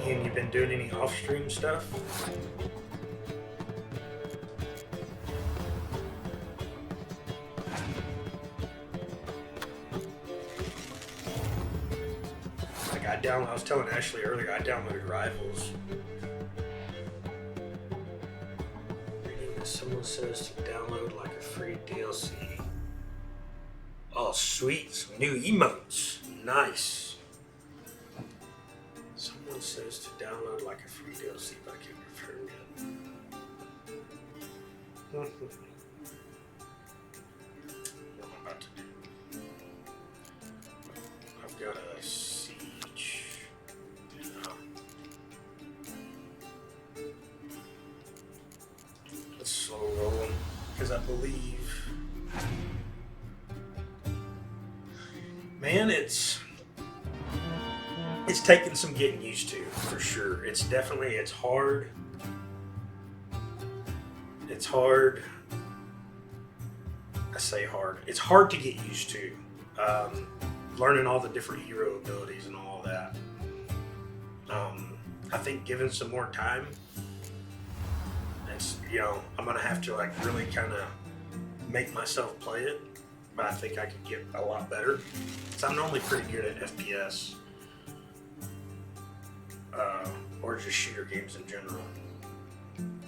And you've been doing any off-stream stuff? Like I was telling Ashley earlier, I downloaded Rivals. Someone says to download like a free DLC. Oh, sweet. Some new emotes. Nice. Someone says to download like a free DLC, but I can't confirm yet. What am I about to do? I've got a siege. Let's slow roll because I believe, man, it's taken some getting used to, for sure. It's hard. It's hard. I say hard. It's hard to get used to. Learning all the different hero abilities and all that. I think given some more time, I'm gonna have to like really kind of make myself play it, but I think I could get a lot better. So I'm normally pretty good at FPS. Or just shooter games in general. And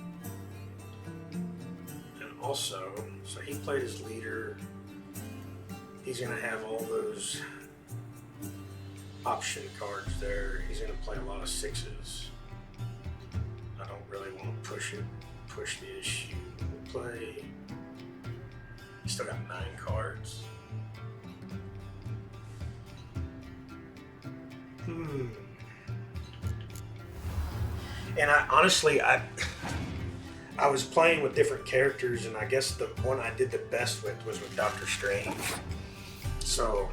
also, so he played as leader. He's going to have all those option cards there. He's going to play a lot of 6s. I don't really want to push the issue. We'll play. He's still got 9 cards. And I was playing with different characters, and I guess the one I did the best with was with Doctor Strange. So,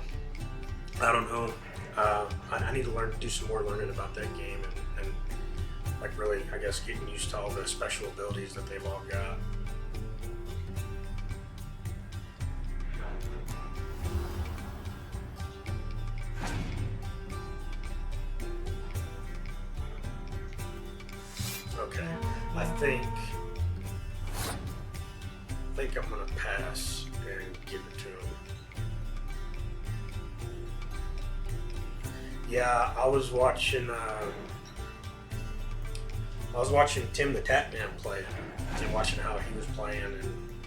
I don't know. I need to do some more learning about that game and like really, I guess, getting used to all the special abilities that they've all got. Okay. think I'm gonna pass and give it to him. Yeah, I was watching Tim the Tatman play and watching how he was playing,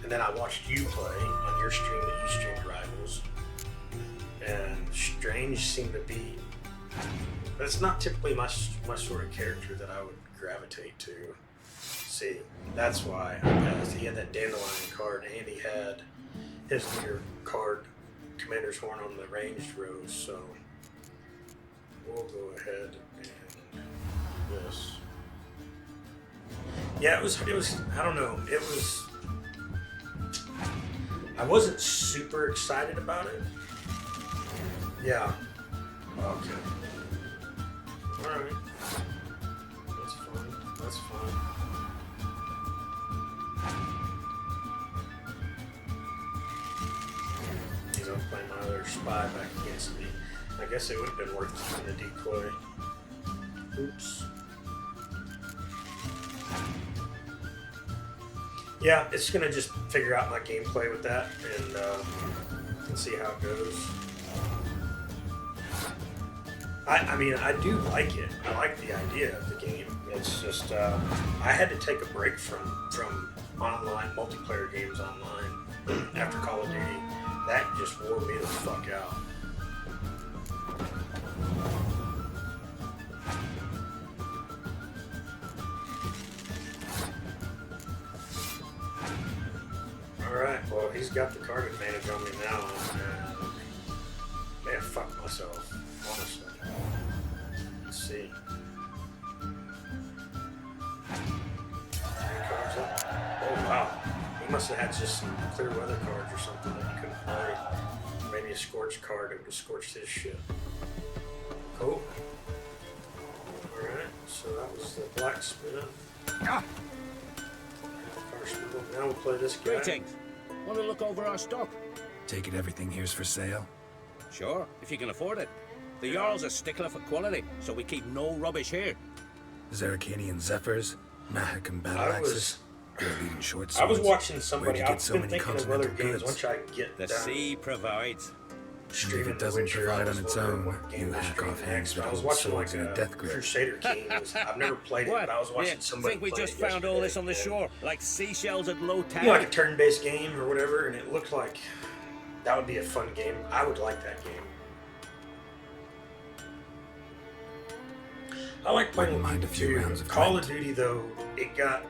and then I watched you play on your stream that you streamed Rivals. And Strange seemed to be, but it's not typically my sort of character that I would gravitate to. See, that's why I passed. He had that Dandelion card, and he had his leader card, Commander's Horn, on the ranged rows, so we'll go ahead and do this. Yeah, it was, I don't know, I wasn't super excited about it. Yeah. Okay. Alright. That's fine. That's fine. He's gonna play my other spy back against me. I guess it would have been worth keeping the decoy. Oops. Yeah, it's gonna just figure out my gameplay with that and see how it goes. I mean, I do like it. I like the idea of the game. It's just I had to take a break from online multiplayer games online after Call of Duty. That just wore me the fuck out. Alright, well, he's got the card advantage on me now. Man, fuck myself, honestly. Let's see. 3 cards up. Oh, wow. He must have had just some clear weather cards or something that he couldn't play. Maybe a scorched card that would have scorched his shit. Cool. Alright, so that was the blacksmith. Now we'll play this guy. Greetings. Want to look over our stock? Take it everything here's for sale? Sure, if you can afford it. The Jarl's a stickler for quality, so we keep no rubbish here. Zarkanian Zephyrs, Mahak and battle axes. Leading short I was swords. watching somebody. Where'd you I've get so been many thinking of other continental games. goods? Once I get The down sea provides. And if it doesn't provide on its own, you hack off hands that I was hold watching swords like in a death grip. Crusader Kings. I've never played it, What? but I was watching Yeah, somebody think we play just it found all this on the yesterday, shore, like seashells at low tide. You know, like a turn-based game or whatever, and it looked like that would be a fun game. I would like that game. I like playing Mind a few rounds too. of Call Gwent. of Duty, though, it got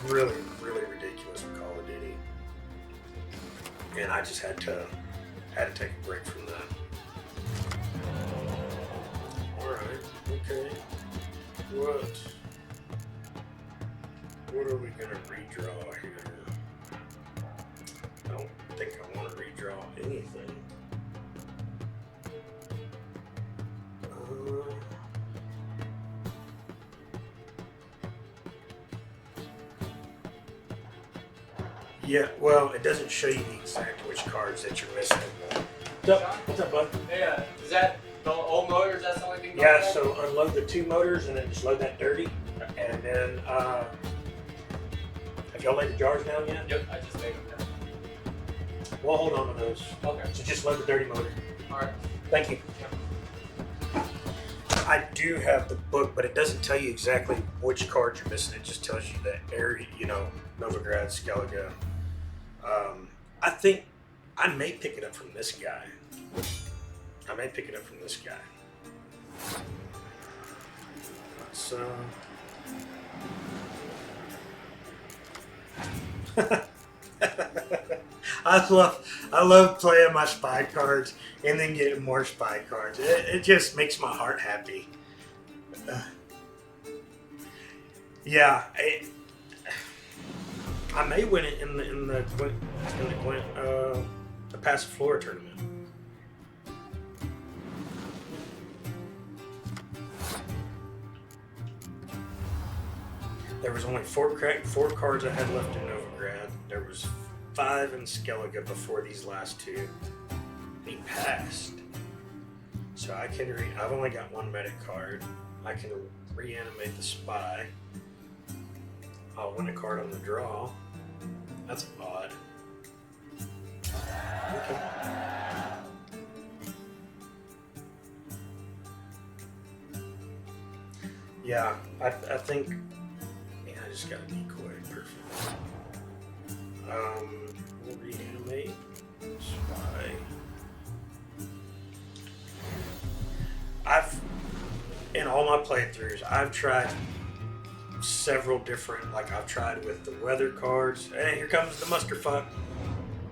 really, really ridiculous with Call of Duty, and I just had to take a break from that. All right, okay. What are we gonna redraw here? I don't think I want to redraw anything. Yeah, well, it doesn't show you the exact which cards that you're missing. What's up, bud? Yeah, is that the old motor? Is that the only thing? Yeah, so unload the 2 motors and then just load that dirty. And then, have y'all laid the jars down yet? Yep, I just made them down. We'll hold on to those. Okay. So just load the dirty motor. Alright. Thank you. I do have the book, but it doesn't tell you exactly which cards you're missing. It just tells you the area, you know, Novigrad, Skellige. I think I may pick it up from this guy. So, I love playing my spy cards and then getting more spy cards. It just makes my heart happy. Yeah, I may win it in the Passive Flora tournament. There was only four cards I had left in Novigrad. There was 5 in Skellige before these last 2. He passed. So I can I've only got 1 medic card. I can reanimate the spy. I'll win a card on the draw. That's odd. Yeah, I think. Yeah, I just got a decoy. Perfect. We'll reanimate. Spy. In all my playthroughs, I've tried several different, like I've tried with the weather cards. Hey, here comes the muster fuck.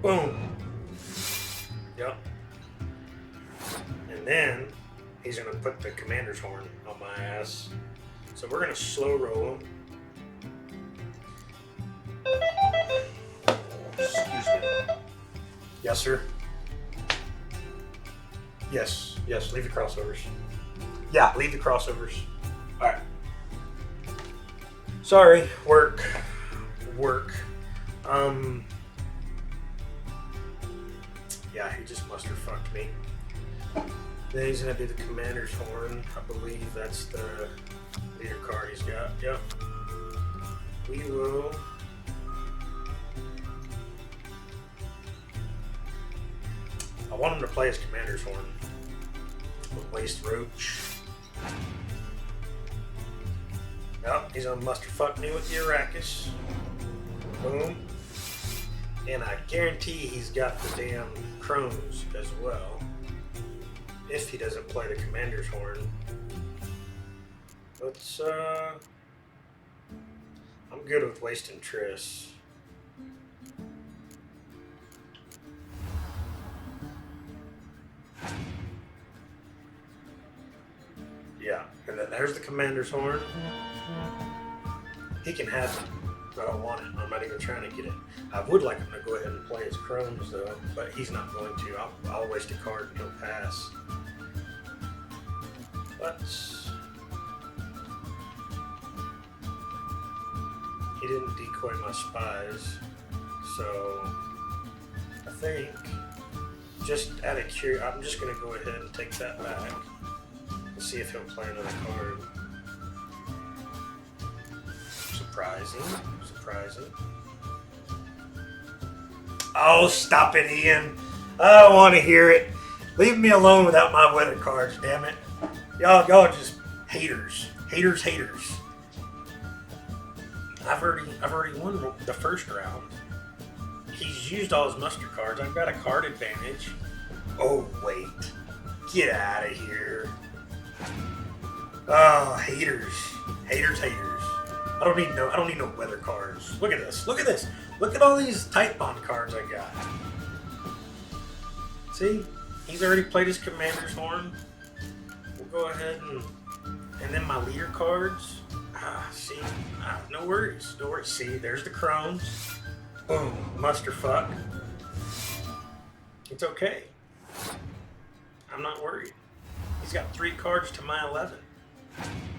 Boom. Yep. And then he's gonna put the commander's horn on my ass. So we're gonna slow roll him. Excuse me. Yes, sir. Yes, leave the crossovers. Yeah, leave the crossovers. Alright. Sorry, work. Yeah, he just muster fucked me. Then he's gonna do the commander's horn. I believe that's the leader card he's got. Yep. We will. I want him to play his commander's horn. With Waste Roach. Yep, he's gonna muster fuck me with the Arrakis. Boom. And I guarantee he's got the damn Crones as well. If he doesn't play the commander's horn. Let's I'm good with wasting Triss. Yeah, and then there's the commander's horn. He can have it, but I don't want it. I'm not even trying to get it. I would like him to go ahead and play his Crones though, but he's not going to. I'll waste a card and he'll pass. He didn't decoy my spies, so I think just out of curiosity, I'm just going to go ahead and take that back and see if he'll play another card. Surprising. Oh, stop it, Ian. I don't want to hear it. Leave me alone without my weather cards, damn it. Y'all are just haters. Haters. I've already won the first round. He's used all his muster cards. I've got a card advantage. Oh wait. Get out of here. Oh, haters. I don't need no weather cards. Look at this. Look at all these tight bond cards I got. See? He's already played his commander's horn. We'll go ahead and then my leader cards. See? No worries. See, there's the Crones. Boom. Muster fuck. It's okay. I'm not worried. He's got 3 cards to my 11.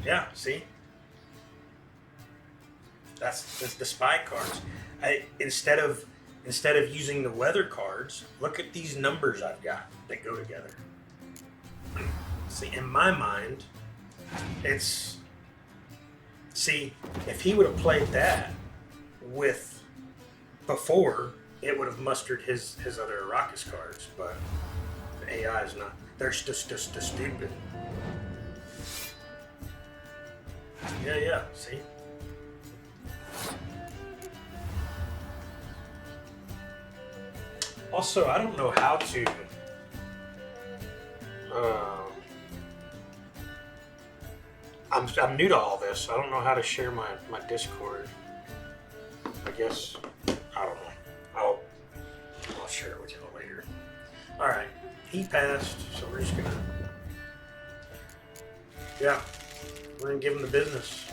Yeah, see? That's the spy cards. Instead of using the weather cards, look at these numbers I've got that go together. See, in my mind, it's... See, if he would have played that with before, it would have mustered his other Arrakis cards, but the AI is not. They're just stupid. Yeah, see? Also, I don't know how to... I'm new to all this. I don't know how to share my Discord. I guess... I don't know. I'll share it with you later. Alright. He passed, so we're just gonna... Yeah. We're gonna give him the business.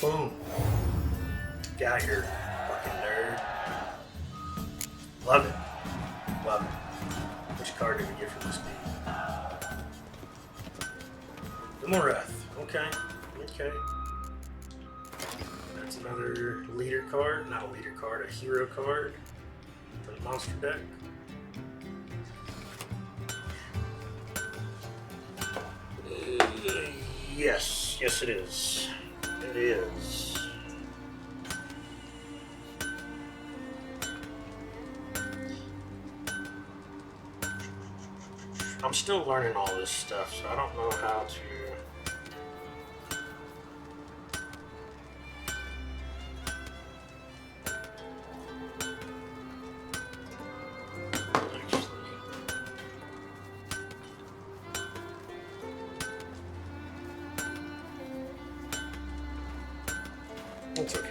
Boom. Get out of here, fucking nerd. Love it. Which card did we get from this game? Demoreth. Okay. That's another leader card. Not a leader card, a hero card for the monster deck. Yes it is. It is. I'm still learning all this stuff, so I don't know how to. It's okay.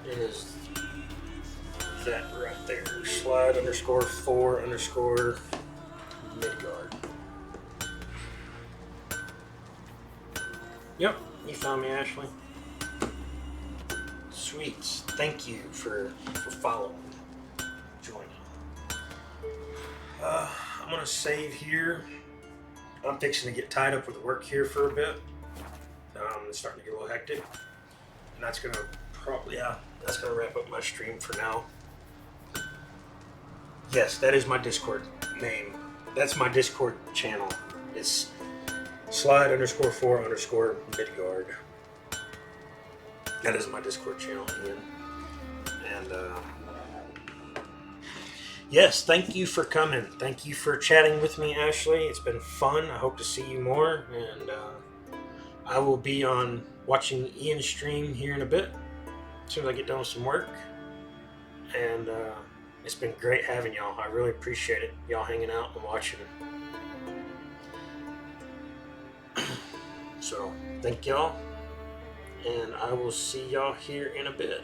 It is that right there. Slide _4_ Midgard. Yep, you found me, Ashley. Sweet. Thank you for following, joining. I'm gonna save here. I'm fixing to get tied up with work here for a bit. It's starting to get a little hectic, and that's gonna that's gonna wrap up my stream for now. Yes, that is my Discord name. That's my Discord channel. It's slide _4_ Midgard. That is my Discord channel, Ian. And yes, thank you for coming. Thank you for chatting with me, Ashley. It's been fun. I hope to see you more. And I will be on watching Ian's stream here in a bit, as soon as I get done with some work. And it's been great having y'all. I really appreciate it. Y'all hanging out and watching. So, thank y'all. And I will see y'all here in a bit.